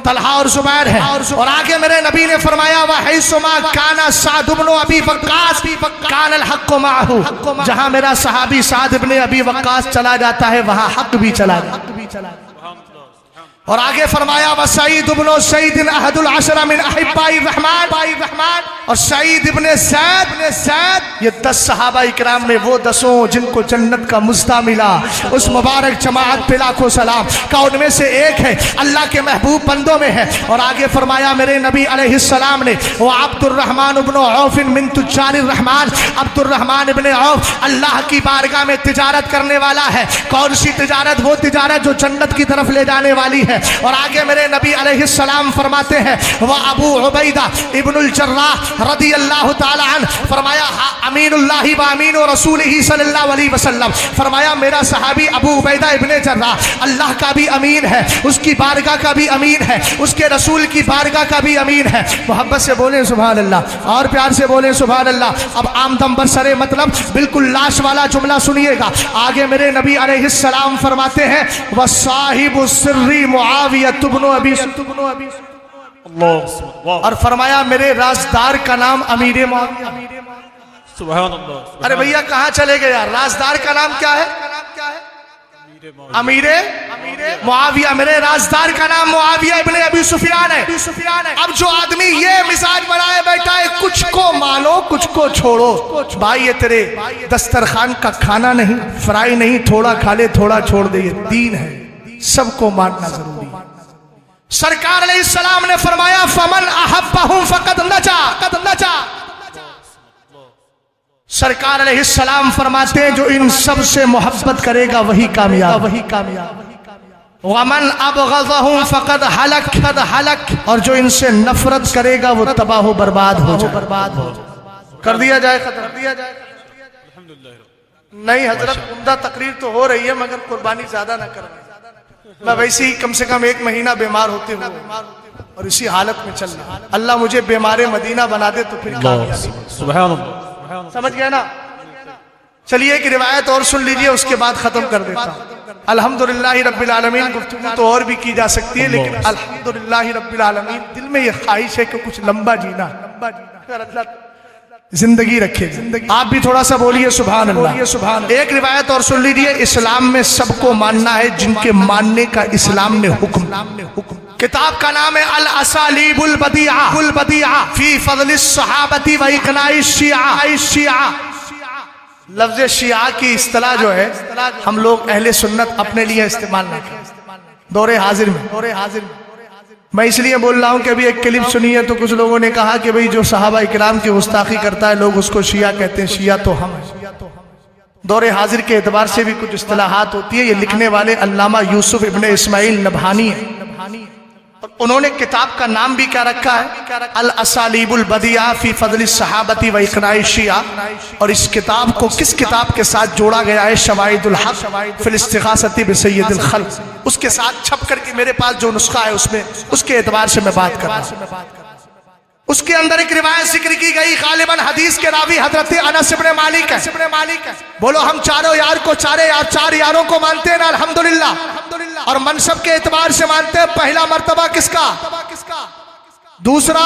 طلحہ اور زبیر ہیں۔ اور آگے میرے نبی نے فرمایا وَحَيْثُمَا كَانَ سَعْدُ بْنُ أَبِي وَقَّاص كَانَ الْحَقُّ مَعَهُ، جہاں میرا صحابی سعد بن ابی وقاص چلا جاتا ہے وہاں حق بھی چلا جاتا ہے۔ اور آگے فرمایا وسعید بن سعید احد العشر من احباء الرحمن، اور سعید ابن زید یہ 10 صحابہ اکرام میں وہ 10 جن کو جنت کا مزدہ ملا، اس مبارک جماعت پہ لاکھوں سلام کا ان میں سے ایک ہے، اللہ کے محبوب بندوں میں ہے۔ اور آگے فرمایا میرے نبی علیہ السلام نے وہ عبد الرحمن بن عوف من تجار الرحمن، عبد الرحمن ابن عوف اللہ کی بارگاہ میں تجارت کرنے والا ہے۔ کون سی تجارت؟ وہ تجارت جو جنت کی طرف لے جانے والی ہے۔ اور آگے میرے نبی علیہ السلام فرماتے ہیں وہ ابو عبیدہ ابن الجراح رضی اللہ تعالی عنہ، فرمایا امین اللہ و امین رسولہ صلی اللہ علیہ وسلم، فرمایا میرا صحابی ابو عبیدہ ابن جراح اللہ کا بھی امین ہے، اس کی بارگاہ کا بھی امین ہے، اس کے رسول کی بارگاہ کا بھی امین ہے۔ محبت سے بولیں سبحان اللہ، اور پیار سے بولیں سبحان اللہ۔ اب عام دم برسرے مطلب بالکل لاش والا جملہ سنیے گا، آگے میرے نبی علیہ السلام فرماتے ہیں وصاحب السر معاویہ بن ابی اللہ، اور فرمایا میرے رازدار کا نام امیر معاویہ۔ سبحان اللہ۔ ارے بھیا کہاں چلے گئے یار؟ رازدار کا نام کیا ہے؟ امیر معاویہ، میرے رازدار کا نام معاویہ ابن ابی سفیان ہے۔ اب جو آدمی یہ مزاج بنائے بیٹھا ہے کچھ کو مانو کچھ کو چھوڑو، بھائی یہ تیرے دسترخوان کا کھانا نہیں، فرائی نہیں، تھوڑا کھا لے تھوڑا چھوڑ دے، یہ دین ہے، سب کو ماننا ضروری ہے۔ سرکار علیہ السلام نے فرمایا فمن احبہم فقد نجا، سرکار علیہ السلام فرماتے ہیں جو ان سب سے محبت کرے گا وہی کامیاب، ومن ابغضہم فقد ہلک، اور جو ان سے نفرت کرے گا وہ تباہ و برباد ہو جائے۔ کر دیا جائے ختم؟ نہیں حضرت عمدہ تقریر تو ہو رہی ہے مگر قربانی زیادہ نہ کریں، میں ویسے ہی کم سے کم 1 مہینہ بیمار ہوتے ہوئے اور اسی حالت میں چل رہا، اللہ مجھے بیمار مدینہ بنا دے تو پھر کامیابی۔ سبحان اللہ، سمجھ گئے نا؟ چلیے ایک روایت اور سن لیجئے اس کے بعد ختم کر دیتا ہوں۔ الحمدللہ رب العالمین، گفتگو تو اور بھی کی جا سکتی ہے لیکن الحمدللہ رب العالمین دل میں یہ خواہش ہے کہ کچھ لمبا جینا، اگر اللہ زندگی رکھے، آپ بھی تھوڑا سا بولیے سبحان اللہ۔ ایک روایت اور سن لیجئے، اسلام میں سب کو ماننا ہے جن کے ماننے کا اسلام نے حکم۔ کتاب کا نام ہے الاسالیب البدیعہ فی فضل الصحابۃ و اقناع الشیعہ۔ لفظ شیعہ کی اصطلاح جو ہے ہم لوگ اہل سنت اپنے لیے استعمال نہ کریں دور حاضر میں۔ میں اس لیے بول رہا ہوں کہ ابھی ایک کلپ سنی ہے تو کچھ لوگوں نے کہا کہ بھئی جو صحابہ اکرام کی گستاخی کرتا ہے لوگ اس کو شیعہ کہتے ہیں، شیعہ تو ہم ہیں۔ دور حاضر کے اعتبار سے بھی کچھ اصطلاحات ہوتی ہے، یہ لکھنے والے علامہ یوسف ابن اسماعیل نبہانی ہیں، اور انہوں نے کتاب کا نام بھی کیا رکھا ہے؟ الاسالیب البدیعہ فی فضل الصحابۃ و اقناع الشیعہ۔ اور اس کتاب کو کس کتاب کے ساتھ جوڑا گیا ہے؟ شواہد الحق فی الاستغاثۃ بسید الخلق، اس کے ساتھ چھپ کر کے میرے پاس جو نسخہ ہے اس میں اس کے اعتبار سے میں بات کر رہا ہوں۔ اس کے اندر ایک روایت ذکر کی گئی، غالباً حدیث کے راوی حضرت انس بن مالک ہے۔ بولو ہم چاروں یار کو چار یاروں کو مانتے ہیں نا الحمدللہ، اور منصب کے اعتبار سے مانتے ہیں۔ پہلا مرتبہ کس کا؟ دوسرا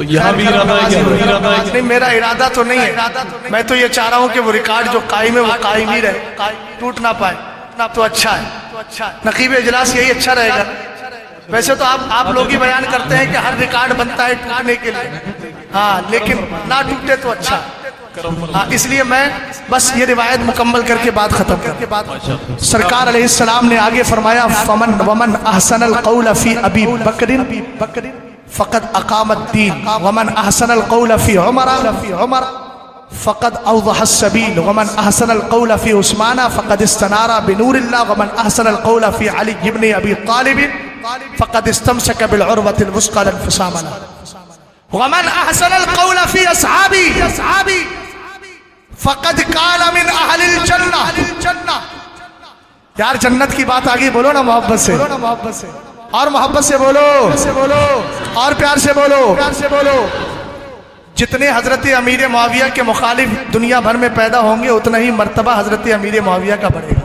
تو یہاں بھی ارادہ ہے کہ نہیں، میرا ارادہ تو نہیں ہے، میں تو یہ چاہ رہا ہوں کہ وہ ریکارڈ جو قائم ہے وہ قائم ہی رہے، ٹوٹ نہ پائے، تو اچھا ہے، نقیب اجلاس یہی اچھا رہے گا۔ ویسے تو آپ لوگ ہی بیان کرتے ہیں کہ ہر ریکارڈ بنتا ہے ٹوٹنے کے لیے، ہاں لیکن نہ ٹوٹے تو اچھا، ہاں اس لیے میں بس یہ روایت مکمل کر کے بات ختم کر کے سرکار علیہ السلام نے آگے فرمایا ومن احسن القول فی ابی بکر فقد اقام الدین ومن احسن القول فی عمر فقد اوضح السبیل ومن احسن القول فی عثمان فقد استنار بنور اللہ ومن احسن القول فی علی ابن ابی طالب فقد استمسک بالعروۃ الوثقی لا انفصام لها ومن احسن القول فی اصحابی فقد کان من اہل الجنہ۔ یار جنت کی بات آگے بولو نا محبت سے، اور محبت سے بولو، اور پیار سے بولو۔ جتنے حضرت امیر معاویہ کے مخالف دنیا بھر میں پیدا ہوں گے اتنا ہی مرتبہ حضرت امیر معاویہ کا بڑھے گا۔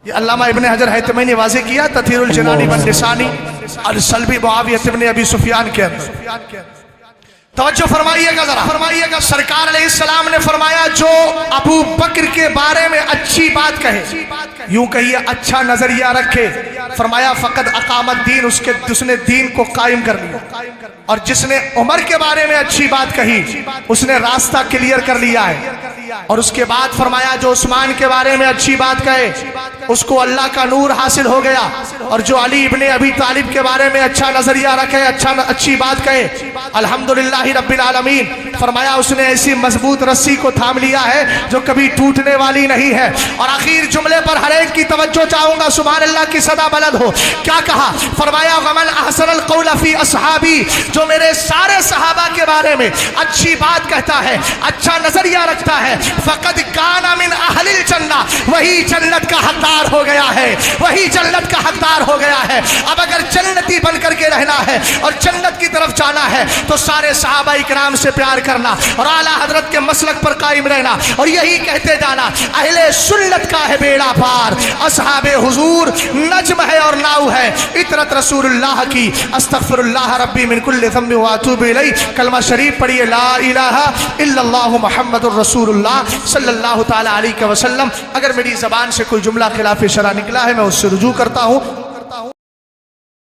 یہ علامہ ابن حجر حیثمی نے واضح کیا تطہیر الجنانی واللسانی السلبی معاویہ ابن ابی سفیان کے اندر۔ توجہ فرمائیے گا، سرکار علیہ السلام نے فرمایا جو ابو بکر کے بارے میں اچھی بات کہے، یوں کہیے اچھا نظریہ رکھے، فرمایا فقد اقام الدین، اس نے دین کو قائم کر لیا، اور جس نے عمر کے بارے میں اچھی بات کہی اس نے راستہ کلیئر کر لیا ہے، اور اس کے بعد فرمایا جو عثمان کے بارے میں اچھی بات کہے اس کو اللہ کا نور حاصل ہو گیا، اور جو علی ابن ابی طالب کے بارے میں اچھا نظریہ رکھے، اچھی بات کہے، الحمدللہ رب العالمین، فرمایا اس نے ایسی مضبوط رسی کو تھام لیا ہے جو کبھی ٹوٹنے والی نہیں ہے۔ اور آخر جملے پر ہر ایک کی توجہ چاہوں گا، سبحان اللہ کی صدا بلند ہو۔ کیا کہا؟ فرمایا ومن احسن القول فی اصحابی، جو میرے سارے صحابہ کے بارے میں اچھی بات کہتا ہے، اچھا نظریہ رکھتا ہے، فقد کان من اہل الجنہ، وہی جنت کا حقدار ہو گیا ہے، وہی جنت کا حقدار ہو گیا ہے۔ اب اگر جنتی بن کر کے رہنا ہے اور جنت کی طرف جانا ہے تو سارے صحابہ اکرام سے پیار کرنا اور اعلیٰ حضرت کے مسلک پر قائم رہنا، اور یہی کہتے جانا اہل سنت کا ہے بیڑا پار، اصحاب حضور نجم ہے اور ناؤ ہے، اطرت رسول اللہ کی، استغفر اللہ ربی من کل ذنب واتوب الیہ۔ کلمہ شریف پڑھیے، لا الہ الا اللہ محمد الرسول اللہ صلی اللہ تعالی علیہ وسلم۔ اگر میری زبان سے کوئی جملہ خلاف شرع نکلا ہے میں اس سے رجوع کرتا ہوں۔